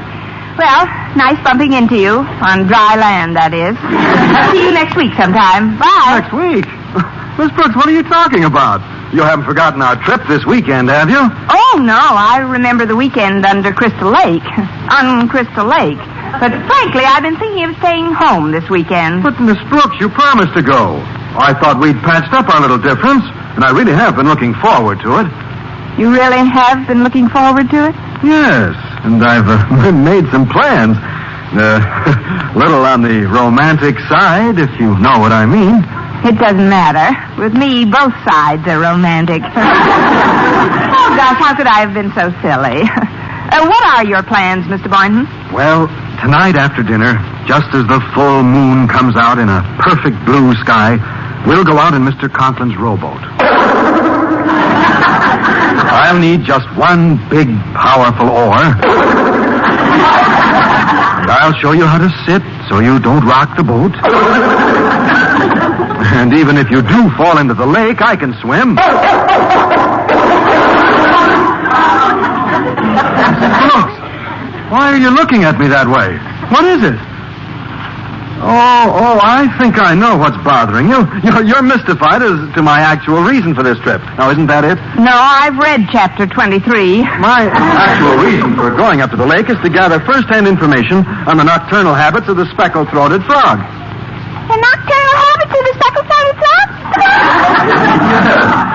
S17: Well, nice bumping into you. On dry land, that is. I'll see you next week sometime. Bye.
S2: Next week? Miss Brooks, what are you talking about? You haven't forgotten our trip this weekend, have you?
S17: Oh, no. I remember the weekend under Crystal Lake. On Crystal Lake. But frankly, I've been thinking of staying home this weekend.
S2: But, Miss Brooks, you promised to go. I thought we'd patched up our little difference, and I really have been looking forward to it.
S17: You really have been looking forward to it?
S2: Yes, and I've made some plans. Little on the romantic side, if you know what I mean.
S17: It doesn't matter. With me, both sides are romantic. Oh, gosh, how could I have been so silly? What are your plans, Mr. Boynton?
S2: Well, tonight after dinner, just as the full moon comes out in a perfect blue sky, we'll go out in Mr. Conklin's rowboat. I'll need just one big, powerful oar. And I'll show you how to sit so you don't rock the boat. And even if you do fall into the lake, I can swim. Brooks, why are you looking at me that way? What is it? Oh, I think I know what's bothering you. You're mystified as to my actual reason for this trip. Now, isn't that it?
S17: No, I've read chapter 23.
S2: My actual reason for going up to the lake is to gather first-hand information on the nocturnal habits of the speckled-throated frog.
S13: The nocturnal habits of the speckled-throated frog?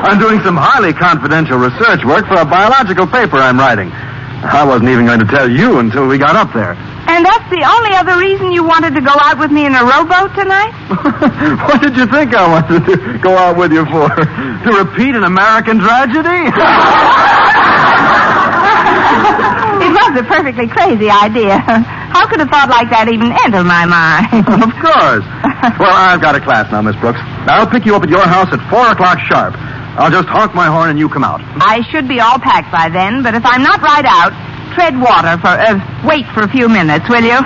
S2: I'm doing some highly confidential research work for a biological paper I'm writing. I wasn't even going to tell you until we got up there.
S17: And that's the only other reason you wanted to go out with me in a rowboat tonight?
S2: What did you think I wanted to go out with you for? To repeat an American tragedy?
S17: It was a perfectly crazy idea. How could a thought like that even enter my mind?
S2: Of course. Well, I've got a class now, Miss Brooks. I'll pick you up at your house at 4 o'clock sharp. I'll just honk my horn and you come out.
S17: I should be all packed by then, but if I'm not right out, tread water wait for a few minutes, will you?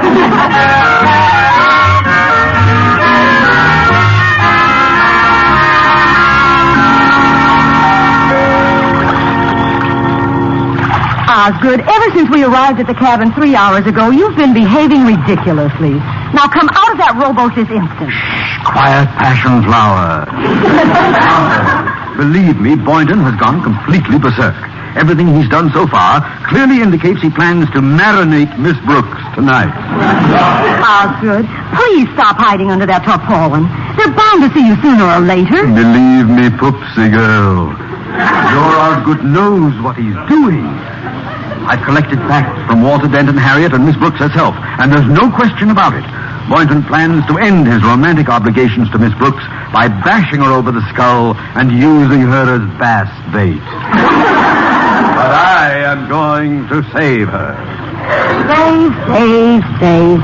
S17: Osgood, ever since we arrived at the cabin 3 hours ago, you've been behaving ridiculously. Now come out of that rowboat this instant.
S2: Quiet, passion flower. Believe me, Boynton has gone completely berserk. Everything he's done so far clearly indicates he plans to marinate Miss Brooks tonight.
S17: Osgood, please stop hiding under that tarpaulin. They're bound to see you sooner or later.
S2: Believe me, Poopsie girl. Your Osgood knows what he's doing. I've collected facts from Walter Dent and Harriet and Miss Brooks herself, and there's no question about it. Boynton plans to end his romantic obligations to Miss Brooks by bashing her over the skull and using her as bass bait. But I am going to save her.
S17: Save.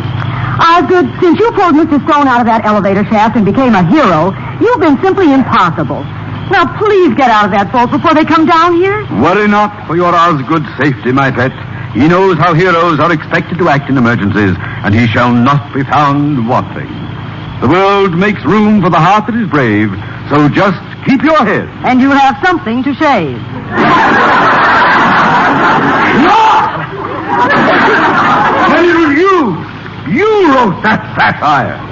S17: Osgood, since you pulled Mr. Stone out of that elevator shaft and became a hero, you've been simply impossible. Now, please get out of that boat before they come down here.
S2: Worry not for your Osgood's safety, my pet. He knows how heroes are expected to act in emergencies, and he shall not be found wanting. The world makes room for the heart that is brave, so just keep your head.
S17: And you'll have something to shave.
S2: You wrote that satire.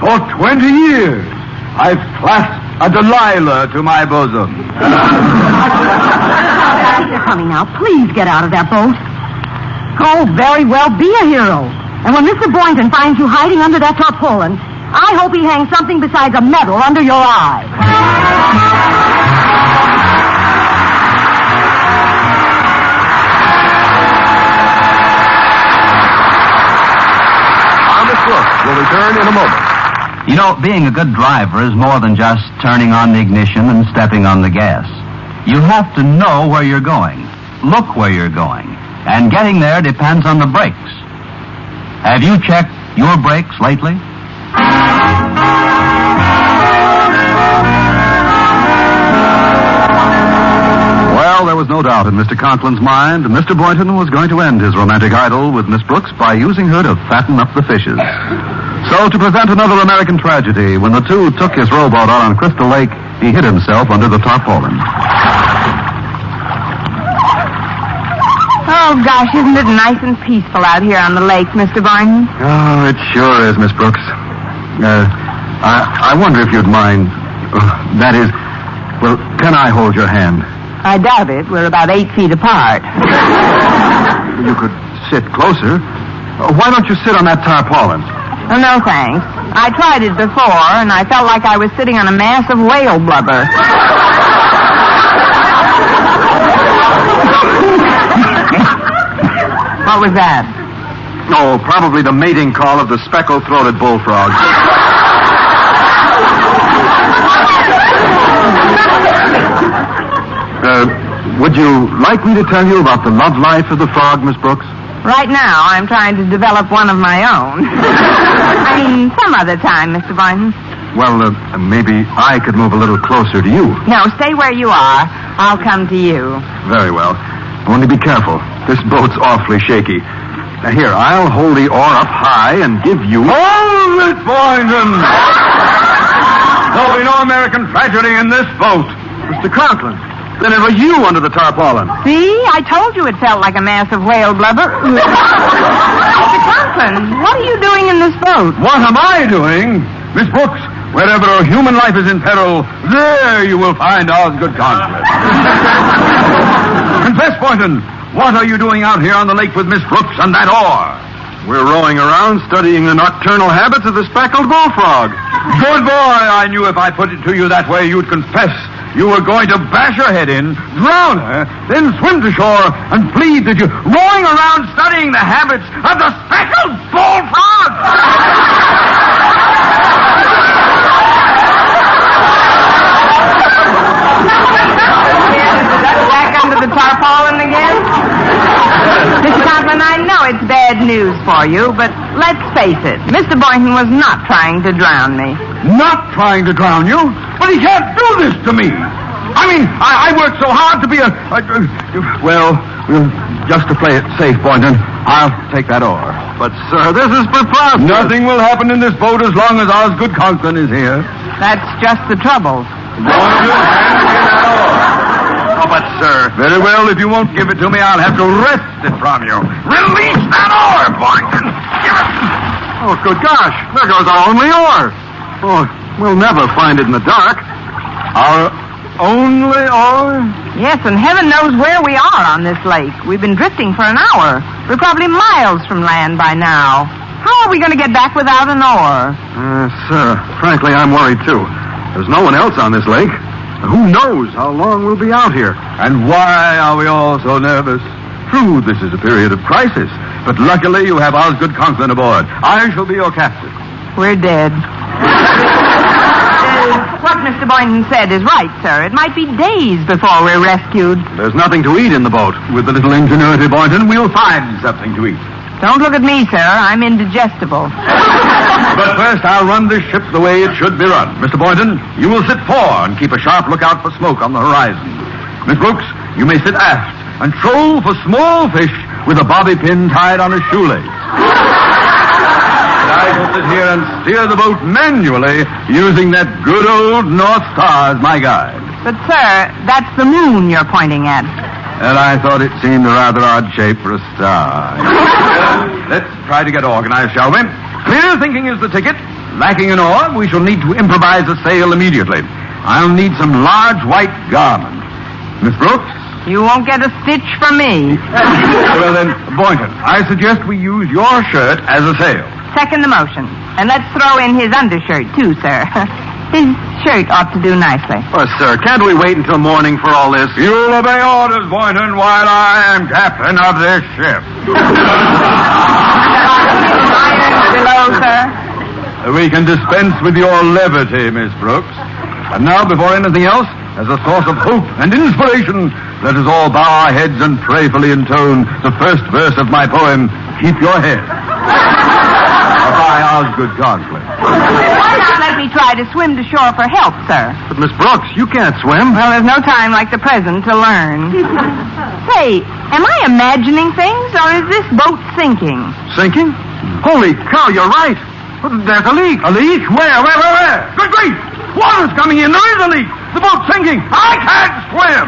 S2: For 20 years, I've clasped a Delilah to my bosom.
S17: They're coming now. Please get out of that boat. Oh, very well. Be a hero. And when Mr. Boynton finds you hiding under that tarpaulin, I hope he hangs something besides a medal under your eye.
S20: Thomas Brooks will return in a moment.
S7: You know, being a good driver is more than just turning on the ignition and stepping on the gas. You have to know where you're going, look where you're going, and getting there depends on the brakes. Have you checked your brakes lately?
S2: Well, there was no doubt in Mr. Conklin's mind Mr. Boynton was going to end his romantic idyll with Miss Brooks by using her to fatten up the fishes. So, to present another American tragedy, when the two took his rowboat out on Crystal Lake, he hid himself under the tarpaulin.
S17: Oh, gosh, isn't it nice and peaceful out here on the lake, Mr. Boynton?
S2: Oh, it sure is, Miss Brooks. I wonder if you'd mind. That is, well, can I hold your hand?
S17: I doubt it. We're about 8 feet apart.
S2: You could sit closer. Why don't you sit on that tarpaulin?
S17: Oh, no, thanks. I tried it before, and I felt like I was sitting on a mass of whale blubber. What was that?
S2: Oh, probably the mating call of the speckled-throated bullfrog. Would you like me to tell you about the love life of the frog, Miss Brooks?
S17: Right now, I'm trying to develop one of my own. I mean, some other time, Mr. Boynton.
S2: Well, maybe I could move a little closer to you.
S17: No, stay where you are. I'll come to you.
S2: Very well. Only be careful. This boat's awfully shaky. Now, here, I'll hold the oar up high and give you... Hold it, Boynton! There'll be no American tragedy in this boat. Mr. Conklin, then it was you under the tarpaulin.
S17: See? I told you it felt like a mass of whale blubber. Mr. Conklin, what are you doing in this boat?
S2: What am I doing? Miss Brooks, wherever a human life is in peril, there you will find Osgood Conklin. Confess, Boynton, what are you doing out here on the lake with Miss Brooks and that oar? We're rowing around studying the nocturnal habits of the speckled bullfrog. Good boy, I knew if I put it to you that way, you'd confess you were going to bash her head in, drown her, then swim to shore and plead that you're rowing around studying the habits of the speckled bullfrog.
S17: Back under the tarpaulin again? Mr. Conklin, I know it's bad news for you, but let's face it, Mr. Boynton was not trying to drown me.
S2: Not trying to drown you? But he can't do this to me. I mean, I worked so hard to be well, just to play it safe, Boynton, I'll take that oar. But, sir, this is preposterous. Nothing will happen in this boat as long as Osgood Conklin is here.
S17: That's just the trouble.
S2: Oh, but, sir. Very well, if you won't give it to me, I'll have to wrest it from you. Release that oar, Boynton. Oh, good gosh. There goes our only oar. Oh, we'll never find it in the dark. Our only oar?
S17: Yes, and heaven knows where we are on this lake. We've been drifting for an hour. We're probably miles from land by now. How are we going to get back without an oar?
S2: Sir, frankly, I'm worried, too. There's no one else on this lake. Who knows how long we'll be out here? And why are we all so nervous? True, this is a period of crisis, but luckily you have Osgood Conklin aboard. I shall be your captain.
S17: We're dead. What Mr. Boynton said is right, sir. It might be days before we're rescued.
S2: There's nothing to eat in the boat. With a little ingenuity, Boynton, we'll find something to eat.
S17: Don't look at me, sir. I'm indigestible.
S2: But first, I'll run this ship the way it should be run. Mr. Boynton, you will sit fore and keep a sharp lookout for smoke on the horizon. Miss Brooks, you may sit aft and troll for small fish with a bobby pin tied on a shoelace. I will sit here and steer the boat manually using that good old North Star as my guide.
S17: But, sir, that's the moon you're pointing at.
S2: And I thought it seemed a rather odd shape for a star. Let's try to get organized, shall we? Clear thinking is the ticket. Lacking an oar, we shall need to improvise a sail immediately. I'll need some large white garment. Miss Brooks?
S17: You won't get a stitch from me.
S2: Well, then, Boynton, I suggest we use your shirt as a sail.
S17: Second the motion. And let's throw in his undershirt, too, sir. His shirt ought to do nicely.
S2: Oh, sir, can't we wait until morning for all this? You'll obey orders, Boynton, while I am captain of this ship.
S17: Below, sir.
S2: We can dispense with your levity, Miss Brooks. And now, before anything else, as a source of hope and inspiration, let us all bow our heads and prayerfully intone the first verse of my poem, Keep Your Head. By Osgood Conklin.
S17: Why not let me try to swim to shore for help, sir?
S2: But, Miss Brooks, you can't swim.
S17: Well, there's no time like the present to learn. Say, am I imagining things, or is this boat sinking?
S2: Sinking? Holy cow, you're right. There's a leak. A leak? Where? Good grief! Water's coming in. There is a leak. The boat's sinking. I can't swim.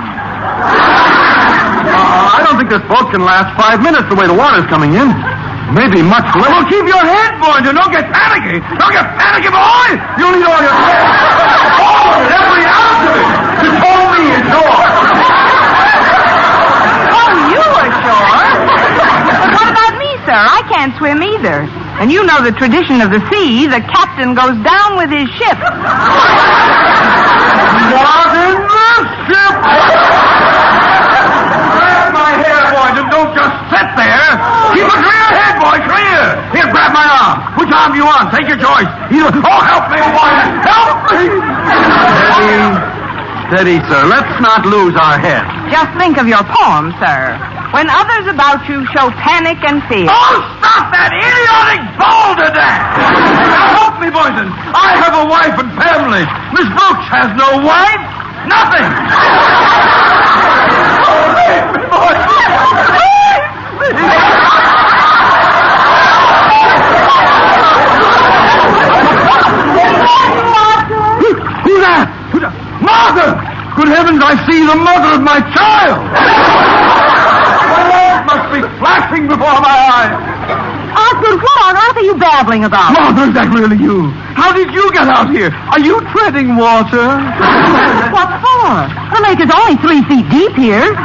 S2: I don't think this boat can last 5 minutes the way the water's coming in. Maybe much less. Well, keep your head, Boynton. Don't get panicky. Don't get panicky, boy. You'll need all your head. All of it, every ounce of it. To tow me ashore.
S17: Oh, you ashore? But what about me, sir? I can't swim either. And you know the tradition of the sea. The captain goes down with his ship.
S2: Not in this ship! Grab my hair, Boynton. Don't just sit there. Keep a clear head, boy, clear. Here, grab my arm. Which arm do you want? Take your choice. Either... Oh, help me, Boynton. Help me! Steady, sir. Let's not lose our heads.
S17: Just think of your poem, sir. When others about you show panic and fear.
S2: Oh, stop that idiotic balderdash! Now help me, Boynton. I have a wife and family. Miss Brooks has no wife. Nothing. Oh, leave me, Boynton. Leave me. Who's that? Martha! Good heavens, I see the mother of my child! My life must be flashing before my eyes.
S17: Osgood, what on earth are you babbling about?
S2: Martha, is that really you? How did you get out here? Are you treading water?
S17: What for? The lake is only 3 feet deep here.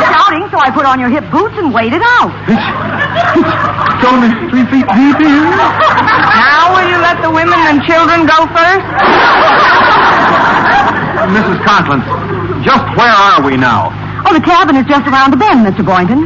S17: Shouting, so I put on your hip boots and waded out.
S2: It's only 3 feet deep here?
S17: Now will you let the women and children go first?
S2: Mrs. Conklin, just where are we now?
S4: Oh, the cabin is just around the bend, Mr. Boynton.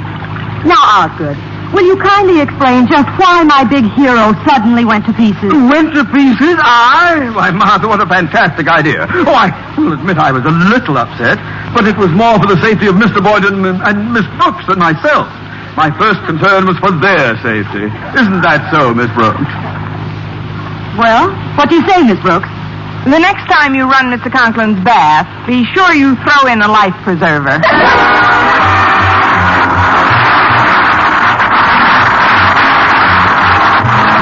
S4: Now, Osgood, will you kindly explain just why my big hero suddenly went to pieces?
S2: Went to pieces? Why, Martha, what a fantastic idea. Oh, I will admit I was a little upset, but it was more for the safety of Mr. Boynton and Miss Brooks than myself. My first concern was for their safety. Isn't that so, Miss Brooks?
S4: Well, what do you say, Miss Brooks?
S17: The next time you run Mr. Conklin's bath, be sure you throw in a life preserver.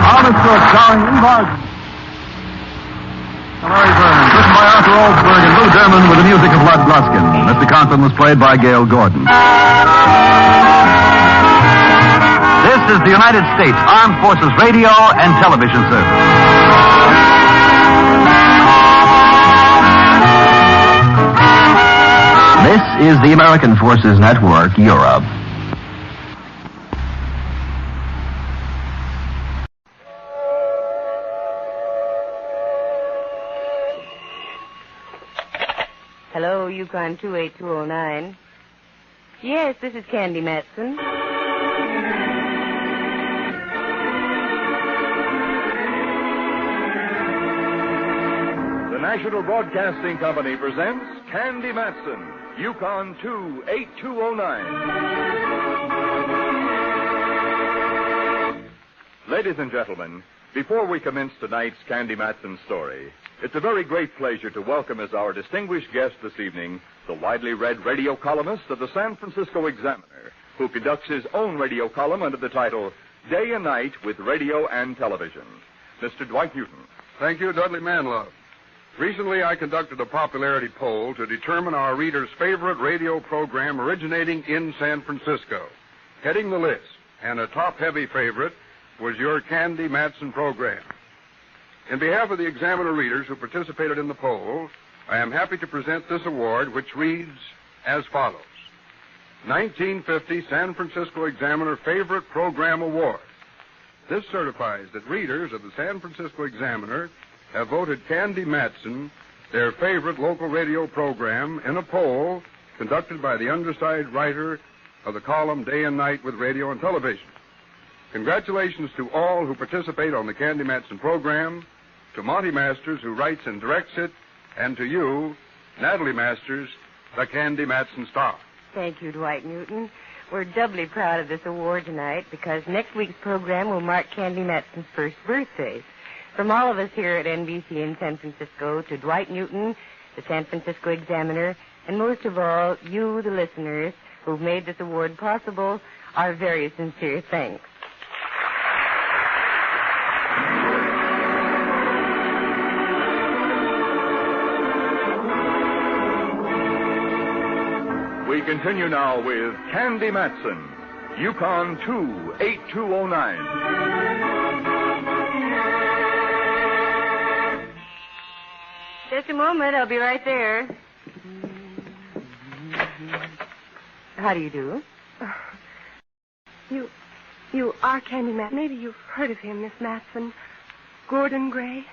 S2: Honest Cook, starring in Boston. Larry Burns, written by Arthur Oldsberg and Lou Derman with the music of Lud Gluskin. Mr. Conklin was played by Gail Gordon. This is the United States Armed Forces Radio and Television Service. This is the American Forces Network, Europe.
S10: Hello, Yukon 28209. Yes, this is Candy Matson.
S14: The National Broadcasting Company presents Candy Matson, Yukon 28209. Ladies and gentlemen, before we commence tonight's Candy Matson story, it's a very great pleasure to welcome as our distinguished guest this evening the widely read radio columnist of the San Francisco Examiner, who conducts his own radio column under the title Day and Night with Radio and Television. Mr. Dwight Newton.
S18: Thank you, Dudley Manlove. Recently, I conducted a popularity poll to determine our readers' favorite radio program originating in San Francisco. Heading the list, and a top-heavy favorite, was your Candy Matson program. In behalf of the Examiner readers who participated in the poll, I am happy to present this award, which reads as follows. 1950 San Francisco Examiner Favorite Program Award. This certifies that readers of the San Francisco Examiner have voted Candy Matson their favorite local radio program in a poll conducted by the undersigned writer of the column Day and Night with Radio and Television. Congratulations to all who participate on the Candy Matson program, to Monty Masters, who writes and directs it, and to you, Natalie Masters, the Candy Matson star.
S10: Thank you, Dwight Newton. We're doubly proud of this award tonight because next week's program will mark Candy Matson's first birthday. From all of us here at NBC in San Francisco, to Dwight Newton, the San Francisco Examiner, and most of all, you, the listeners, who've made this award possible, our very sincere thanks.
S14: We continue now with Candy Matson, Yukon 28209.
S10: Just a moment, I'll be right there. How do you do?
S8: You are Candy Matson. Maybe you've heard of him, Miss Matson. Gordon Gray?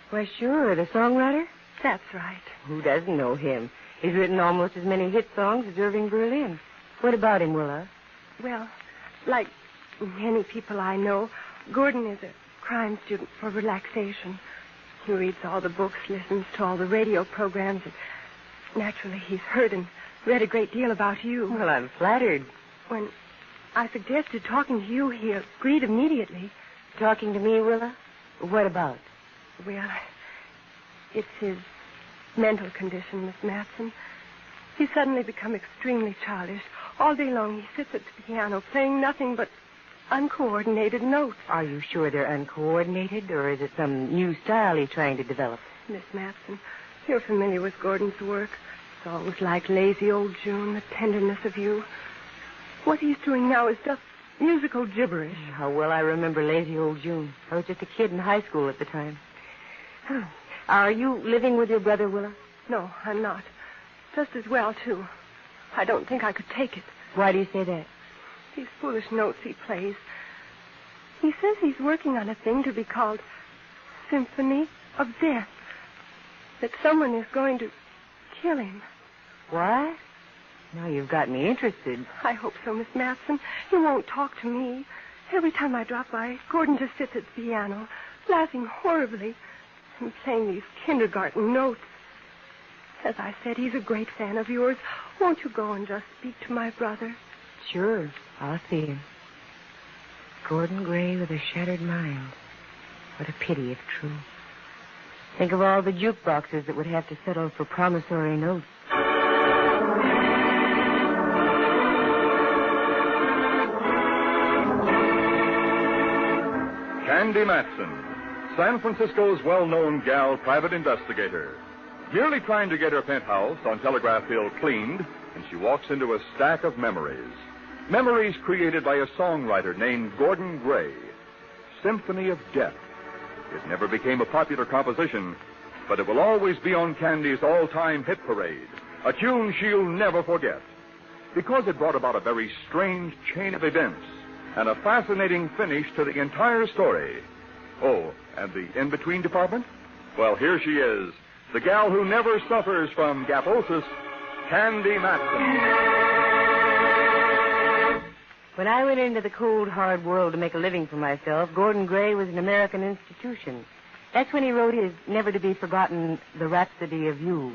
S10: Why, sure, the songwriter?
S8: That's right.
S10: Who doesn't know him? He's written almost as many hit songs as Irving Berlin. What about him, Willa?
S8: Well, like many people I know, Gordon is a crime student for relaxation. He reads all the books, listens to all the radio programs, and naturally he's heard and read a great deal about you.
S10: Well, I'm flattered.
S8: When I suggested talking to you, he agreed immediately.
S10: Talking to me, Willa? What about?
S8: Well, it's his mental condition, Miss Matson. He's suddenly become extremely childish. All day long he sits at the piano playing nothing but uncoordinated notes.
S10: Are you sure they're uncoordinated, or is it some new style he's trying to develop?
S8: Miss Matson, you're familiar with Gordon's work. It's always like Lazy Old June, the tenderness of you. What he's doing now is just musical gibberish.
S10: How well I remember Lazy Old June. I was just a kid in high school at the time. Are you living with your brother, Willa?
S8: No, I'm not. Just as well, too. I don't think I could take it.
S10: Why do you say that?
S8: These foolish notes he plays. He says he's working on a thing to be called Symphony of Death. That someone is going to kill him.
S10: What? Now you've got me interested.
S8: I hope so, Miss Matson. He won't talk to me. Every time I drop by, Gordon just sits at the piano, laughing horribly, and playing these kindergarten notes. As I said, he's a great fan of yours. Won't you go and just speak to my brother?
S10: Sure, I'll see him. Gordon Gray with a shattered mind. What a pity if true. Think of all the jukeboxes that would have to settle for promissory notes.
S14: Candy Matson, San Francisco's well-known gal private investigator. Merely trying to get her penthouse on Telegraph Hill cleaned, and she walks into a stack of memories. Memories created by a songwriter named Gordon Gray. Symphony of Death. It never became a popular composition, but it will always be on Candy's all-time hit parade. A tune she'll never forget. Because it brought about a very strange chain of events and a fascinating finish to the entire story. Oh, and the in-between department? Well, here she is, the gal who never suffers from gaposis, Candy Matson.
S10: When I went into the cold, hard world to make a living for myself, Gordon Gray was an American institution. That's when he wrote his never-to-be-forgotten The Rhapsody of You.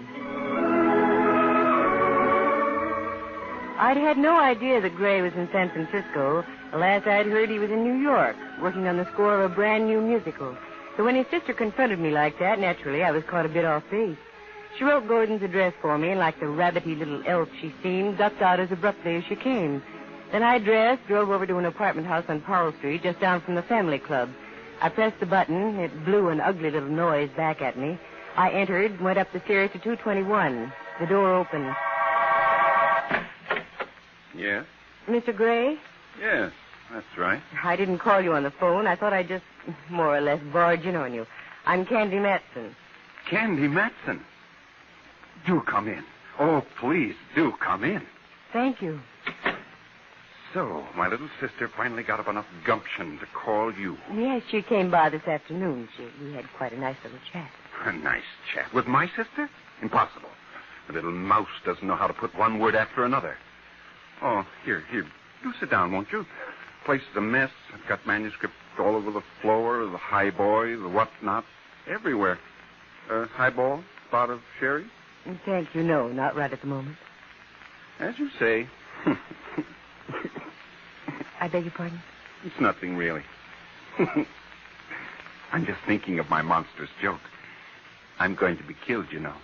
S10: I'd had no idea that Gray was in San Francisco. The last I'd heard, he was in New York, working on the score of a brand-new musical. So when his sister confronted me like that, naturally, I was caught a bit off base. She wrote Gordon's address for me, and like the rabbity little elf she seemed, ducked out as abruptly as she came. Then I dressed, drove over to an apartment house on Powell Street, just down from the family club. I pressed the button. It blew an ugly little noise back at me. I entered, went up the stairs to 221. The door opened.
S1: Yes?
S10: Mr. Gray?
S1: Yes, that's right.
S10: I didn't call you on the phone. I thought I'd just more or less barge in on you. I'm Candy Matson.
S1: Candy Matson. Do come in. Oh, please, do come in.
S10: Thank you.
S1: So, my little sister finally got up enough gumption to call you.
S10: Yes, she came by this afternoon. We had quite a nice little chat.
S1: A nice chat. With my sister? Impossible. The little mouse doesn't know how to put one word after another. Oh, here. Do sit down, won't you? Place is a mess. I've got manuscript all over the floor, the highboy, the whatnot, everywhere. Highball? Spot of sherry?
S10: Thank you. No, not right at the moment.
S1: As you say.
S10: I beg your pardon?
S1: It's nothing, really. I'm just thinking of my monstrous joke. I'm going to be killed, you know.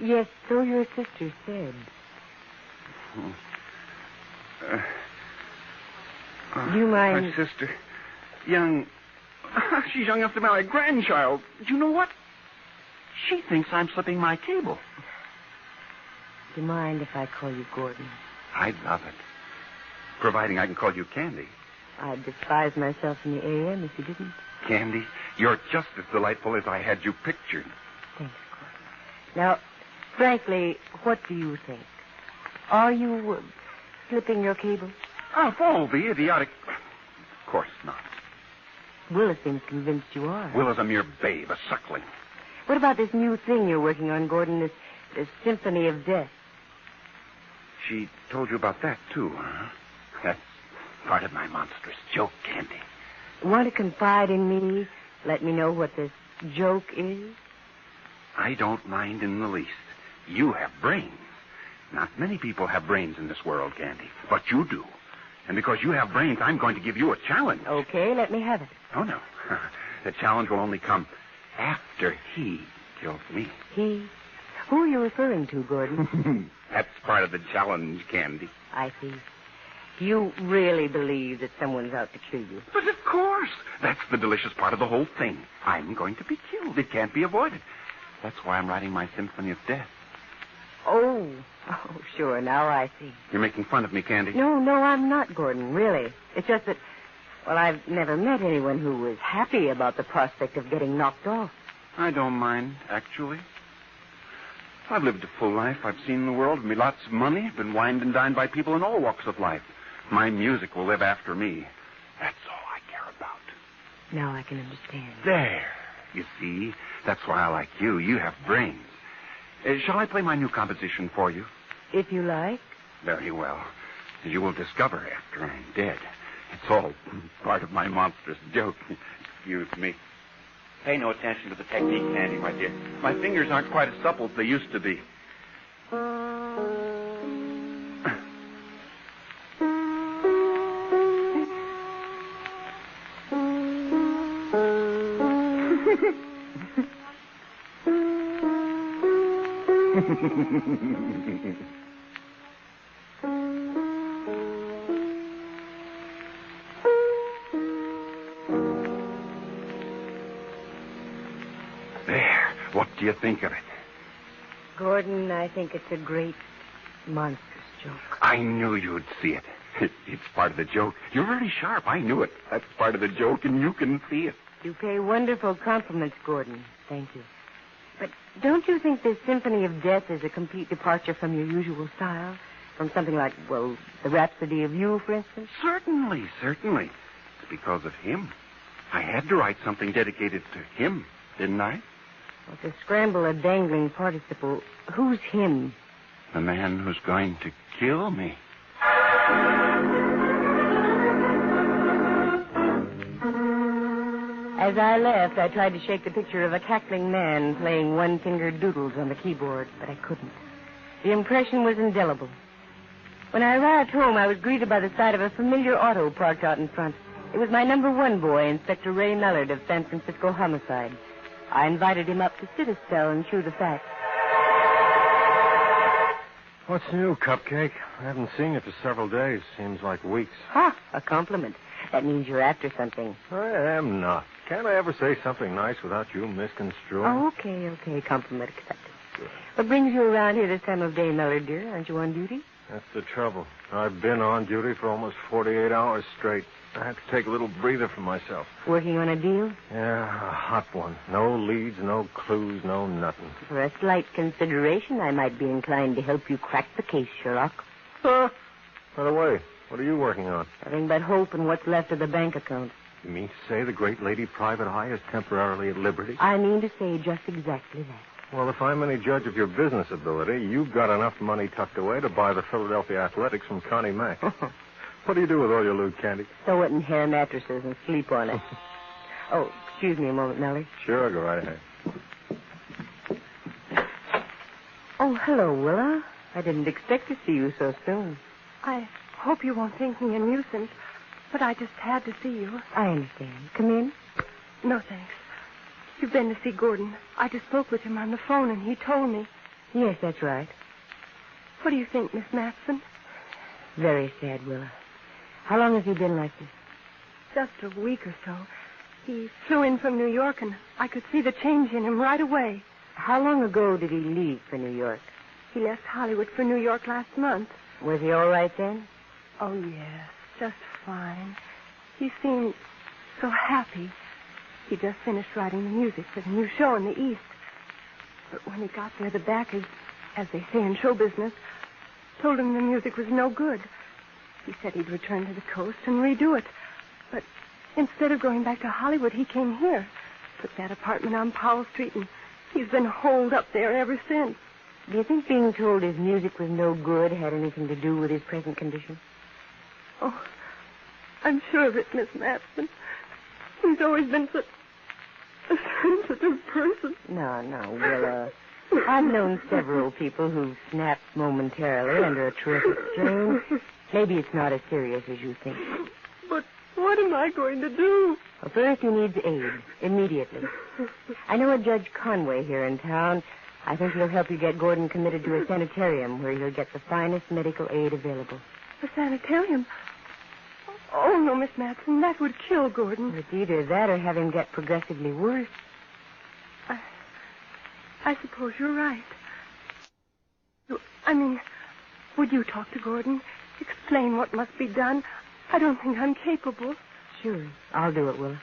S10: Yes, so your sister said. Do you mind?
S1: My sister. Young. She's young enough to marry a grandchild. Do you know what? She thinks I'm slipping my cable.
S10: Do you mind if I call you Gordon?
S1: I'd love it. Providing I can call you Candy.
S10: I'd despise myself in the AM if you didn't.
S1: Candy, you're just as delightful as I had you pictured.
S10: Thanks, Gordon. Now, frankly, what do you think? Are you slipping your cable?
S1: Oh, all the idiotic. Of course not.
S10: Willis seems convinced you are.
S1: Will is a mere babe, a suckling.
S10: What about this new thing you're working on, Gordon, this Symphony of Death?
S1: She told you about that, too, huh? That's part of my monstrous joke, Candy.
S10: Want to confide in me? Let me know what this joke is?
S1: I don't mind in the least. You have brains. Not many people have brains in this world, Candy, but you do. And because you have brains, I'm going to give you a challenge.
S10: Okay, let me have it.
S1: Oh, no. The challenge will only come after he kills me.
S10: He? Who are you referring to, Gordon?
S1: That's part of the challenge, Candy.
S10: I see. You really believe that someone's out to kill you?
S1: But of course. That's the delicious part of the whole thing. I'm going to be killed. It can't be avoided. That's why I'm writing my Symphony of Death.
S10: Oh, sure. Now I see.
S1: You're making fun of me, Candy.
S10: No, I'm not, Gordon, really. It's just that, well, I've never met anyone who was happy about the prospect of getting knocked off.
S1: I don't mind, actually. I've lived a full life. I've seen the world, made lots of money, been wined and dined by people in all walks of life. My music will live after me. That's all I care about.
S10: Now I can understand.
S1: There. You see, that's why I like you. You have brains. Shall I play my new composition for you?
S10: If you like.
S1: Very well. As you will discover after I'm dead. It's all part of my monstrous joke. Excuse me. Pay no attention to the technique, Candy, my dear. My fingers aren't quite as supple as they used to be. There. What do you think of it?
S10: Gordon, I think it's a great, monstrous joke.
S1: I knew you'd see it. It's part of the joke. You're very sharp. I knew it. That's part of the joke, and you can see it.
S10: You pay wonderful compliments, Gordon. Thank you. But don't you think this Symphony of Death is a complete departure from your usual style? From something like, well, the Rhapsody of You, for instance?
S1: Certainly. It's because of him. I had to write something dedicated to him, didn't I?
S10: Well, to scramble a dangling participle, who's him?
S1: The man who's going to kill me.
S10: As I left, I tried to shake the picture of a cackling man playing one-fingered doodles on the keyboard, but I couldn't. The impression was indelible. When I arrived home, I was greeted by the sight of a familiar auto parked out in front. It was my number one boy, Inspector Ray Mellard of San Francisco Homicide. I invited him up to sit a spell and chew the fat.
S5: What's new, Cupcake? I haven't seen you for several days. Seems like weeks.
S10: Ha! A compliment. That means you're after something.
S5: I am not. Can't I ever say something nice without you misconstruing?
S10: Oh, okay. Compliment accepted. What brings you around here this time of day, Mellard, dear? Aren't you on duty?
S5: That's the trouble. I've been on duty for almost 48 hours straight. I had to take a little breather for myself.
S10: Working on a deal?
S5: Yeah, a hot one. No leads, no clues, no nothing.
S10: For a slight consideration, I might be inclined to help you crack the case, Sherlock.
S5: By the way, what are you working on?
S10: Nothing but hope in what's left of the bank account.
S5: You mean to say the great lady Private Eye is temporarily at liberty?
S10: I mean to say just exactly that.
S5: Well, if I'm any judge of your business ability, you've got enough money tucked away to buy the Philadelphia Athletics from Connie Mack. What do you do with all your loot, Candy?
S10: Sew it in hair mattresses and sleep on it. Oh, excuse me a moment, Nellie.
S5: Sure, go right ahead.
S10: Oh, hello, Willa. I didn't expect to see you so soon.
S19: I hope you won't think me a nuisance, but I just had to see you.
S10: I understand. Come in.
S19: No, thanks. You've been to see Gordon. I just spoke with him on the phone, and he told me.
S10: Yes, that's right.
S19: What do you think, Miss Matson?
S10: Very sad, Willa. How long has he been like this?
S19: Just a week or so. He flew in from New York, and I could see the change in him right away.
S10: How long ago did he leave for New York?
S19: He left Hollywood for New York last month.
S10: Was he all right then?
S19: Oh, yes, just fine. He seemed so happy. He just finished writing the music for the new show in the East. But when he got there, the backers, as they say in show business, told him the music was no good. He said he'd return to the coast and redo it. But instead of going back to Hollywood, he came here, took that apartment on Powell Street, and he's been holed up there ever since.
S10: Do you think being told his music was no good had anything to do with his present condition?
S19: Oh, I'm sure of it, Miss Matson. He's always been such a sensitive person.
S10: No, Willa. I've known several people who've snapped momentarily under a terrific strain. Maybe it's not as serious as you think.
S19: But what am I going to do?
S10: Well, first, he needs aid, immediately. I know a Judge Conway here in town. I think he'll help you get Gordon committed to a sanitarium where he'll get the finest medical aid available.
S19: A sanitarium? Oh, no, Miss Matson, that would kill Gordon.
S10: It's either that or have him get progressively worse.
S19: I suppose you're right. I mean, would you talk to Gordon? Explain what must be done? I don't think I'm capable.
S10: Sure, I'll do it, Willa.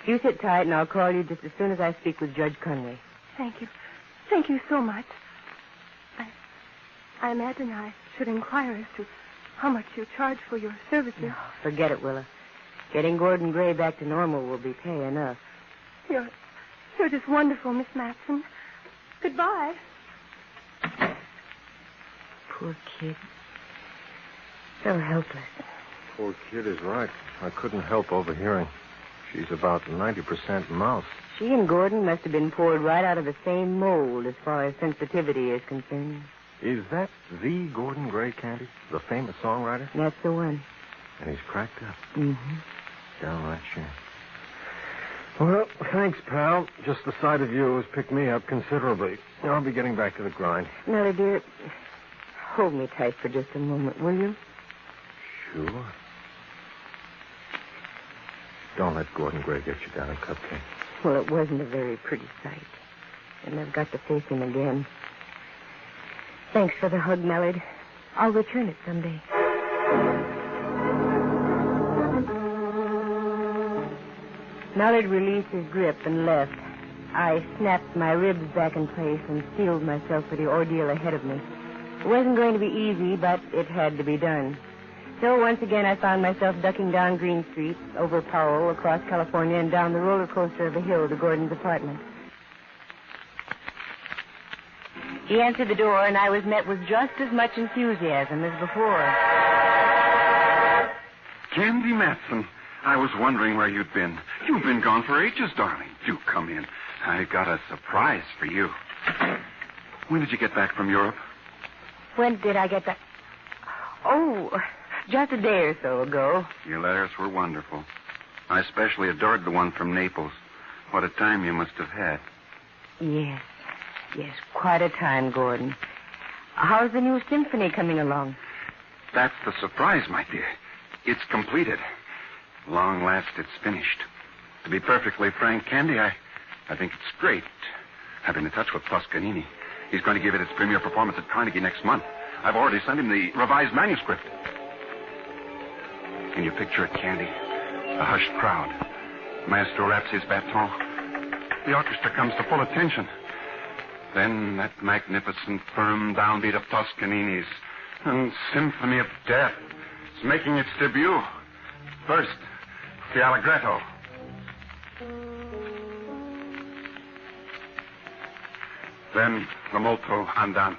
S10: You sit tight, and I'll call you just as soon as I speak with Judge Conway.
S19: Thank you. Thank you so much. I imagine I should inquire as to how much you charge for your services.
S10: No, forget it, Willa. Getting Gordon Gray back to normal will be pay enough.
S19: You're just wonderful, Miss Matson. Goodbye.
S10: Poor kid. So helpless.
S5: Poor kid is right. I couldn't help overhearing. She's about 90% mouse.
S10: She and Gordon must have been poured right out of the same mold as far as sensitivity is concerned.
S5: Is that the Gordon Gray, Candy? The famous songwriter?
S10: That's the one.
S5: And he's cracked up.
S10: Mm-hmm.
S5: Downright sure. Well, thanks, pal. Just the sight of you has picked me up considerably. I'll be getting back to the grind.
S10: Nellie, dear, hold me tight for just a moment, will you?
S5: Sure. Don't let Gordon Gray get you down a cupcake.
S10: Well, it wasn't a very pretty sight. And I've got to face him again. Thanks for the hug, Mellard. I'll return it someday. Mellard released his grip and left. I snapped my ribs back in place and steeled myself for the ordeal ahead of me. It wasn't going to be easy, but it had to be done. So once again I found myself ducking down Green Street, over Powell, across California, and down the roller coaster of a hill to Gordon's apartment. He answered the door, and I was met with just as much enthusiasm as before.
S1: Candy Matson, I was wondering where you'd been. You've been gone for ages, darling. Do come in. I got a surprise for you. When did you get back from Europe?
S10: When did I get back? Oh, just a day or so ago.
S1: Your letters were wonderful. I especially adored the one from Naples. What a time you must have had.
S10: Yes, quite a time, Gordon. How's the new symphony coming along?
S1: That's the surprise, my dear. It's completed. Long last, it's finished. To be perfectly frank, Candy, I think it's great. I've been in touch with Toscanini. He's going to give it its premiere performance at Carnegie next month. I've already sent him the revised manuscript. Can you picture it, Candy? A hushed crowd. The maestro raps his baton. The orchestra comes to full attention. Then that magnificent, firm downbeat of Toscanini's and Symphony of Death is making its debut. First, the Allegretto. Then the Molto Andante.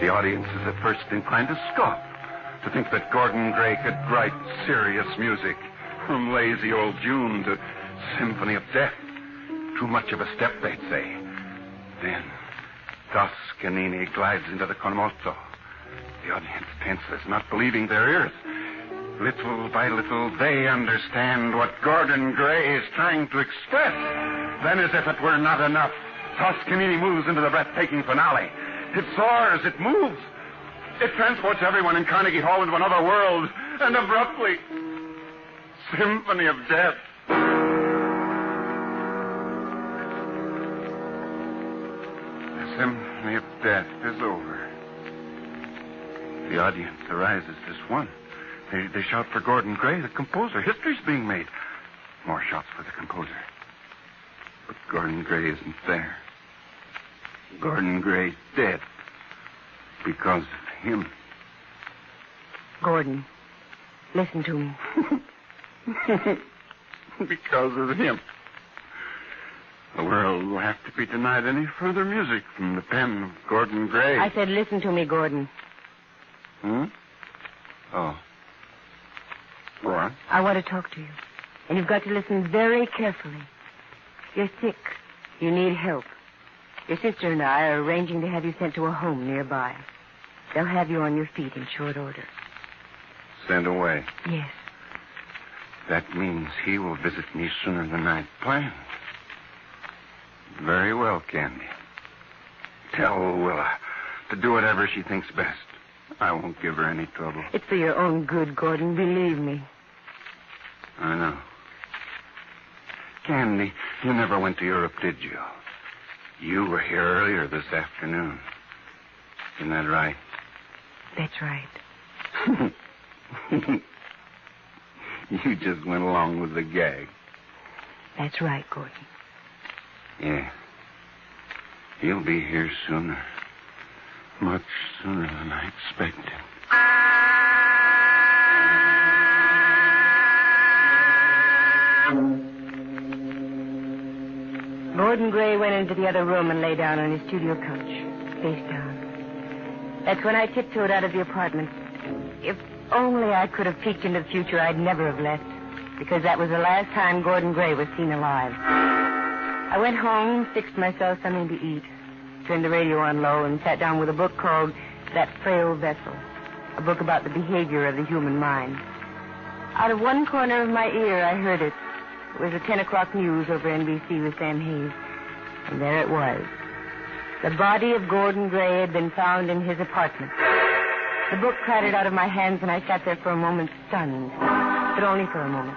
S1: The audience is at first inclined to scoff, to think that Gordon Gray could write serious music, from Lazy Old June to Symphony of Death. Too much of a step, they'd say. Then Toscanini glides into the con molto. The audience tenses, not believing their ears. Little by little, they understand what Gordon Gray is trying to express. Then, as if it were not enough, Toscanini moves into the breathtaking finale. It soars, it moves. It transports everyone in Carnegie Hall into another world. And abruptly, Symphony of Death. The Symphony of Death is over. The audience arises as one. They shout for Gordon Gray, the composer. History's being made. More shouts for the composer. But Gordon Gray isn't there. Gordon Gray's dead. Because of him.
S10: Gordon, listen to me.
S1: Because of him. The world will have to be denied any further music from the pen of Gordon Gray.
S10: I said listen to me, Gordon.
S1: Oh. Go on.
S10: I want to talk to you. And you've got to listen very carefully. You're sick. You need help. Your sister and I are arranging to have you sent to a home nearby. They'll have you on your feet in short order.
S1: Sent away?
S10: Yes.
S1: That means he will visit me sooner than I'd planned. Very well, Candy. Tell Willa to do whatever she thinks best. I won't give her any trouble.
S10: It's for your own good, Gordon. Believe me.
S1: I know. Candy, you never went to Europe, did you? You were here earlier this afternoon. Isn't that right?
S10: That's right.
S1: You just went along with the gag.
S10: That's right, Gordon.
S1: Yeah. He'll be here sooner. Much sooner than I expected.
S10: Gordon Gray went into the other room and lay down on his studio couch, face down. That's when I tiptoed out of the apartment. If only I could have peeked into the future, I'd never have left, because that was the last time Gordon Gray was seen alive. I went home, fixed myself something to eat, turned the radio on low, and sat down with a book called That Frail Vessel. a book about the behavior of the human mind. Out of one corner of my ear, I heard it. It was the 10 o'clock news over NBC with Sam Hayes. And there it was. The body of Gordon Gray had been found in his apartment. The book clattered out of my hands, and I sat there for a moment stunned. But only for a moment.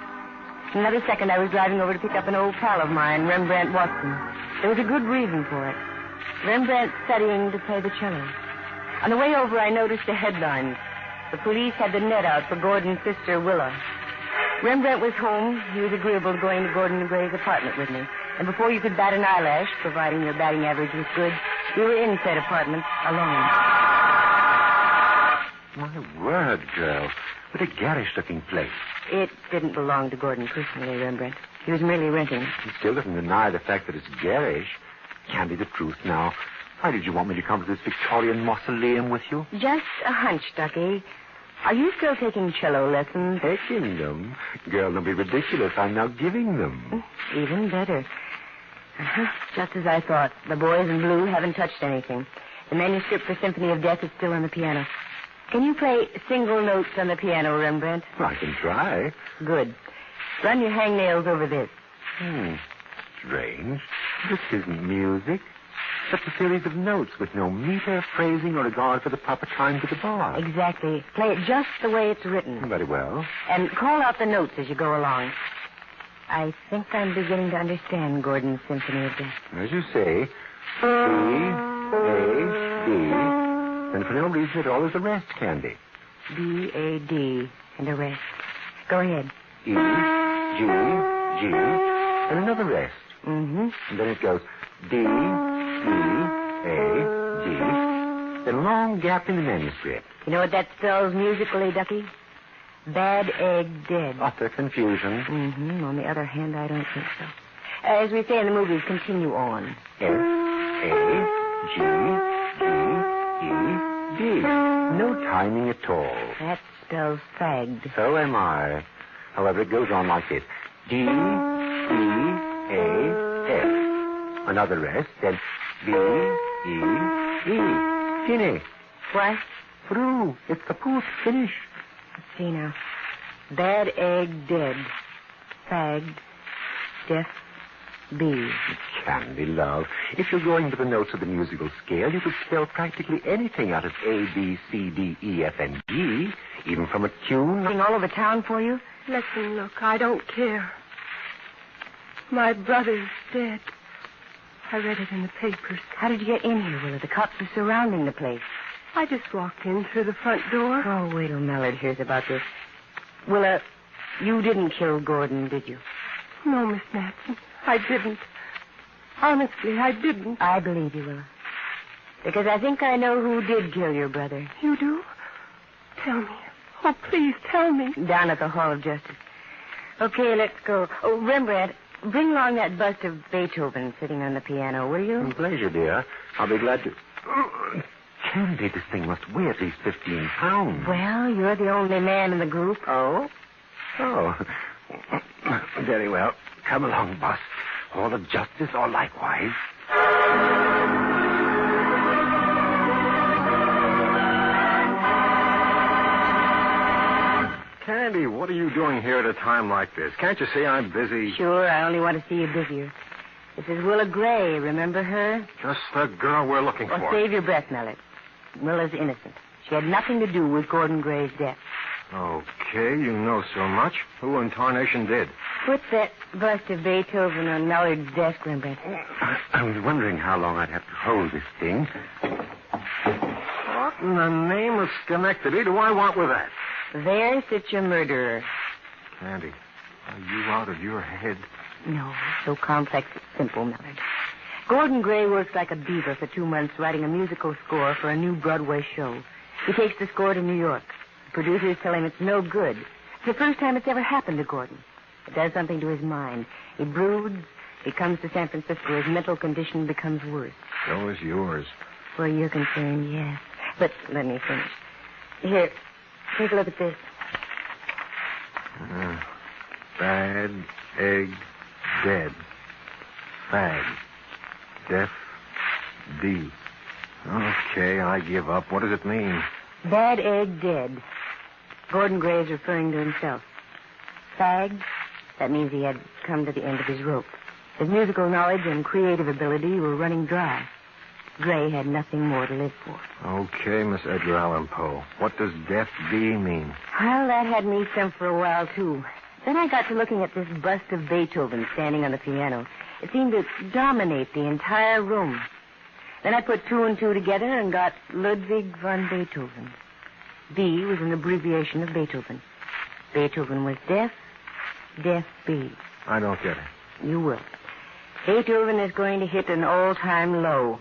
S10: In another second, I was driving over to pick up an old pal of mine, Rembrandt Watson. There was a good reason for it. Rembrandt studying to play the cello. On the way over, I noticed a headline. The police had the net out for Gordon's sister, Willa. Rembrandt was home. He was agreeable to going to Gordon Gray's apartment with me. And before you could bat an eyelash, providing your batting average was good, we were in said apartment alone.
S16: My word, girl. What a garish-looking place.
S10: It didn't belong to Gordon personally, Rembrandt. He was merely renting it.
S16: He still doesn't deny the fact that it's garish. Can't be the truth now. Why did you want me to come to this Victorian mausoleum with you?
S10: Just a hunch, Ducky. Are you still taking cello lessons?
S16: Taking them? Girl, don't be ridiculous. I'm now giving them.
S10: Even better. Just as I thought. The boys in blue haven't touched anything. The manuscript for Symphony of Death is still on the piano. Can you play single notes on the piano, Rembrandt?
S16: I can try.
S10: Good. Run your hangnails over this.
S16: Strange. This isn't music. Just a series of notes with no meter, phrasing, or regard for the proper time to the bar.
S10: Exactly. Play it just the way it's written.
S16: Very well.
S10: And call out the notes as you go along. I think I'm beginning to understand Gordon's Symphony of Death.
S16: As you say, C, A, D, and for no reason at all there's a rest, Candy.
S10: B, A, D, and a rest. Go ahead.
S16: E, G, G, and another rest.
S10: Mm-hmm.
S16: And then it goes D, E, A, G, then a long gap in the manuscript.
S10: You know what that spells musically, Ducky? Bad egg dead.
S16: Utter confusion.
S10: Mm-hmm. On the other hand, I don't think so. As we say in the movies, continue on.
S16: F, A, G, G, E, D. No timing at all.
S10: That spells fagged.
S16: So am I. However, it goes on like this. D, E, A, F. Another rest, then B, E, E. Finish.
S10: What?
S16: Through. It's kaput. Finish.
S10: Let's see now. Bad egg dead. Fagged. Deaf. B.
S16: Candy, love. If you're going to the notes of the musical scale, you could spell practically anything out of A, B, C, D, E, F, and G, even from a tune.
S10: All over town for you?
S19: Listen, look, I don't care. My brother's dead. I read it in the papers.
S10: How did you get in here, Willa? The cops are surrounding the place.
S19: I just walked in through the front door.
S10: Oh, wait till Mallard hears about this. Willa, you didn't kill Gordon, did you?
S19: No, Miss Matson, I didn't. Honestly, I didn't.
S10: I believe you, Willa. Because I think I know who did kill your brother.
S19: You do? Tell me. Oh, please, tell me.
S10: Down at the Hall of Justice. Okay, let's go. Oh, Rembrandt, bring along that bust of Beethoven sitting on the piano, will you?
S16: Pleasure, dear. I'll be glad to. Candy, this thing must weigh at least 15 pounds.
S10: Well, you're the only man in the group.
S16: Oh? Oh. Very well. Come along, boss. Hall of Justice or likewise.
S5: Candy, what are you doing here at a time like this? Can't you see I'm busy?
S10: Sure, I only want to see you busier. This is Willa Gray. Remember her?
S5: Just the girl we're looking for.
S10: Save your breath, Mallard. Willa's innocent. She had nothing to do with Gordon Gray's death.
S5: Okay, you know so much. Who in tarnation did?
S10: Put that bust of Beethoven on Mallard's desk, Rembrandt.
S16: I was wondering how long I'd have to hold this thing.
S5: What in the name of Schenectady do I want with that?
S10: There sits your murderer.
S5: Candy, are you out of your head?
S10: No, so complex it's simple, Mallard. Gordon Gray works like a beaver for 2 months writing a musical score for a new Broadway show. He takes the score to New York. The producers tell him it's no good. It's the first time it's ever happened to Gordon. It does something to his mind. He broods. He comes to San Francisco. His mental condition becomes worse.
S5: So is yours.
S10: Where you're concerned, yes. But let me finish. Here, take a look at this.
S5: Bad egg dead. Fag. Deaf D. Okay, I give up. What does it mean?
S10: Bad egg dead. Gordon Gray is referring to himself. Fagged, that means he had come to the end of his rope. His musical knowledge and creative ability were running dry. Gray had nothing more to live for.
S5: Okay, Miss Edgar Allan Poe. What does Death B mean?
S10: Well, that had me stumped for a while, too. Then I got to looking at this bust of Beethoven standing on the piano. It seemed to dominate the entire room. Then I put two and two together and got Ludwig von Beethoven. B was an abbreviation of Beethoven. Beethoven was deaf, Deaf B.
S5: I don't get it.
S10: You will. Beethoven is going to hit an all-time low.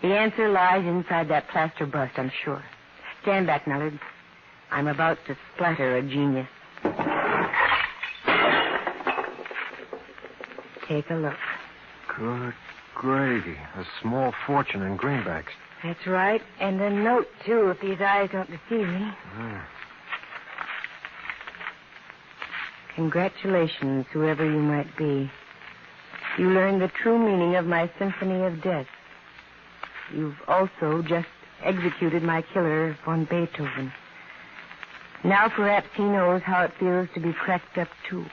S10: The answer lies inside that plaster bust, I'm sure. Stand back, Nullard. I'm about to splatter a genius. Take a look.
S5: Good gravy. A small fortune in greenbacks.
S10: That's right. And a note, too, if these eyes don't deceive me. Congratulations, whoever you might be. You learned the true meaning of my Symphony of Death. You've also just executed my killer, von Beethoven. Now perhaps he knows how it feels to be cracked up, too.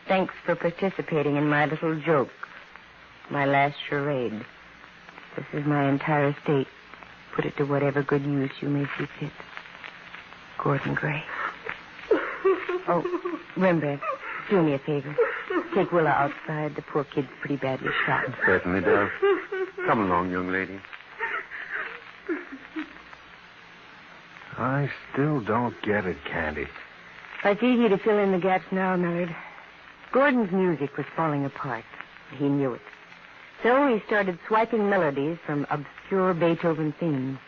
S10: Thanks for participating in my little joke, my last charade. This is my entire estate. Put it to whatever good use you may see fit. Gordon Gray. Oh, Rembrandt, do me a favor. Take Willa outside. The poor kid's pretty badly shot.
S16: Certainly does. Come along, young lady.
S5: I still don't get it, Candy.
S10: It's easy to fill in the gaps now, Millard. Gordon's music was falling apart. He knew it. So he started swiping melodies from obscure Beethoven themes.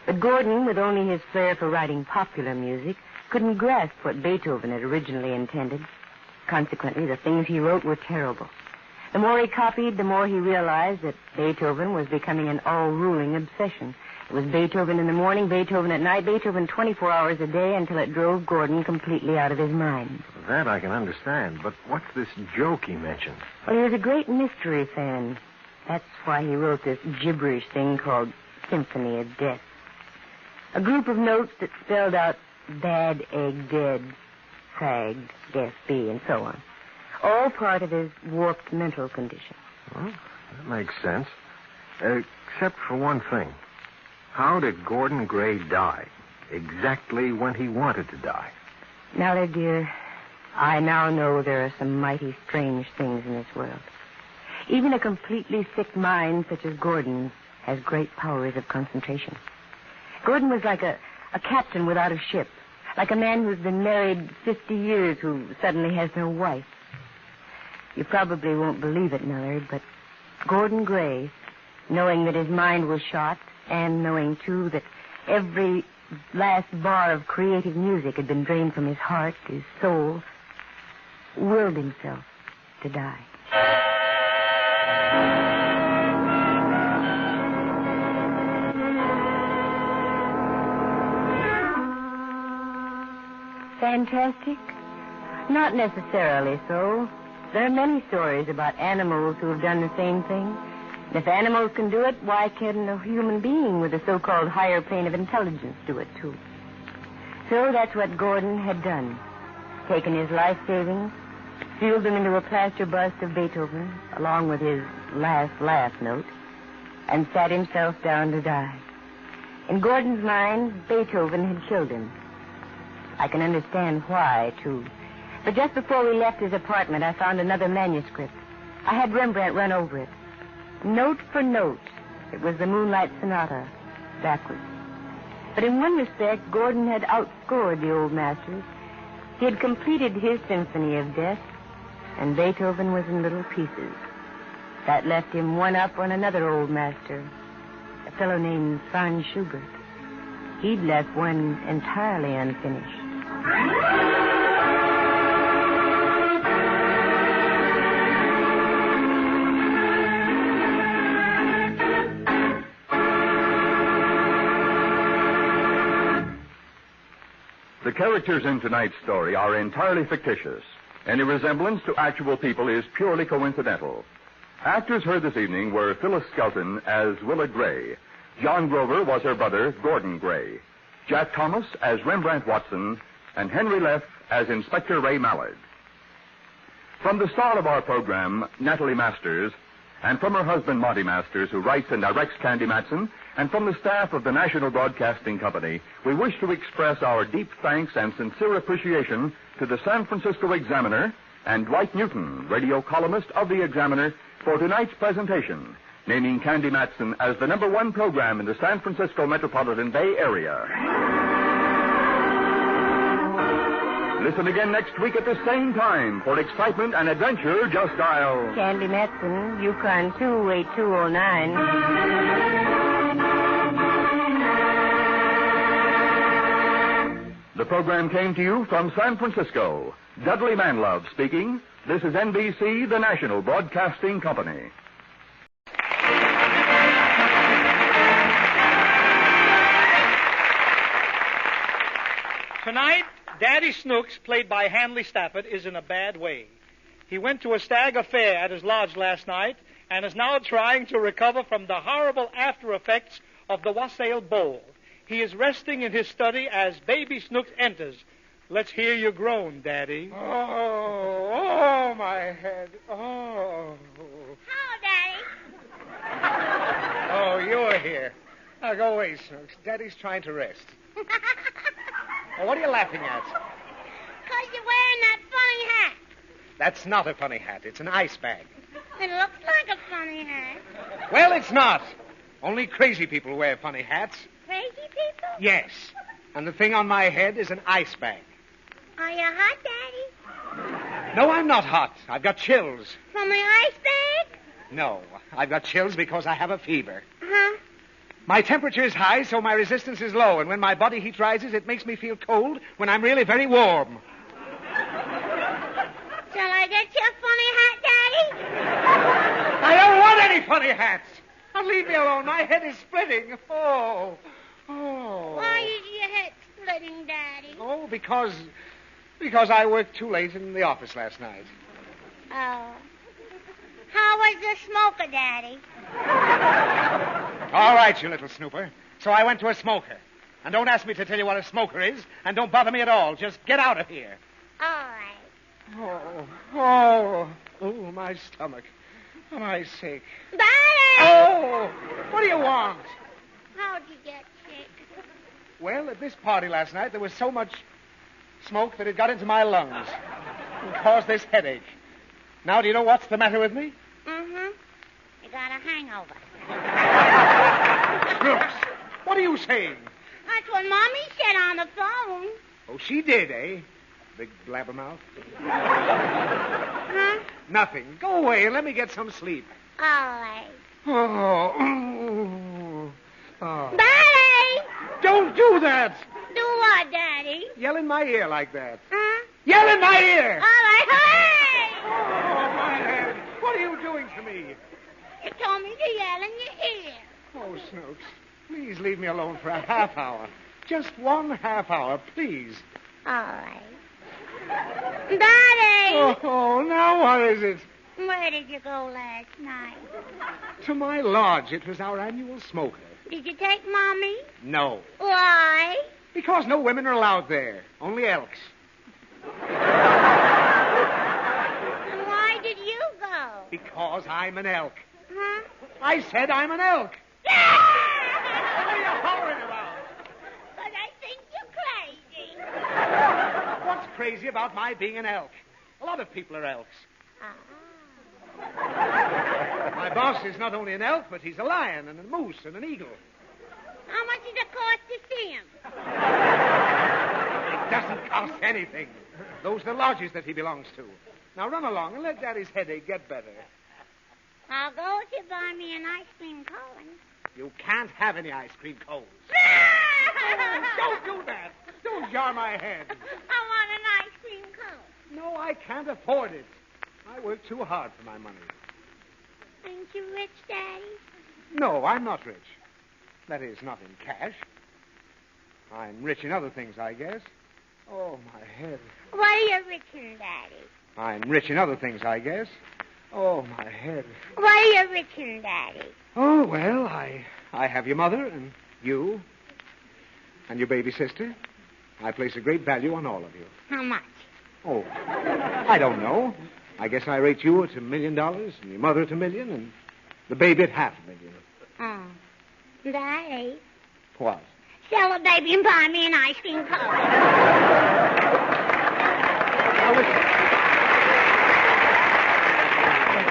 S10: But Gordon, with only his flair for writing popular music, couldn't grasp what Beethoven had originally intended. Consequently, the things he wrote were terrible. The more he copied, the more he realized that Beethoven was becoming an all-ruling obsession. It was Beethoven in the morning, Beethoven at night, Beethoven 24 hours a day until it drove Gordon completely out of his mind.
S5: That I can understand, but what's this joke he mentioned?
S10: Well, he was a great mystery fan. That's why he wrote this gibberish thing called Symphony of Death. A group of notes that spelled out bad egg dead, fagged, death B, and so on. All part of his warped mental condition.
S5: Well, that makes sense. Except for one thing. How did Gordon Gray die? Exactly when he wanted to die.
S10: Now, dear, I now know there are some mighty strange things in this world. Even a completely sick mind such as Gordon's has great powers of concentration. Gordon was like a captain without a ship, like a man who's been married 50 years who suddenly has no wife. You probably won't believe it, Millard, but Gordon Gray, knowing that his mind was shot, and knowing, too, that every last bar of creative music had been drained from his heart, his soul, willed himself to die. Fantastic? Not necessarily so. There are many stories about animals who have done the same thing. And if animals can do it, why can't a human being with a so-called higher plane of intelligence do it, too? So that's what Gordon had done. Taken his life savings, sealed them into a plaster bust of Beethoven, along with his last laugh note, and sat himself down to die. In Gordon's mind, Beethoven had killed him. I can understand why, too. But just before we left his apartment, I found another manuscript. I had Rembrandt run over it. Note for note, it was the Moonlight Sonata, backwards. But in one respect, Gordon had outscored the old masters. He had completed his Symphony of Death, and Beethoven was in little pieces. That left him one up on another old master, a fellow named Franz Schubert. He'd left one entirely unfinished.
S14: The characters in tonight's story are entirely fictitious. Any resemblance to actual people is purely coincidental. Actors heard this evening were Phyllis Skelton as Willa Gray, John Grover was her brother, Gordon Gray. Jack Thomas as Rembrandt Watson, and Henry Leff as Inspector Ray Mallard. From the star of our program, Natalie Masters, and from her husband, Monty Masters, who writes and directs Candy Matson, and from the staff of the National Broadcasting Company, we wish to express our deep thanks and sincere appreciation to the San Francisco Examiner and Dwight Newton, radio columnist of the Examiner, for tonight's presentation, naming Candy Matson as the #1 program in the San Francisco metropolitan Bay Area. Listen again next week at the same time. For excitement and adventure, just dial
S10: Candy Matson, Yukon 28209.
S14: The program came to you from San Francisco. Dudley Manlove speaking. This is NBC, the National Broadcasting Company.
S3: Tonight, Daddy Snooks, played by Hanley Stafford, is in a bad way. He went to a stag affair at his lodge last night and is now trying to recover from the horrible after effects of the wassail bowl. He is resting in his study as Baby Snooks enters. Let's hear you groan, Daddy.
S15: Oh, my head. Oh.
S13: Hello, Daddy.
S15: Oh, you're here. Now, go away, Snooks. Daddy's trying to rest. Well, what are you laughing at?
S13: Because you're wearing that funny hat.
S15: That's not a funny hat. It's an ice bag.
S13: It looks like a funny hat.
S15: Well, it's not. Only crazy people wear funny hats.
S13: Crazy people?
S15: Yes. And the thing on my head is an ice bag.
S13: Are you hot, Daddy?
S15: No, I'm not hot. I've got chills.
S13: From the ice bag?
S15: No, I've got chills because I have a fever.
S13: Uh-huh.
S15: My temperature is high, so my resistance is low. And when my body heat rises, it makes me feel cold when I'm really very warm.
S13: Shall I get you a funny hat, Daddy?
S15: I don't want any funny hats. Now, leave me alone. My head is splitting. Oh.
S13: Why is your head splitting, Daddy?
S15: Oh, because I worked too late in the office last night.
S13: Oh. How was the smoker, Daddy?
S15: All right, you little snooper. So I went to a smoker. And don't ask me to tell you what a smoker is, and don't bother me at all. Just get out of here.
S13: All right.
S15: Oh, my stomach. Am I sick?
S13: Daddy!
S15: Oh, what do you want?
S13: How'd you get sick?
S15: Well, at this party last night, there was so much smoke that it got into my lungs and caused this headache. Now, do you know what's the matter with me?
S13: Mm-hmm. You got a hangover.
S15: Brooks, what are you saying?
S13: That's what Mommy said on the phone.
S15: Oh, she did, eh? Big blabbermouth.
S13: Huh?
S15: Nothing. Go away and let me get some sleep.
S13: All right.
S15: Oh.
S13: Daddy!
S15: Don't do that!
S13: Do what, Daddy?
S15: Yell in my ear like that.
S13: Huh?
S15: Yell in my ear!
S13: All right. Hey!
S15: Oh, my head. What are you doing to me?
S13: You told me to yell in your ear.
S15: Oh, Snooks, please leave me alone for a half hour. Just 1 half hour, please.
S13: All right. Daddy!
S15: Oh, now what is it?
S13: Where did you go last night?
S15: To my lodge. It was our annual smoker.
S13: Did you take Mommy?
S15: No.
S13: Why?
S15: Because no women are allowed there. Only elks.
S13: And why did you go?
S15: Because I'm an elk.
S13: Huh?
S15: I said I'm an elk.
S13: Yeah!
S15: What are you hollering about?
S13: Because I think you're crazy.
S15: What's crazy about my being an elk? A lot of people are elks. My boss is not only an elk, but he's a lion and a moose and an eagle.
S13: How much does it cost to see him?
S15: It doesn't cost anything. Those are the lodges that he belongs to. Now run along and let Daddy's headache get better.
S13: I'll go if you buy me an ice cream cone.
S15: You can't have any ice cream cones. Don't do that. Don't jar my head.
S13: I want an ice cream cone.
S15: No, I can't afford it. I work too hard for my money.
S13: Ain't you rich, Daddy?
S15: No, I'm not rich. That is, not in cash. I'm rich in other things, I guess. Oh, my head.
S13: What are you rich in, Daddy?
S15: I'm rich in other things, I guess. Oh, my head.
S13: What are you rich in, Daddy?
S15: Oh, well, I I have your mother and you and your baby sister. I place a great value on all of you.
S13: How much?
S15: Oh, I don't know. I guess I rate you at $1 million and your mother at $1 million and the baby at $500,000.
S13: Oh. Daddy,
S15: What?
S13: sell the baby and buy me an ice cream cone.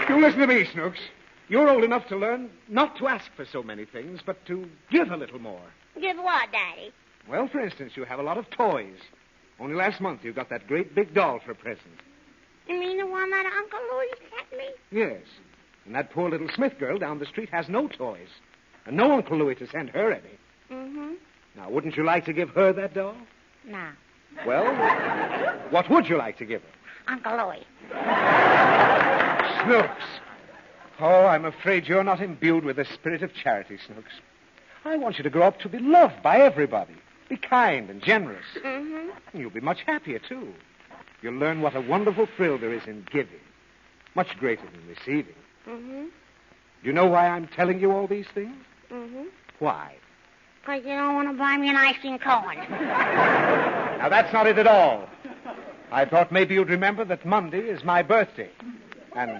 S15: You listen to me, Snooks. You're old enough to learn not to ask for so many things, but to give a little more.
S13: Give what, Daddy?
S15: Well, for instance, you have a lot of toys. Only last month you got that great big doll for a present.
S13: You mean the one that Uncle Louis sent me?
S15: Yes. And that poor little Smith girl down the street has no toys. And no Uncle Louis to send her any.
S13: Mm-hmm.
S15: Now, wouldn't you like to give her that doll?
S13: No.
S15: Well, what would you like to give her?
S13: Uncle Louis.
S15: Snooks. Oh, I'm afraid you're not imbued with the spirit of charity, Snooks. I want you to grow up to be loved by everybody. Be kind and generous.
S13: Mm-hmm.
S15: You'll be much happier, too. You'll learn what a wonderful thrill there is in giving. Much greater than receiving.
S13: Mm-hmm.
S15: Do you know why I'm telling you all these things?
S13: Mm-hmm.
S15: Why?
S13: Because you don't want to buy me an ice cream cone.
S15: Now, that's not it at all. I thought maybe you'd remember that Monday is my birthday. And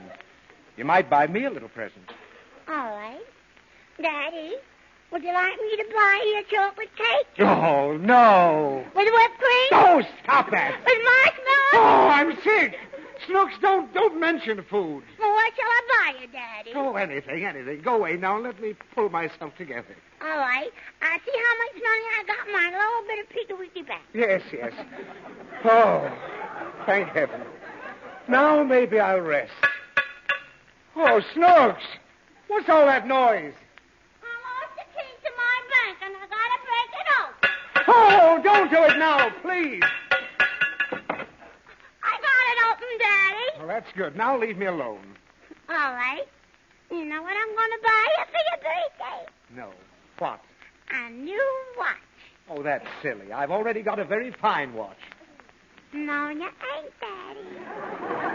S15: you might buy me a little present.
S13: All right. Daddy, would you like me to buy you a chocolate cake?
S15: Oh, no.
S13: With whipped cream?
S15: Oh, stop that.
S13: With marshmallows?
S15: Oh, I'm sick. Snooks, don't mention food.
S13: Well, what shall I buy you, Daddy?
S15: Oh, anything. Go away now and let me pull myself together.
S13: All right. I see how much money I got in my little bit of Peekawee bank.
S15: Yes. Oh, thank heaven. Now maybe I'll rest. Oh, Snooks, what's all that noise?
S13: I lost the key to my bank, and I gotta break it open.
S15: Oh, don't do it now, please.
S13: I got it open, Daddy.
S15: Well, that's good. Now leave me alone.
S13: All right. You know what I'm gonna buy you for your birthday?
S15: No. What?
S13: A new watch.
S15: Oh, that's silly. I've already got a very fine watch.
S13: No, you ain't, Daddy.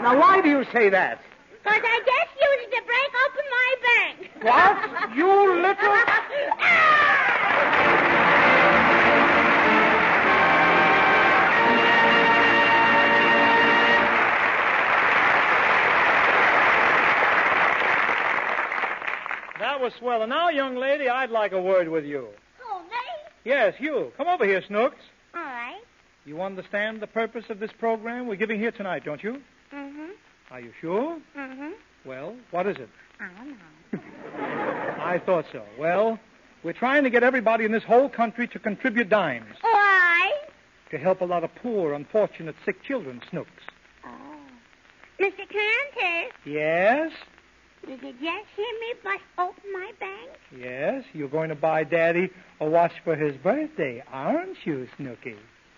S15: Now, why do you say that?
S13: Because I just used it to break open my bank.
S15: What? You little...
S3: That was swell. And now, young lady, I'd like a word with you.
S13: Oh, me?
S3: Yes, you. Come over here, Snooks.
S13: All right.
S3: You understand the purpose of this program we're giving here tonight, don't you?
S13: Mm-hmm.
S3: Are you sure?
S13: Mm-hmm.
S3: Well, what is it?
S13: I don't know.
S3: I thought so. Well, we're trying to get everybody in this whole country to contribute dimes
S13: Why?
S3: to help a lot of poor, unfortunate, sick children, Snooks.
S13: Oh. Mr. Cantor,
S3: Yes?
S13: did you just hear me bust open my bank?
S3: Yes, you're going to buy Daddy a watch for his birthday, aren't you, Snooky?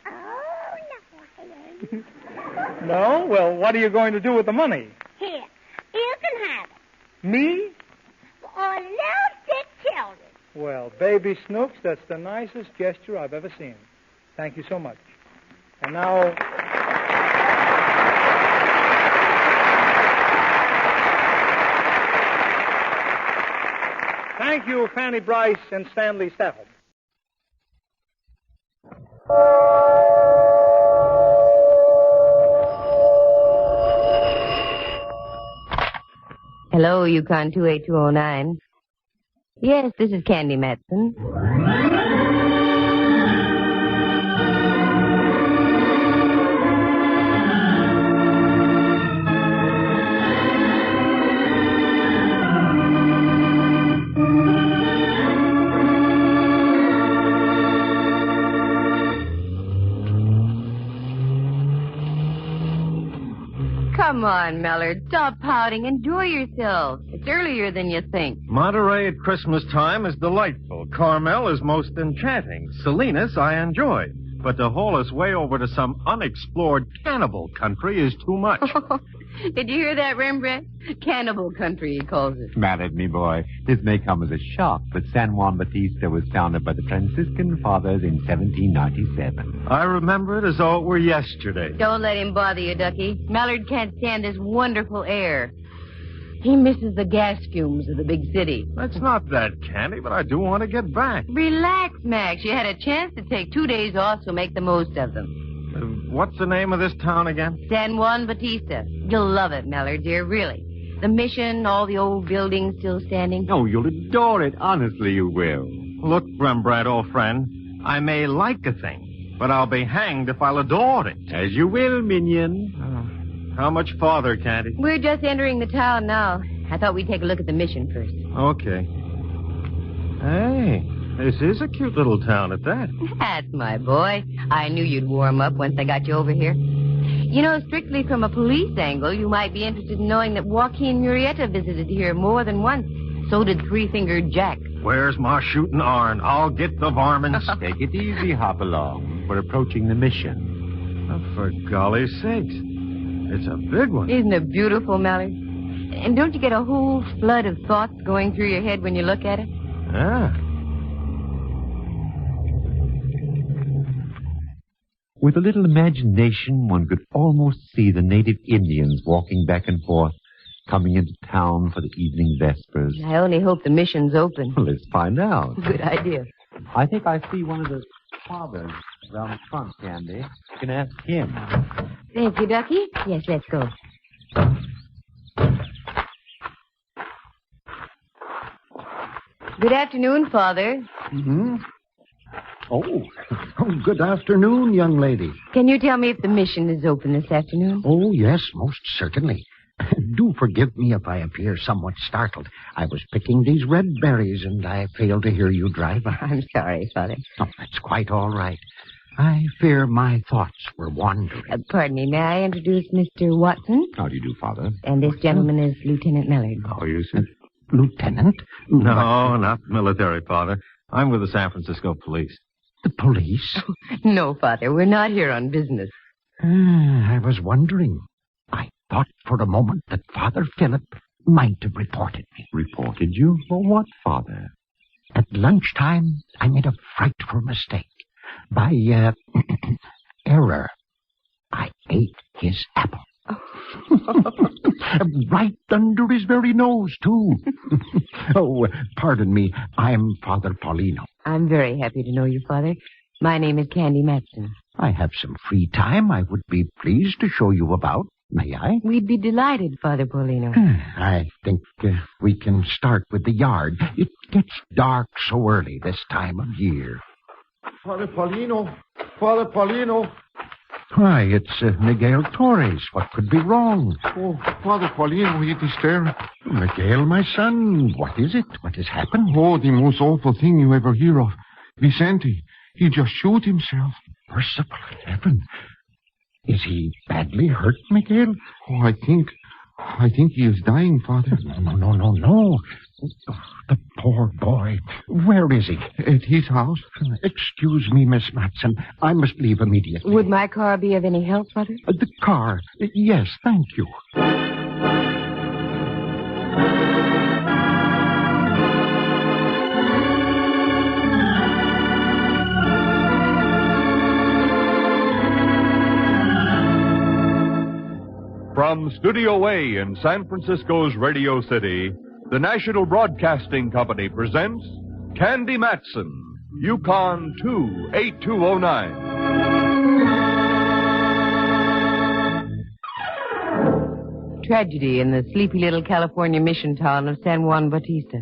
S13: Oh, no, I ain't.
S3: No? Well, what are you going to do with the money?
S13: Here, you can have it.
S3: Me?
S13: For little sick children.
S3: Well, baby Snooks, that's the nicest gesture I've ever seen. Thank you so much. And now... Thank you, Fanny Bryce and Stanley Stafford.
S6: Hello, Yukon 28209. Yes, this is Candy Matson. Come on, Mellard. Stop pouting. Enjoy yourself. It's earlier than you think.
S5: Monterey at Christmas time is delightful. Carmel is most enchanting. Salinas I enjoy. But to haul us way over to some unexplored cannibal country is too much.
S6: Did you hear that, Rembrandt? Cannibal country, he calls it.
S21: Mad me, boy. This may come as a shock, but San Juan Batista was founded by the Franciscan Fathers in 1797.
S5: I remember it as though it were yesterday.
S6: Don't let him bother you, Ducky. Mallard can't stand this wonderful air. He misses the gas fumes of the big city.
S5: That's not that, Candy, but I do want to get back.
S6: Relax, Max. You had a chance to take 2 days off, so make the most of them.
S5: What's the name of this town again?
S6: San Juan Bautista. You'll love it, Mellor, dear, really. The mission, all the old buildings still standing.
S21: Oh, you'll adore it. Honestly, you will.
S5: Look, Rembrandt, old friend, I may like a thing, but I'll be hanged if I'll adore it.
S21: As you will, minion.
S5: How much farther, Candy?
S6: We're just entering the town now. I thought we'd take a look at the mission first.
S5: Okay. Hey, this is a cute little town at that.
S6: That's my boy. I knew you'd warm up once I got you over here. You know, strictly from a police angle, you might be interested in knowing that Joaquin Murrieta visited here more than once. So did Three-Fingered Jack.
S5: Where's my shooting iron? I'll get the varmints.
S21: Take it easy, Hopalong. We're approaching the mission.
S5: Oh, for golly's sakes. It's a big one.
S6: Isn't it beautiful, Mallard? And don't you get a whole flood of thoughts going through your head when you look at it?
S5: Ah.
S21: With a little imagination, one could almost see the native Indians walking back and forth, coming into town for the evening vespers.
S6: I only hope the mission's open.
S21: Well, let's find out.
S6: Good idea.
S21: I think I see one of the fathers around the front, Candy. You can ask him.
S6: Thank you, Ducky. Yes, let's go. Good afternoon, Father.
S11: Mm-hmm. Oh, good afternoon, young lady.
S6: Can you tell me if the mission is open this afternoon?
S11: Oh, yes, most certainly. Do forgive me if I appear somewhat startled. I was picking these red berries, and I failed to hear you drive by.
S6: I'm sorry, Father.
S11: Oh, that's quite all right. I fear my thoughts were wandering.
S6: Pardon me, may I introduce Mr. Watson?
S21: How do you do, Father?
S6: And this gentleman is Lieutenant Mellard.
S21: How are you, sir?
S11: Lieutenant?
S5: No, not military, Father. I'm with the San Francisco police.
S11: The police?
S6: No, Father, we're not here on business.
S11: I was wondering. I thought for a moment that Father Philip might have reported me.
S21: Reported you? For what, Father?
S11: At lunchtime, I made a frightful mistake. By error, I ate his apple. Right under his very nose, too. Oh, pardon me. I'm Father Paulino.
S6: I'm very happy to know you, Father. My name is Candy Matson.
S11: I have some free time. I would be pleased to show you about. May I?
S6: We'd be delighted, Father Paulino.
S11: I think we can start with the yard. It gets dark so early this time of year.
S18: Father Paulino. Father Paulino.
S11: Why, it's Miguel Torres. What could be wrong?
S18: Oh, Father Paulino, it is there.
S11: Miguel, my son, what is it? What has happened?
S18: Oh, the most awful thing you ever hear of. Vicente, he just shoot himself.
S11: Merciful heaven. Is he badly hurt, Miguel?
S18: Oh, I think he is dying, Father.
S11: No. Oh, the poor boy. Where is he?
S18: At his house.
S11: Excuse me, Miss Matson. I must leave immediately.
S6: Would my car be of any help, Father?
S11: The car? Yes, thank you.
S14: From Studio A in San Francisco's Radio City, the National Broadcasting Company presents Candy Matson, Yukon 28209.
S6: Tragedy in the sleepy little California mission town of San Juan Bautista.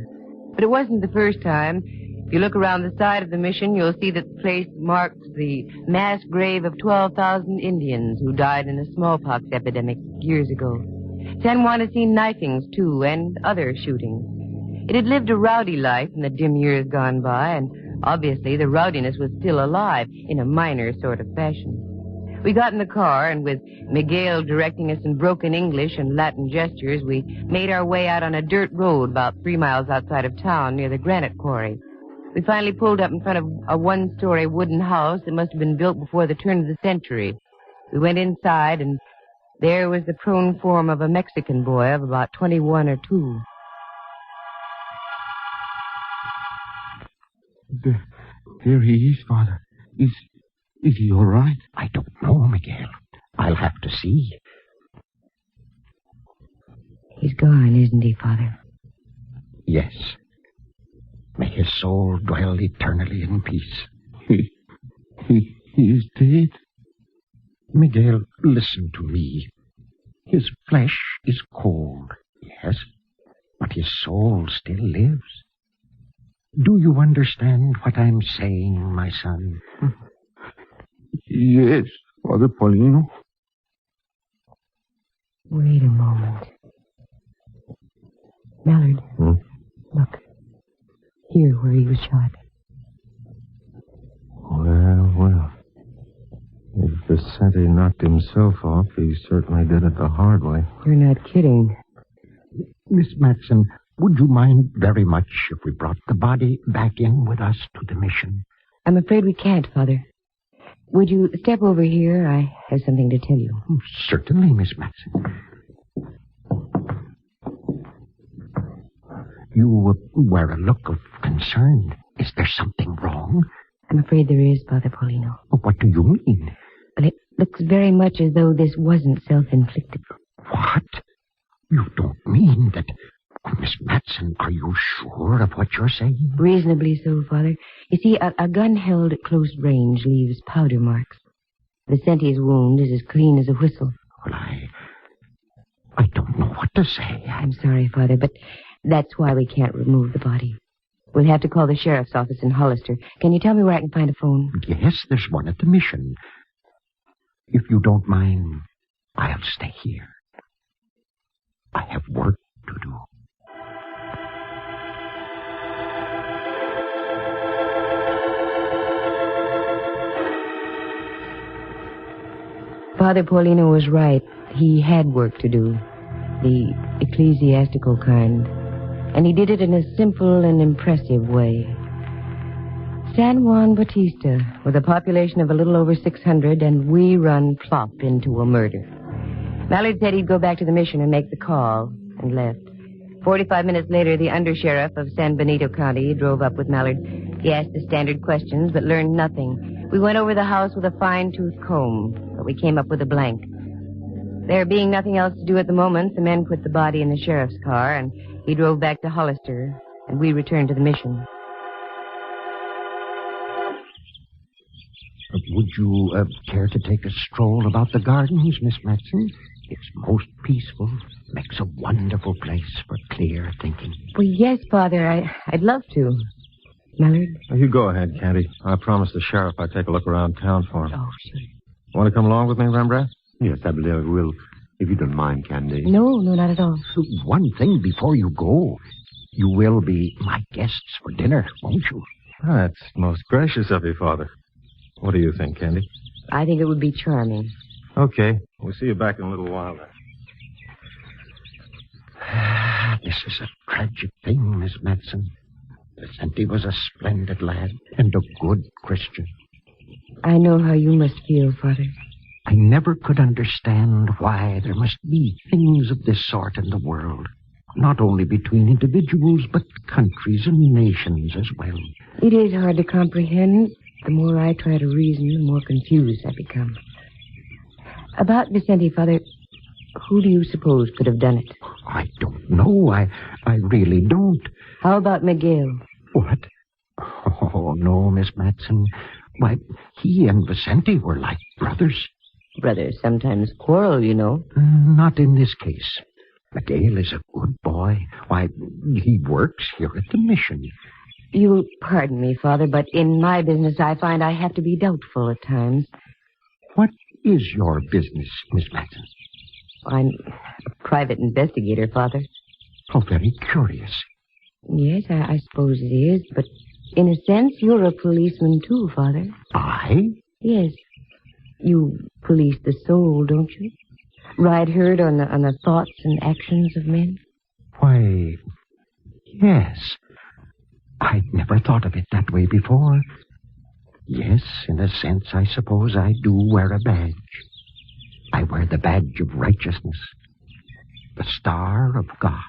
S6: But it wasn't the first time. If you look around the side of the mission, you'll see that the place marks the mass grave of 12,000 Indians who died in a smallpox epidemic years ago. San Juan had seen knifings, too, and other shootings. It had lived a rowdy life in the dim years gone by, and obviously the rowdiness was still alive in a minor sort of fashion. We got in the car, and with Miguel directing us in broken English and Latin gestures, we made our way out on a dirt road about 3 miles outside of town near the granite quarry. We finally pulled up in front of a one-story wooden house that must have been built before the turn of the century. We went inside, and there was the prone form of a Mexican boy of about 21 or 2.
S18: There he is, Father. Is he all right?
S11: I don't know, Miguel. I'll have to see.
S6: He's gone, isn't he, Father?
S11: Yes. May his soul dwell eternally in peace. He is dead. Miguel, listen to me. His flesh is cold, yes, but his soul still lives. Do you understand what I'm saying, my son?
S9: Yes, Father Paulino.
S6: Wait a moment. Mallard, look. Here where he was shot.
S5: Well. If Vicente knocked himself off, he certainly did it the hard way.
S6: You're not kidding.
S11: Miss Matson, would you mind very much if we brought the body back in with us to the mission?
S6: I'm afraid we can't, Father. Would you step over here? I have something to tell you.
S11: Certainly, Miss Matson. You wear a look of concern. Is there something wrong?
S6: I'm afraid there is, Father Paulino.
S11: What do you mean?
S6: But it looks very much as though this wasn't self-inflicted.
S11: What? You don't mean that... Miss Matson, are you sure of what you're saying?
S6: Reasonably so, Father. You see, a gun held at close range leaves powder marks. Vicente's wound is as clean as a whistle.
S11: Well, I don't know what to say.
S6: I'm sorry, Father, but that's why we can't remove the body. We'll have to call the sheriff's office in Hollister. Can you tell me where I can find a phone?
S11: Yes, there's one at the mission. If you don't mind, I'll stay here. I have work to do.
S6: Father Paulino was right. He had work to do. The ecclesiastical kind. And he did it in a simple and impressive way. San Juan Bautista, with a population of a little over 600, and we run plop into a murder. Mallard said he'd go back to the mission and make the call, and left. 45 minutes later, the undersheriff of San Benito County drove up with Mallard. He asked the standard questions, but learned nothing. We went over the house with a fine-tooth comb, but we came up with a blank. There being nothing else to do at the moment, the men put the body in the sheriff's car, and he drove back to Hollister, and we returned to the mission.
S11: Would you care to take a stroll about the gardens, Miss Matson? It's most peaceful. Makes a wonderful place for clear thinking.
S6: Well, yes, Father, I'd love to. Mallard?
S5: You go ahead, Candy. I promised the sheriff I'd take a look around town for him.
S6: Oh, sure.
S5: Want to come along with me, Rembrandt?
S21: Yes, I believe I will, if you don't mind, Candy.
S6: No, not at all.
S11: So one thing before you go. You will be my guests for dinner, won't you?
S5: That's most gracious of you, Father. What do you think, Candy?
S6: I think it would be charming.
S5: Okay. We'll see you back in a little while then.
S11: This is a tragic thing, Miss Matson. Vicente was a splendid lad and a good Christian.
S6: I know how you must feel, Father.
S11: I never could understand why there must be things of this sort in the world. Not only between individuals, but countries and nations as well.
S6: It is hard to comprehend. The more I try to reason, the more confused I become. About Vicente, Father, who do you suppose could have done it?
S11: I don't know. I really don't.
S6: How about Miguel?
S11: What? Oh, no, Miss Matson. Why, he and Vicente were like brothers.
S6: Brothers sometimes quarrel, you know.
S11: Not in this case. Miguel is a good boy. Why, he works here at the mission.
S6: You'll pardon me, Father, but in my business I find I have to be doubtful at times.
S11: What is your business, Miss Matson?
S6: I'm a private investigator, Father.
S11: Oh, very curious.
S6: Yes, I suppose it is, but in a sense, you're a policeman too, Father.
S11: I?
S6: Yes. You police the soul, don't you? Ride herd on the thoughts and actions of men?
S11: Why, yes. I'd never thought of it that way before. Yes, in a sense, I suppose I do wear a badge. I wear the badge of righteousness, the star of God.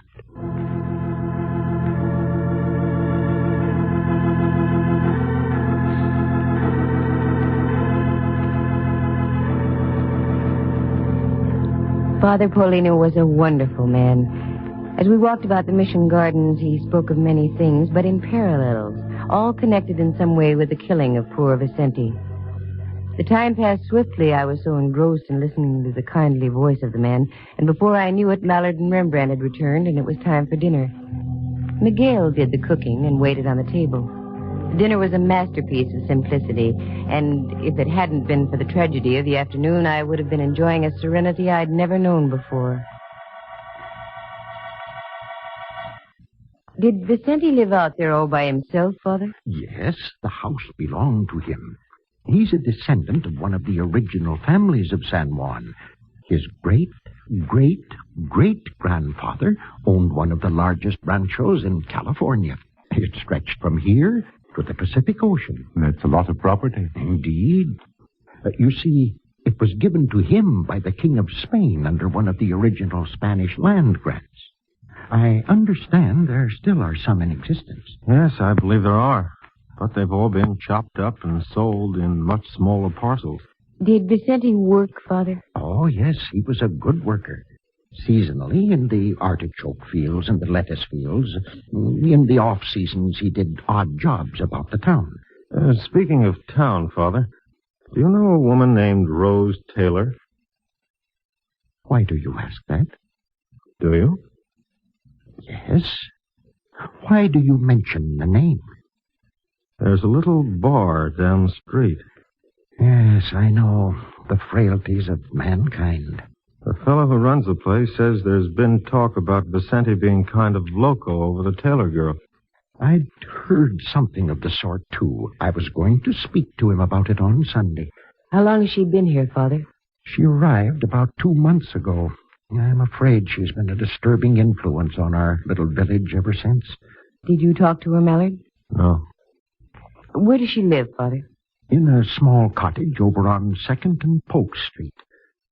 S6: Father Paulino was a wonderful man. As we walked about the mission gardens, he spoke of many things, but in parallels, all connected in some way with the killing of poor Vicente. The time passed swiftly. I was so engrossed in listening to the kindly voice of the man, and before I knew it, Mallard and Rembrandt had returned, and it was time for dinner. Miguel did the cooking and waited on the table. The dinner was a masterpiece of simplicity, and if it hadn't been for the tragedy of the afternoon, I would have been enjoying a serenity I'd never known before. Did Vicente live out there all by himself, Father?
S11: Yes, the house belonged to him. He's a descendant of one of the original families of San Juan. His great-great-great-grandfather owned one of the largest ranchos in California. It stretched from here to the Pacific Ocean.
S21: That's a lot of property.
S11: Indeed. You see, it was given to him by the King of Spain under one of the original Spanish land grants. I understand there still are some in existence.
S5: Yes, I believe there are. But they've all been chopped up and sold in much smaller parcels.
S6: Did Vicente work, Father?
S11: Oh, yes, he was a good worker. Seasonally, in the artichoke fields and the lettuce fields. In the off-seasons, he did odd jobs about the town.
S5: Speaking of town, Father, do you know a woman named Rose Taylor?
S11: Why do you ask that?
S5: Do you?
S11: Yes. Why do you mention the name?
S5: There's a little bar down the street.
S11: Yes, I know. The frailties of mankind.
S5: The fellow who runs the place says there's been talk about Vicente being kind of loco over the Taylor girl.
S11: I'd heard something of the sort, too. I was going to speak to him about it on Sunday.
S6: How long has she been here, Father?
S11: She arrived about 2 months ago. I'm afraid she's been a disturbing influence on our little village ever since.
S6: Did you talk to her, Mallard?
S5: No.
S6: Where does she live, Father?
S11: In a small cottage over on 2nd and Polk Street.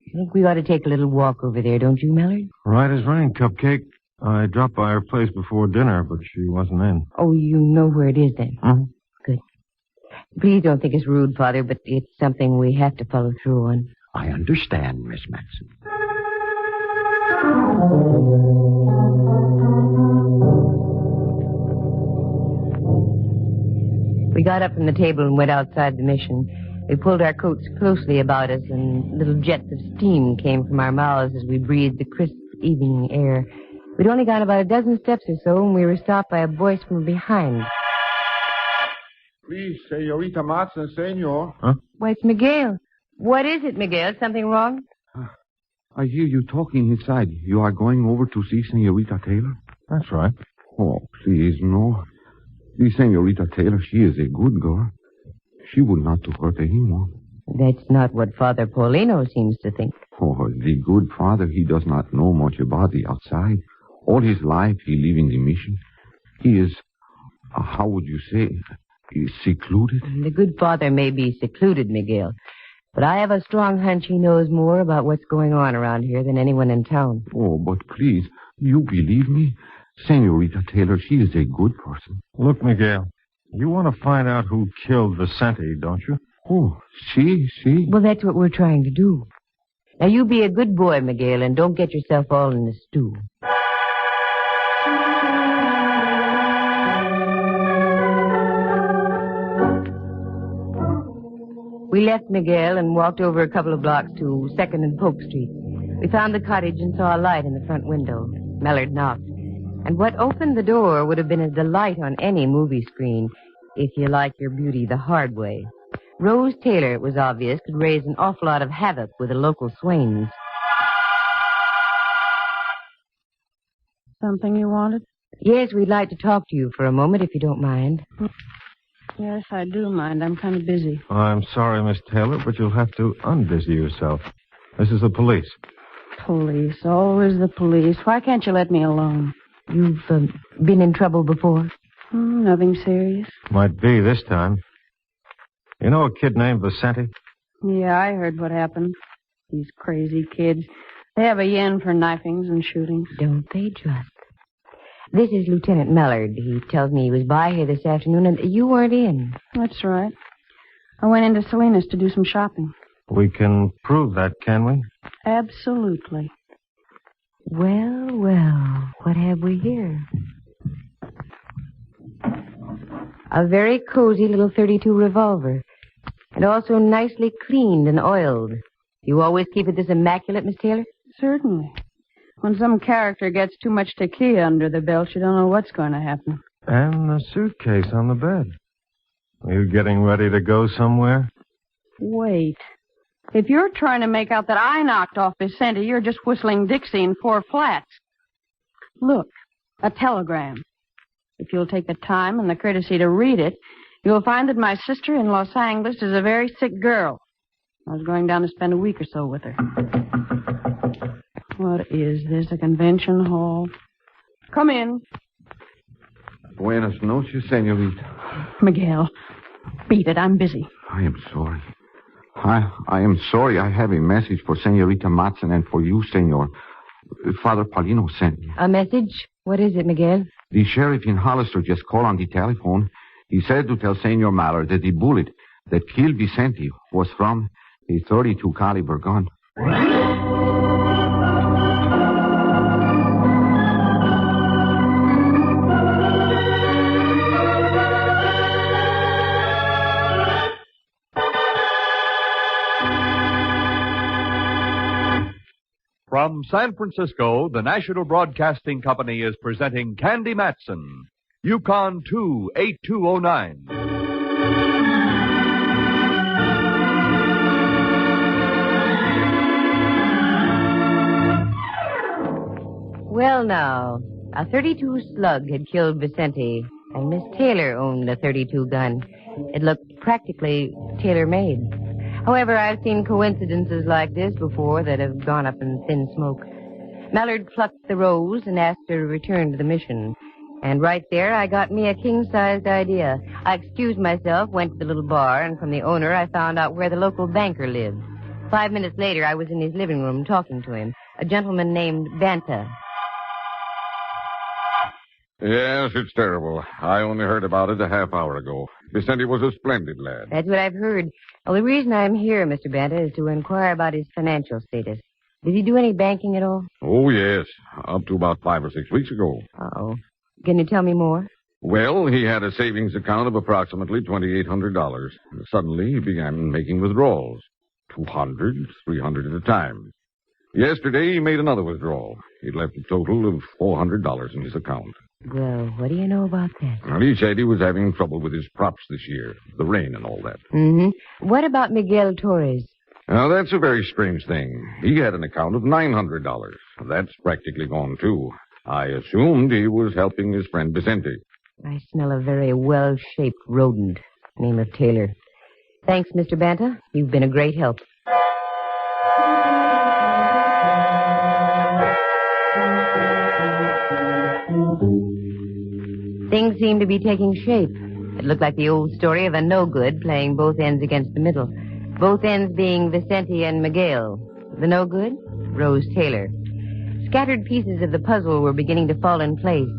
S6: I think we ought to take a little walk over there, don't you, Mallard?
S5: Right as rain, Cupcake. I dropped by her place before dinner, but she wasn't in.
S6: Oh, you know where it is, then?
S5: Mm-hmm.
S6: Good. Please don't think it's rude, Father, but it's something we have to follow through on.
S11: I understand, Miss Matson.
S6: We got up from the table and went outside the mission. We pulled our coats closely about us, and little jets of steam came from our mouths as we breathed the crisp evening air. We'd only gone about a dozen steps or so when we were stopped by a voice from behind.
S9: Please, Senorita Matson, senor.
S5: Huh?
S6: Why, it's Miguel. What is it, Miguel? Something wrong?
S9: I hear you talking inside. You are going over to see Senorita Taylor?
S5: That's right.
S9: Oh, please, no. The Senorita Taylor, she is a good girl. She would not to hurt anyone.
S6: That's not what Father Paulino seems to think.
S9: Oh, the good father, he does not know much about the outside. All his life he live in the mission. He is, how would you say, he's secluded.
S6: The good father may be secluded, Miguel. But I have a strong hunch he knows more about what's going on around here than anyone in town.
S9: Oh, but please, you believe me? Senorita Taylor, she is a good person.
S5: Look, Miguel, you want to find out who killed Vicente, don't you?
S9: Oh, she?
S6: Well, that's what we're trying to do. Now, you be a good boy, Miguel, and don't get yourself all in the stew. We left Miguel and walked over a couple of blocks to 2nd and Polk Street. We found the cottage and saw a light in the front window. Mallard knocked. And what opened the door would have been a delight on any movie screen, if you like your beauty the hard way. Rose Taylor, it was obvious, could raise an awful lot of havoc with the local swains.
S4: Something you wanted?
S6: Yes, we'd like to talk to you for a moment, if you don't mind.
S4: Yes, I do mind. I'm kind of busy.
S5: I'm sorry, Miss Taylor, but you'll have to unbusy yourself. This is the police.
S4: Police. Always the police. Why can't you let me alone?
S6: You've been in trouble before?
S4: Nothing serious.
S5: Might be this time. You know a kid named Vicente?
S4: Yeah, I heard what happened. These crazy kids. They have a yen for knifings and shootings.
S6: Don't they just? This is Lieutenant Mallard. He tells me he was by here this afternoon and you weren't in.
S4: That's right. I went into Salinas to do some shopping.
S5: We can prove that, can we?
S4: Absolutely.
S6: Well, well, what have we here? A very cozy little .32 revolver, and also nicely cleaned and oiled. You always keep it this immaculate, Miss Taylor?
S12: Certainly. When some character gets too much tequila under the belt, you don't know what's going to happen.
S5: And the suitcase on the bed. Are you getting ready to go somewhere?
S12: Wait. If you're trying to make out that I knocked off Vicente, you're just whistling Dixie in 4 flats. Look, a telegram. If you'll take the time and the courtesy to read it, you'll find that my sister in Los Angeles is a very sick girl. I was going down to spend a week or so with her. What is this, a convention hall? Come in.
S9: Buenas noches, senorita.
S12: Miguel, beat it. I'm busy.
S9: I am sorry. I am sorry. I have a message for Senorita Matson and for you, senor. Father Paulino sent me.
S6: A message? What is it, Miguel?
S9: The sheriff in Hollister just called on the telephone. He said to tell Senor Mallard that the bullet that killed Vicente was from a .32 caliber gun.
S14: From San Francisco, the National Broadcasting Company is presenting Candy Matson, Yukon 28209.
S6: Well, now, a .32 slug had killed Vicente, and Miss Taylor owned a .32 gun. It looked practically tailor-made. However, I've seen coincidences like this before that have gone up in thin smoke. Mallard plucked the rose and asked her to return to the mission. And right there, I got me a king-sized idea. I excused myself, went to the little bar, and from the owner, I found out where the local banker lived. 5 minutes later, I was in his living room talking to him, a gentleman named Banta.
S18: Yes, it's terrible. I only heard about it a half hour ago. Vicente was a splendid lad.
S6: That's what I've heard. Well, the reason I'm here, Mr. Banta, is to inquire about his financial status. Did he do any banking at all?
S18: Oh, yes. Up to about 5 or 6 weeks ago.
S6: Uh-oh. Can you tell me more?
S18: Well, he had a savings account of approximately $2,800. Suddenly, he began making withdrawals. 200, 300 at a time. Yesterday, he made another withdrawal. He'd left a total of $400 in his account.
S6: Well, what do you know about that?
S18: Well, he said he was having trouble with his crops this year, the rain and all that.
S6: Mm-hmm. What about Miguel Torres?
S18: Now, that's a very strange thing. He had an account of $900. That's practically gone, too. I assumed he was helping his friend Vicente.
S6: I smell a very well-shaped rodent. Name of Taylor. Thanks, Mr. Banta. You've been a great help. Things seem to be taking shape. It looked like the old story of a no-good playing both ends against the middle. Both ends being Vicente and Miguel. The no-good? Rose Taylor. Scattered pieces of the puzzle were beginning to fall in place.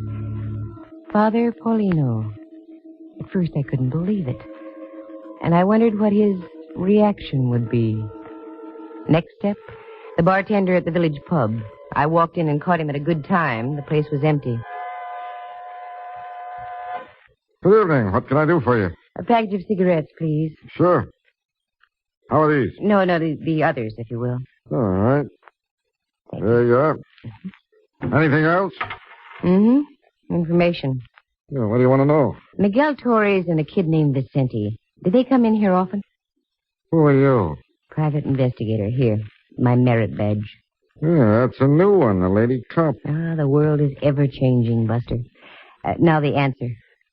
S6: Father Paulino. At first I couldn't believe it. And I wondered what his reaction would be. Next step, the bartender at the village pub. I walked in and caught him at a good time. The place was empty.
S18: Good evening. What can I do for you?
S6: A package of cigarettes, please.
S18: Sure. How are these?
S6: No, the others, if you will.
S18: All right. There you are. Anything else?
S6: Mm-hmm. Information.
S18: Yeah, what do you want to know?
S6: Miguel Torres and a kid named Vicente. Did they come in here often?
S18: Who are you?
S6: Private investigator. Here. My merit badge.
S18: Yeah, that's a new one, a lady cop.
S6: Ah, the world is ever-changing, Buster. Now the answer.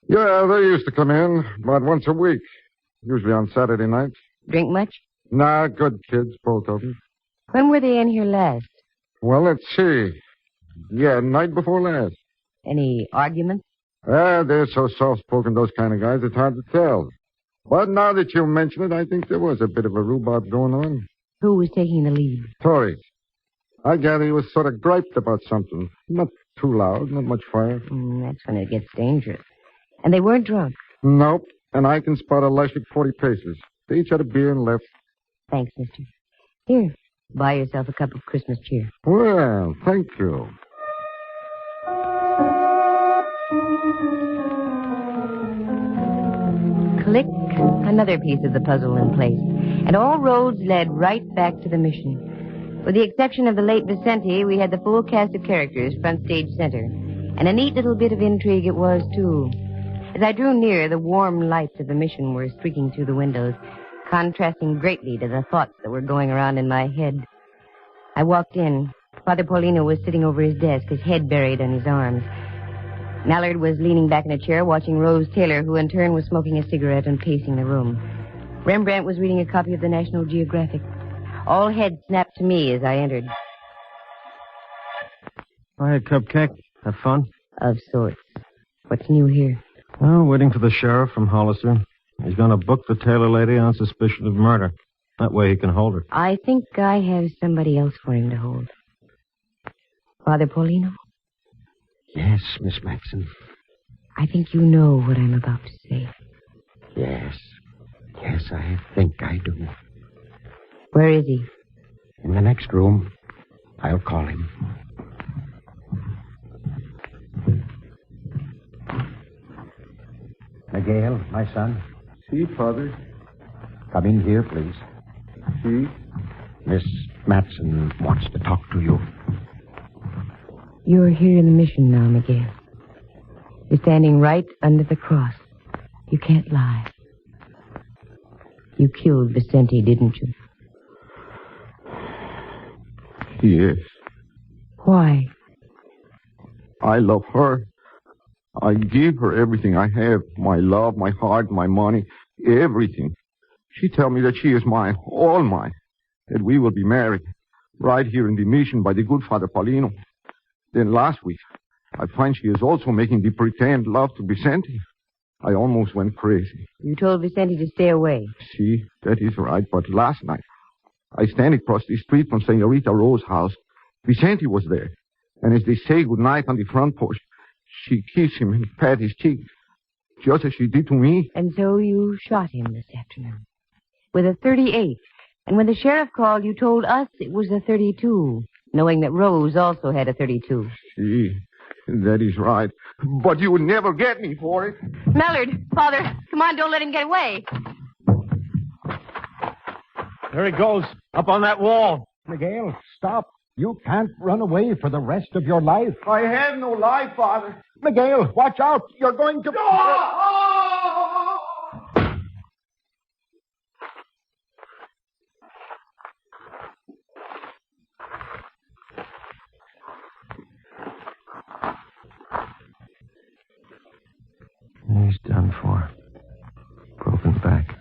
S18: Yeah, they used to come in about once a week. Usually on Saturday nights.
S6: Drink much?
S18: Nah, good kids, both of them.
S6: When were they in here last?
S18: Well, let's see. Yeah, night before last.
S6: Any arguments?
S18: They're so soft-spoken, those kind of guys, it's hard to tell. But now that you mention it, I think there was a bit of a rhubarb going on.
S6: Who was taking the lead?
S18: Torres. I gather he was sort of griped about something. Not too loud, not much fire.
S6: That's when it gets dangerous. And they weren't drunk?
S18: Nope. And I can spot a lush at 40 paces. They each had a beer and left.
S6: Thanks, mister. Here, Buy yourself a cup of Christmas cheer.
S9: Well, thank you.
S6: Click, another piece of the puzzle in place, and all roads led right back to the mission. With the exception of the late Vicente, we had the full cast of characters front stage center. And a neat little bit of intrigue it was, too. As I drew near, the warm lights of the mission were streaking through the windows, contrasting greatly to the thoughts that were going around in my head. I walked in. Father Paulino was sitting over his desk, his head buried on his arms. Mallard was leaning back in a chair watching Rose Taylor, who in turn was smoking a cigarette and pacing the room. Rembrandt was reading a copy of the National Geographic. All heads snapped to me as I entered.
S5: Hi, Cupcake. Have fun?
S6: Of sorts. What's new here?
S5: Oh, waiting for the sheriff from Hollister. He's going to book the Taylor lady on suspicion of murder. That way he can hold her.
S6: I think I have somebody else for him to hold. Father Paulino?
S11: Yes, Miss Matson.
S6: I think you know what I'm about to say.
S11: Yes. Yes, I think I do.
S6: Where is he?
S11: In the next room. I'll call him. Miguel, my son.
S9: See, Father.
S11: Come in here, please.
S9: See?
S11: Miss Matson wants to talk to you.
S6: You're here in the mission now, Miguel. You're standing right under the cross. You can't lie. You killed Vicente, didn't you?
S9: Yes.
S6: Why?
S9: I love her. I give her everything I have. My love, my heart, my money, everything. She tells me that she is mine, all mine. That we will be married right here in the mission by the good Father Paulino. Then last week, I find she is also making the pretend love to Vicente. I almost went crazy.
S6: You told Vicente to stay away.
S9: See, that is right. But last night, I stand across the street from Senorita Rose's house. Vicente was there. And as they say goodnight on the front porch, she kissed him and pat his cheek, just as she did to me.
S6: And so you shot him this afternoon with a .38. And when the sheriff called, you told us it was a .32, knowing that Rose also had a .32.
S9: See, that is right. But you would never get me for it.
S6: Mallard, Father, come on, don't let him get away.
S5: There he goes, up on that wall.
S11: Miguel, stop. You can't run away for the rest of your life.
S9: I have no life, Father.
S11: Miguel, watch out. You're going to...
S5: He's done for. Broken back.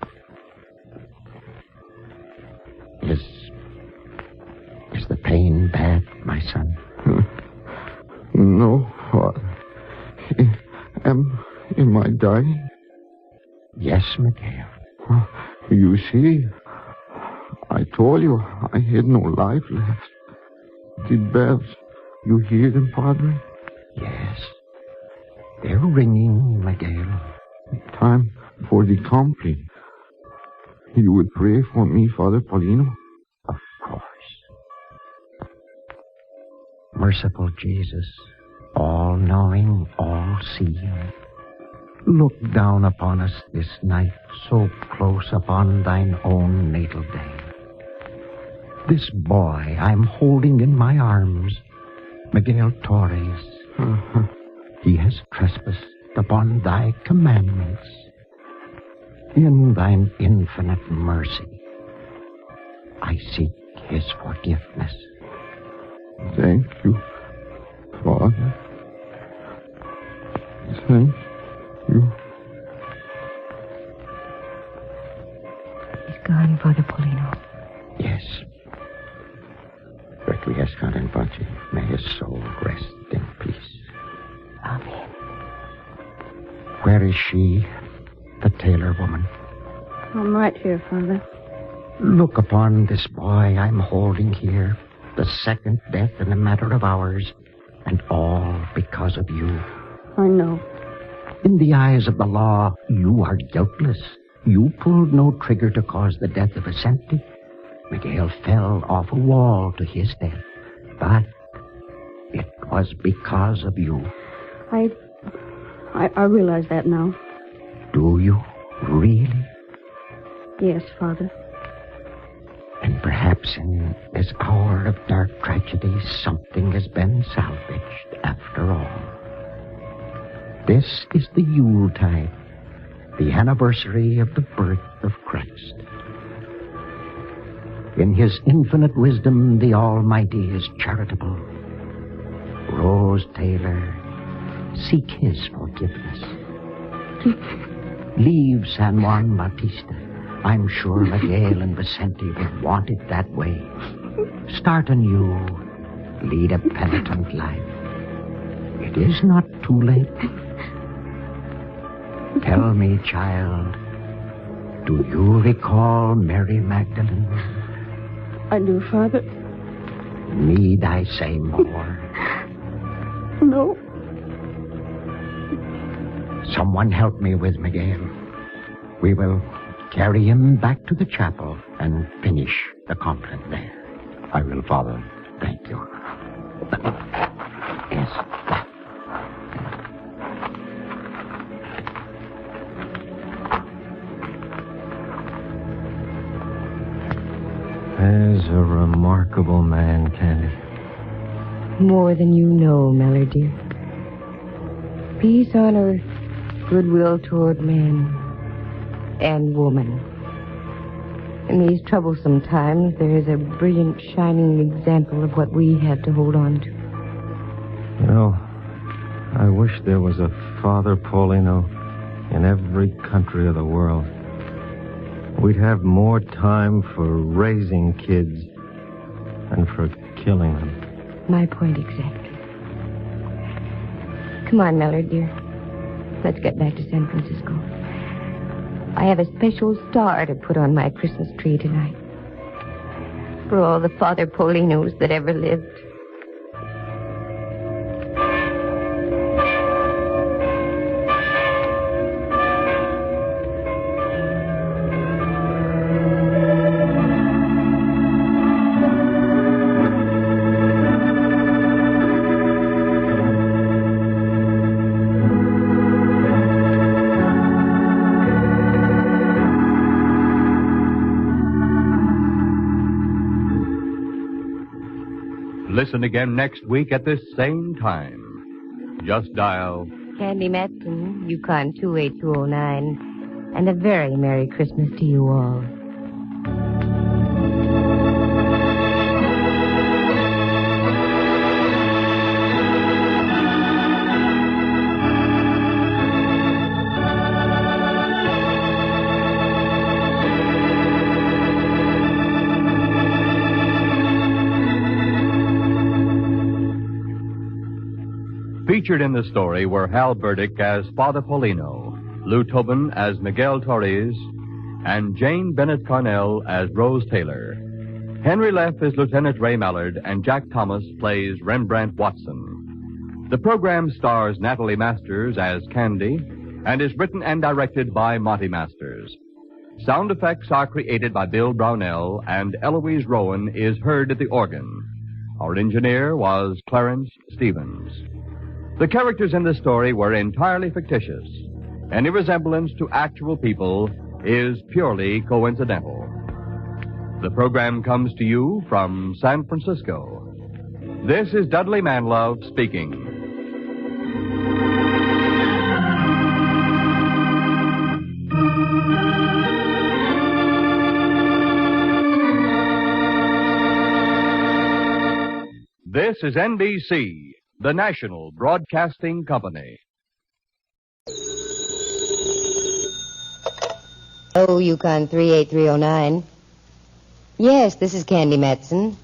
S11: Is the pain bad, my son?
S9: No, Father. Am I dying?
S11: Yes, Miguel.
S9: You see, I told you I had no life left. The bells, you hear them, Padre?
S11: Yes. They're ringing, Miguel.
S9: Time for the company. You would pray for me, Father Paulino?
S11: Of course. Merciful Jesus, all-knowing, all-seeing, look down upon us this night, so close upon thine own natal day. This boy I'm holding in my arms, Miguel Torres, he has trespassed upon thy commandments. In thine infinite mercy, I seek his forgiveness.
S9: Thank you, Father. Thank you.
S6: He's gone, Father Paulino.
S11: Yes. Requiescat in pace. May his soul rest in peace.
S6: Amen.
S11: Where is she, the Taylor woman?
S12: I'm right here, Father.
S11: Look upon this boy I'm holding here, the second death in a matter of hours, and all because of you.
S12: I know.
S11: In the eyes of the law, you are guiltless. You pulled no trigger to cause the death of Vicente. Miguel fell off a wall to his death. But it was because of you.
S12: I realize that now.
S11: Do you really?
S12: Yes, Father.
S11: And perhaps in this hour of dark tragedy, something has been salvaged after all. This is the Yuletide, the anniversary of the birth of Christ. In his infinite wisdom, the Almighty is charitable. Rose Taylor, seek his forgiveness. Leave San Juan Bautista. I'm sure Miguel and Vicente would want it that way. Start anew. Lead a penitent life. It is not too late. Tell me, child, do you recall Mary Magdalene?
S12: I do, Father.
S11: Need I say more?
S12: No.
S11: Someone help me with Miguel. We will carry him back to the chapel and finish the compliment there.
S16: I will, Father.
S11: Thank you. Yes.
S5: There's a remarkable man, Candy.
S6: More than you know, Mellor, dear. Peace on earth, goodwill toward man and woman. In these troublesome times, there is a brilliant, shining example of what we have to hold on to.
S5: You know, I wish there was a Father Paulino in every country of the world. We'd have more time for raising kids than for killing them.
S6: My point exactly. Come on, Mellor, dear. Let's get back to San Francisco. I have a special star to put on my Christmas tree tonight. For all the Father Paulinos that ever lived.
S20: Listen again next week at this same time. Just dial
S6: Candy Matson, Yukon 28209. And a very Merry Christmas to you all.
S20: Featured in the story were Hal Burdick as Father Paulino, Lou Tobin as Miguel Torres, and Jane Bennett Carnell as Rose Taylor. Henry Leff is Lieutenant Ray Mallard, and Jack Thomas plays Rembrandt Watson. The program stars Natalie Masters as Candy and is written and directed by Monty Masters. Sound effects are created by Bill Brownell, and Eloise Rowan is heard at the organ. Our engineer was Clarence Stevens. The characters in the story were entirely fictitious. Any resemblance to actual people is purely coincidental. The program comes to you from San Francisco. This is Dudley Manlove speaking. This is NBC, the National Broadcasting Company.
S6: Oh, Yukon 38309. Yes, this is Candy Matson.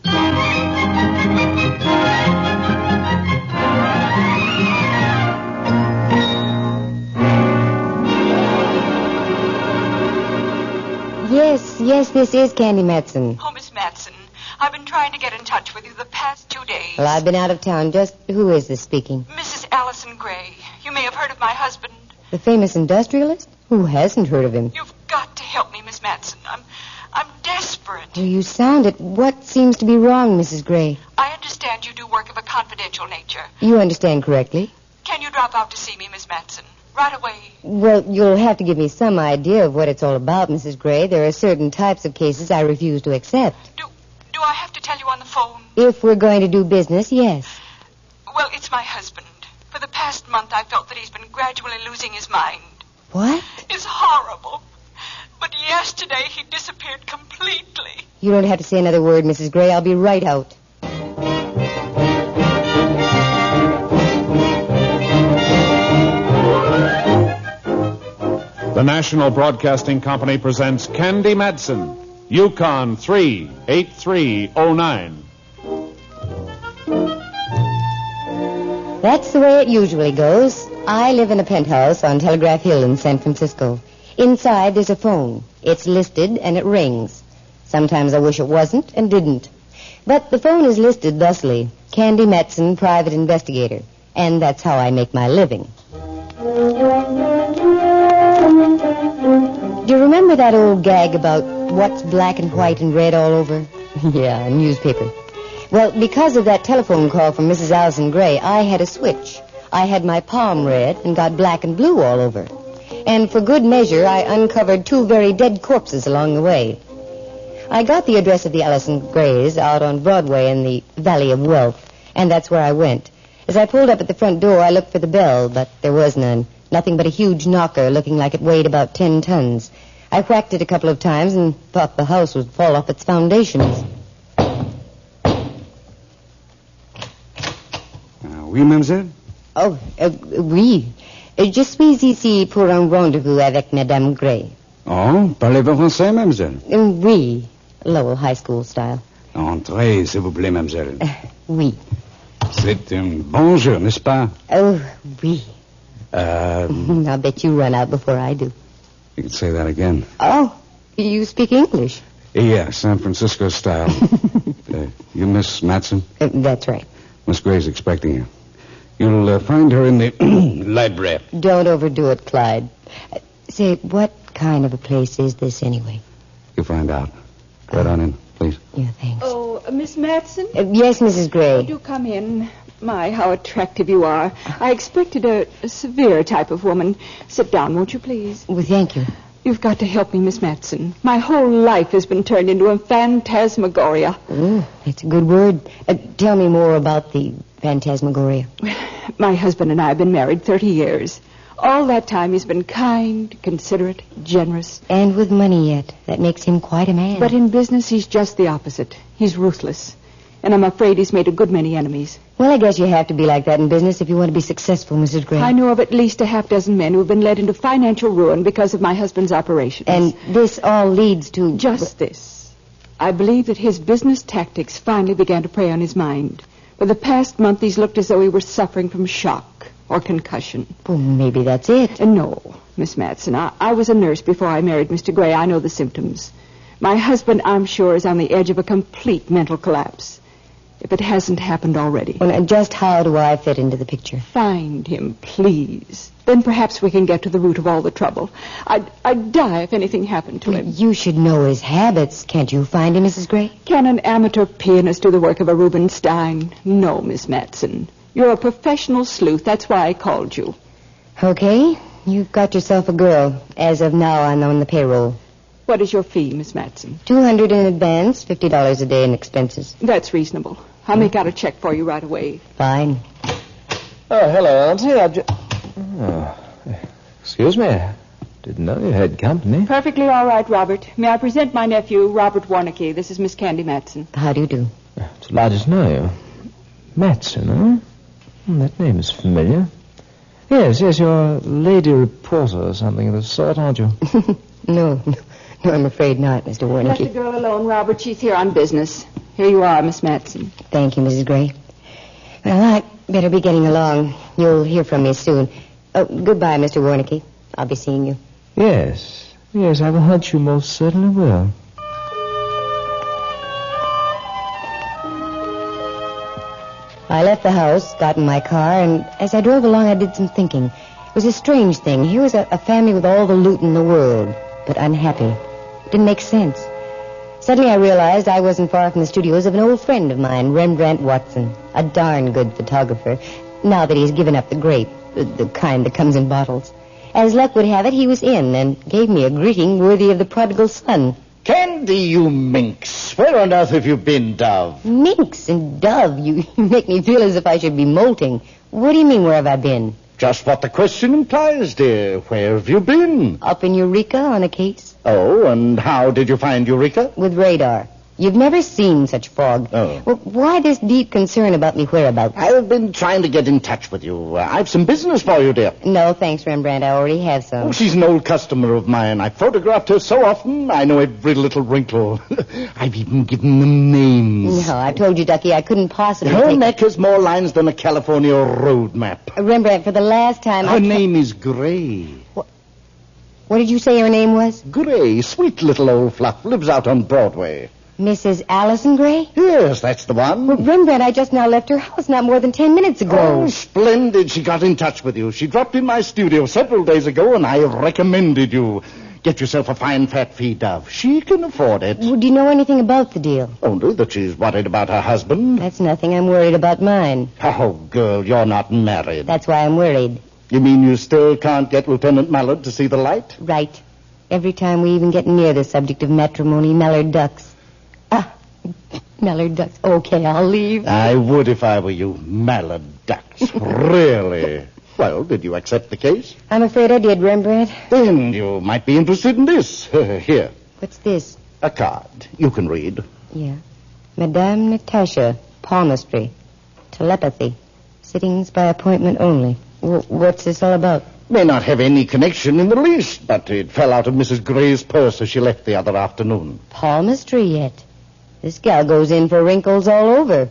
S6: Yes, this is Candy Matson.
S22: Oh, Miss Matson, I've been trying to get in touch with you the past 2 days.
S6: Well, I've been out of town. Just who is this speaking?
S22: Mrs. Allison Gray. You may have heard of my husband.
S6: The famous industrialist? Who hasn't heard of him?
S22: You've got to help me, Miss Matson. I'm desperate.
S6: You sound it. What seems to be wrong, Mrs. Gray?
S22: I understand you do work of a confidential nature.
S6: You understand correctly.
S22: Can you drop out to see me, Miss Matson? Right away.
S6: Well, you'll have to give me some idea of what it's all about, Mrs. Gray. There are certain types of cases I refuse to accept.
S22: Do I have to tell you on the phone?
S6: If we're going to do business, yes.
S22: Well, it's my husband. For the past month, I felt that he's been gradually losing his mind.
S6: What?
S22: It's horrible. But yesterday, he disappeared completely.
S6: You don't have to say another word, Mrs. Gray. I'll be right out.
S7: The National Broadcasting Company presents Candy Madsen, Yukon 38309.
S6: That's the way it usually goes. I live in a penthouse on Telegraph Hill in San Francisco. Inside, there's a phone. It's listed, and it rings. Sometimes I wish it wasn't and didn't. But the phone is listed thusly, Candy Madsen, Private Investigator. And that's how I make my living. Do you remember that old gag about what's black and white and red all over? Yeah, a newspaper. Well, because of that telephone call from Mrs. Allison Gray, I had a switch. I had my palm red and got black and blue all over. And for good measure, I uncovered 2 very dead corpses along the way. I got the address of the Allison Grays out on Broadway in the Valley of Wealth, and that's where I went. As I pulled up at the front door, I looked for the bell, but there was none. Nothing but a huge knocker looking like it weighed about 10 tons. I whacked it a couple of times and thought the house would fall off its foundations.
S17: Oui, mademoiselle?
S6: Oh, oui. Je suis ici pour un rendezvous avec Madame Gray.
S17: Oh, parlez-vous français, mademoiselle?
S6: Oui, Lowell High School style.
S17: Entrez, s'il vous plaît, mademoiselle.
S6: Oui.
S17: C'est un bon jeu, n'est-ce pas?
S6: Oh, oui. I'll bet you run out before I do.
S17: You can say that again.
S6: Oh, you speak English?
S17: Yeah, San Francisco style. You Miss Matson?
S6: That's right.
S17: Miss Gray's expecting you. You'll find her in the library.
S6: Don't overdo it, Clyde. Say, what kind of a place is this anyway?
S17: You'll find out. Right on in, please.
S6: Yeah, thanks.
S23: Oh, Miss Matson?
S6: Yes, Mrs. Gray.
S23: Do come in. My, how attractive you are. I expected a severe type of woman. Sit down, won't you, please?
S6: Well, thank you.
S23: You've got to help me, Miss Matson. My whole life has been turned into a phantasmagoria.
S6: Oh, that's a good word. Tell me more about the phantasmagoria.
S23: My husband and I have been married 30 years. All that time he's been kind, considerate, generous.
S6: And with money yet. That makes him quite a man.
S23: But in business, he's just the opposite. He's ruthless. And I'm afraid he's made a good many enemies.
S6: Well, I guess you have to be like that in business if you want to be successful, Mrs. Gray.
S23: I know of at least a half dozen men who've been led into financial ruin because of my husband's operations.
S6: And this all leads to...
S23: Just this. I believe that his business tactics finally began to prey on his mind. For the past month, he's looked as though he were suffering from shock or concussion.
S6: Well, maybe that's it.
S23: No, Miss Matson. I was a nurse before I married Mr. Gray. I know the symptoms. My husband, I'm sure, is on the edge of a complete mental collapse. If it hasn't happened already.
S6: Well, and just how do I fit into the picture?
S23: Find him, please. Then perhaps we can get to the root of all the trouble. I'd die if anything happened to him.
S6: You should know his habits. Can't you find him, Mrs. Gray?
S23: Can an amateur pianist do the work of a Rubinstein? No, Miss Matson. You're a professional sleuth. That's why I called you.
S6: Okay. You've got yourself a girl. As of now, I'm on the payroll.
S23: What is your fee, Miss Matson?
S6: $200 in advance, $50 a day in expenses.
S23: That's reasonable. I'll make out a check for you right away.
S6: Fine.
S5: Oh, hello, Auntie. Excuse me. Didn't know you had company.
S23: Perfectly all right, Robert. May I present my nephew, Robert Warnicke. This is Miss Candy Matson.
S6: How do you do?
S5: It's delighted to know you. Matson, huh? That name is familiar. Yes, you're a lady reporter or something of the sort, aren't you?
S6: No, I'm afraid not, Mr. Warnicke.
S23: Let the girl alone, Robert. She's here on business. Here you are, Miss Matson.
S6: Thank you, Mrs. Gray. Well, I better be getting along. You'll hear from me soon. Oh, goodbye, Mr. Warnicke. I'll be seeing you.
S5: Yes, I have a hunch you most certainly will.
S6: I left the house, got in my car, and as I drove along, I did some thinking. It was a strange thing. Here was a family with all the loot in the world, but unhappy. It didn't make sense.
S1: Suddenly I realized I wasn't far from the studios of an old friend of mine, Rembrandt Watson, a darn good photographer, now that he's given up the grape, the kind that comes in bottles. As luck would have it, he was in and gave me a greeting worthy of the prodigal son.
S2: Candy, you minx. Where on earth have you been, Dove?
S1: Minx and Dove, you make me feel as if I should be molting. What do you mean, where have I been?
S2: Just what the question implies, dear. Where have you been?
S1: Up in Eureka on a case.
S2: Oh, and how did you find Eureka?
S1: With radar. You've never seen such fog.
S2: Oh.
S1: Well, why this deep concern about me whereabouts?
S2: I've been trying to get in touch with you. I've some business for you, dear.
S1: No, thanks, Rembrandt. I already have some.
S2: Oh, she's an old customer of mine. I've photographed her so often, I know every little wrinkle. I've even given them names.
S1: No, I told you, Ducky, I couldn't possibly
S2: Her neck has more lines than a California road map.
S1: Rembrandt, for the last time...
S2: Her name is Gray.
S1: What did you say her name was?
S2: Gray. Sweet little old fluff. Lives out on Broadway.
S1: Mrs. Allison Gray?
S2: Yes, that's the one.
S1: Well, Rembrandt, I just now left her house not more than 10 minutes ago.
S2: Oh, splendid. She got in touch with you. She dropped in my studio several days ago, and I recommended you. Get yourself a fine fat feed, Dove. She can afford it.
S1: Well, do you know anything about the deal?
S2: Only that she's worried about her husband.
S1: That's nothing. I'm worried about mine.
S2: Oh, girl, you're not married.
S1: That's why I'm worried.
S2: You mean you still can't get Lieutenant Mallard to see the light?
S1: Right. Every time we even get near the subject of matrimony, Mallard ducks. Mallard ducks. Okay, I'll leave.
S2: I would if I were you. Mallard ducks. Really? Well, did you accept the case?
S1: I'm afraid I did, Rembrandt.
S2: Then you might be interested in this. Here.
S1: What's this?
S2: A card. You can read.
S1: Yeah. Madame Natasha, palmistry, telepathy, sittings by appointment only. What's this all about?
S2: May not have any connection in the least, but it fell out of Mrs. Gray's purse as she left the other afternoon.
S1: Palmistry yet? This gal goes in for wrinkles all over.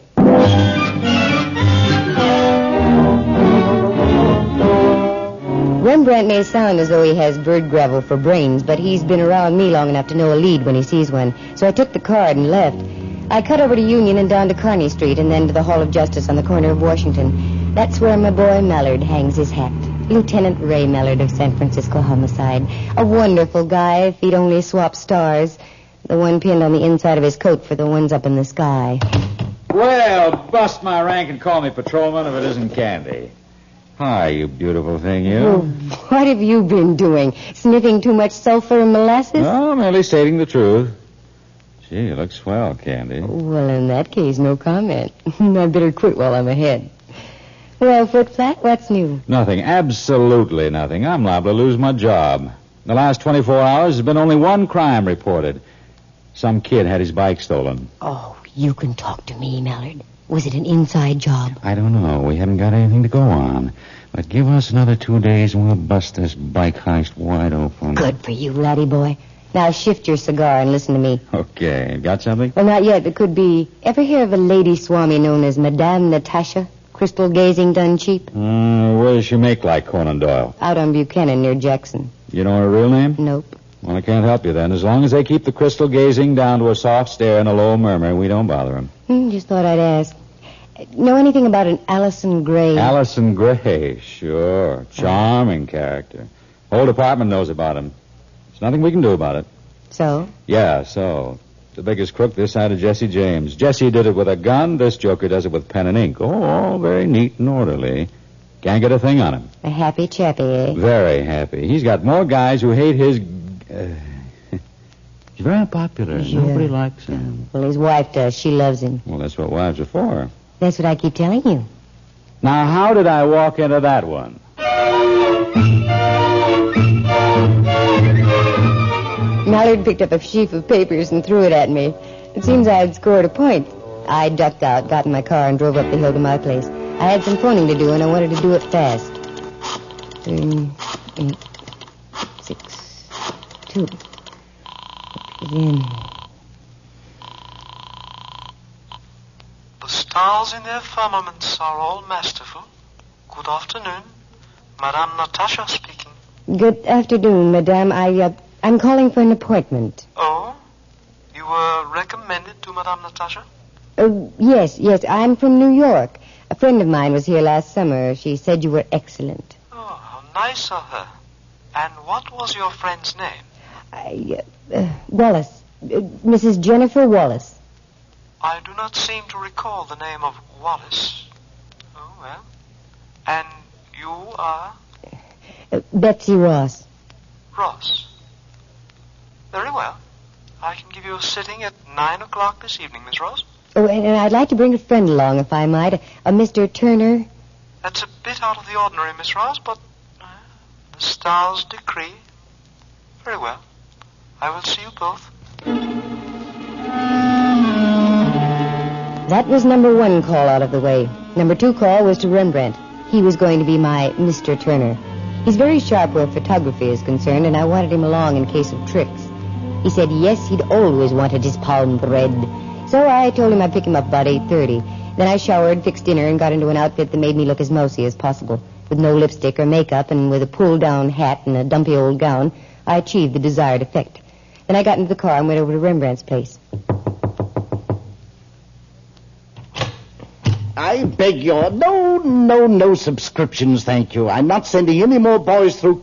S1: Rembrandt may sound as though he has bird gravel for brains, but he's been around me long enough to know a lead when he sees one. So I took the card and left. I cut over to Union and down to Kearny Street and then to the Hall of Justice on the corner of Washington. That's where my boy Mallard hangs his hat. Lieutenant Ray Mallard of San Francisco Homicide. A wonderful guy if he'd only swap stars. The one pinned on the inside of his coat for the ones up in the sky.
S8: Well, bust my rank and call me patrolman if it isn't Candy. Hi, you beautiful thing, you.
S1: Oh, what have you been doing? Sniffing too much sulfur and molasses?
S8: No, merely stating the truth. Gee, you look swell, Candy.
S1: Well, in that case, no comment. I better quit while I'm ahead. Well, Foot Flat, what's new?
S8: Nothing, absolutely nothing. I'm liable to lose my job. In the last 24 hours, there's been only one crime reported. Some kid had his bike stolen.
S1: Oh, you can talk to me, Mallard. Was it an inside job?
S8: I don't know. We haven't got anything to go on. But give us another 2 days and we'll bust this bike heist wide open.
S1: Good for you, laddie boy. Now shift your cigar and listen to me.
S8: Okay. Got something?
S1: Well, not yet. It could be... Ever hear of a lady swami known as Madame Natasha? Crystal gazing done cheap?
S8: Where does she make like Conan Doyle?
S1: Out on Buchanan near Jackson.
S8: You know her real name?
S1: Nope.
S8: Well, I can't help you then. As long as they keep the crystal gazing down to a soft stare and a low murmur, we don't bother them.
S1: Just thought I'd ask. Know anything about an Allison Gray?
S8: Allison Gray, sure. Charming character. Whole department knows about him. There's nothing we can do about it.
S1: So?
S8: Yeah, so. The biggest crook this side of Jesse James. Jesse did it with a gun. This joker does it with pen and ink. Oh, all very neat and orderly. Can't get a thing on him.
S1: A happy chappy, eh?
S8: Very happy. He's got more guys who hate his... He's very unpopular.
S1: Sure.
S8: Nobody likes him.
S1: Well, his wife does. She loves him.
S8: Well, that's what wives are for.
S1: That's what I keep telling you.
S8: Now, how did I walk into that one?
S1: Mallard picked up a sheaf of papers and threw it at me. It seems I had scored a point. I ducked out, got in my car, and drove up the hill to my place. I had some phoning to do, and I wanted to do it fast. 7, 8, 6, 2. Again.
S24: The stars in their firmaments are all masterful. Good afternoon. Madame Natasha speaking.
S1: Good afternoon, Madame. I'm calling for an appointment.
S24: Oh? You were recommended to Madame Natasha?
S1: Yes. I'm from New York. A friend of mine was here last summer. She said you were excellent.
S24: Oh, how nice of her. And what was your friend's name?
S1: Wallace. Mrs. Jennifer Wallace.
S24: I do not seem to recall the name of Wallace. Oh, well. And you are?
S1: Betsy Ross.
S24: Ross. Very well. I can give you a sitting at 9 o'clock this evening, Miss Ross.
S1: Oh, and I'd like to bring a friend along, if I might. A Mr. Turner.
S24: That's a bit out of the ordinary, Miss Ross, but the stars decree. Very well. I will see you both.
S1: That was number 1 call out of the way. Number 2 call was to Rembrandt. He was going to be my Mr. Turner. He's very sharp where photography is concerned, and I wanted him along in case of tricks. He said yes, he'd always wanted his palm read. So I told him I'd pick him up about 8:30. Then I showered, fixed dinner, and got into an outfit that made me look as mousy as possible. With no lipstick or makeup, and with a pulled-down hat and a dumpy old gown, I achieved the desired effect. Then I got into the car and went over to Rembrandt's place.
S2: I beg your... No subscriptions, thank you. I'm not sending any more boys through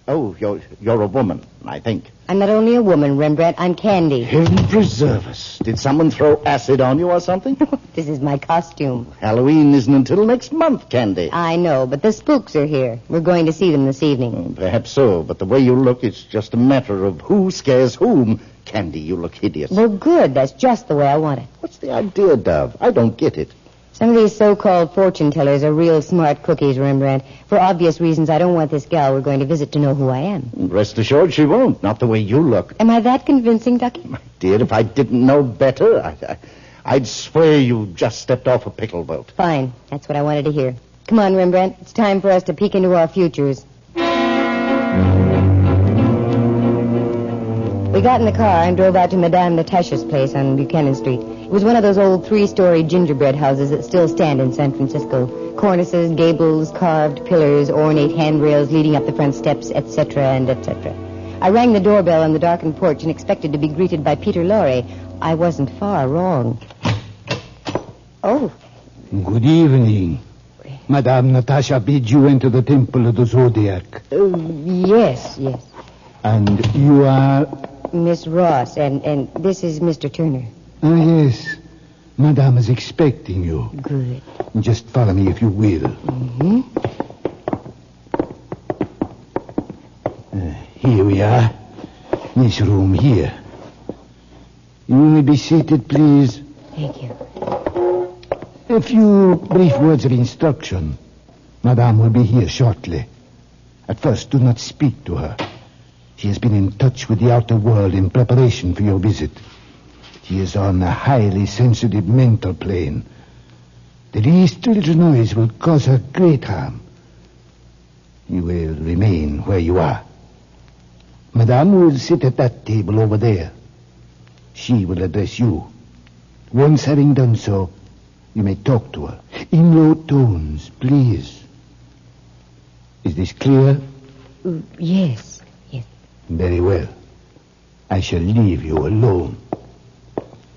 S2: Oh, you're a woman, I think.
S1: I'm not only a woman, Rembrandt. I'm Candy.
S2: Heaven preserve us. Did someone throw acid on you or something?
S1: This is my costume.
S2: Halloween isn't until next month, Candy.
S1: I know, but the spooks are here. We're going to see them this evening.
S2: Perhaps so, but the way you look, it's just a matter of who scares whom. Candy, you look hideous.
S1: Well, good. That's just the way I want it.
S2: What's the idea, Dove? I don't get it.
S1: Some of these so-called fortune tellers are real smart cookies, Rembrandt. For obvious reasons, I don't want this gal we're going to visit to know who I am.
S2: Rest assured she won't, not the way you look.
S1: Am I that convincing, Ducky?
S2: My dear, if I didn't know better, I'd swear you just stepped off a pickle boat.
S1: Fine. That's what I wanted to hear. Come on, Rembrandt. It's time for us to peek into our futures. We got in the car and drove out to Madame Natasha's place on Buchanan Street. It was one of those old 3-story gingerbread houses that still stand in San Francisco. Cornices, gables, carved pillars, ornate handrails leading up the front steps, etc. and etc. I rang the doorbell on the darkened porch and expected to be greeted by Peter Lorre. I wasn't far wrong. Oh.
S10: Good evening. Madame Natasha bids you enter the Temple of the Zodiac.
S1: Yes.
S10: And you are...
S1: Miss Ross, and this is Mr. Turner.
S10: Ah, yes. Madame is expecting you.
S1: Good.
S10: Just follow me, if you will.
S1: Mm-hmm.
S10: Here we are. This room here. You may be seated, please.
S1: Thank you.
S10: A few brief words of instruction. Madame will be here shortly. At first, do not speak to her. She has been in touch with the outer world in preparation for your visit. She is on a highly sensitive mental plane. The least little noise will cause her great harm. You will remain where you are. Madame will sit at that table over there. She will address you. Once having done so, you may talk to her. In low tones, please. Is this clear?
S1: Yes.
S10: Very well. I shall leave you alone.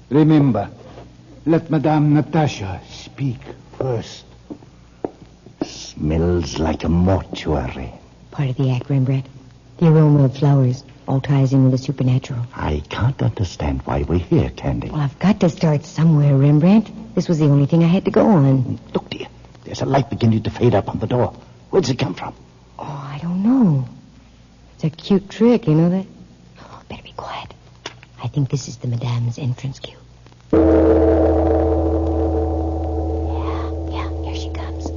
S10: Remember, let Madame Natasha speak first.
S2: Smells like a mortuary.
S1: Part of the act, Rembrandt. The aroma of flowers all ties in with the supernatural.
S2: I can't understand why we're here, Candy.
S1: Well, I've got to start somewhere, Rembrandt. This was the only thing I had to go on.
S2: Look, dear. There's a light beginning to fade up on the door. Where'd it come from?
S1: Oh, I don't know. It's a cute trick, you know that? Oh, better be quiet. I think this is the Madame's entrance cue. Yeah, here she comes.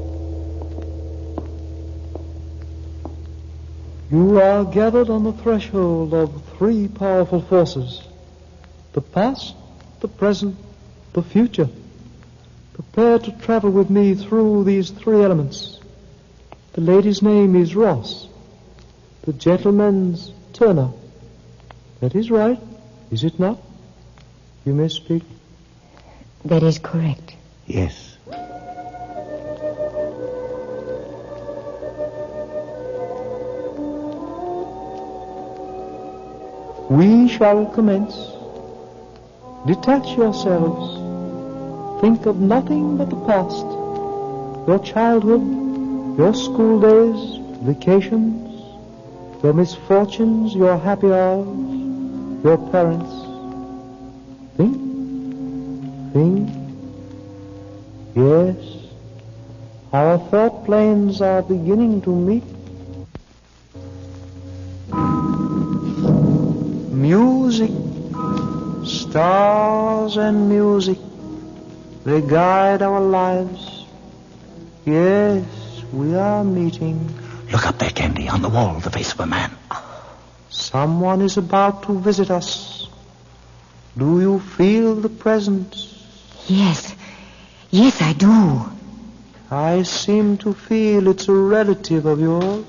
S13: You are gathered on the threshold of 3 powerful forces. The past, the present, the future. Prepare to travel with me through these 3 elements. The lady's name is Ross. The gentleman's Turner. That is right, is it not? You may speak.
S1: That is correct.
S2: Yes.
S13: We shall commence. Detach yourselves. Think of nothing but the past. Your childhood, your school days, vacations, your misfortunes, your happy hours, your parents, Think. Yes. Our thought planes are beginning to meet. Music. Stars and music. They guide our lives. Yes, we are meeting.
S3: Look up there, Candy, on the wall, the face of a man.
S13: Someone is about to visit us. Do you feel the presence?
S1: Yes. Yes, I do.
S13: I seem to feel it's a relative of yours.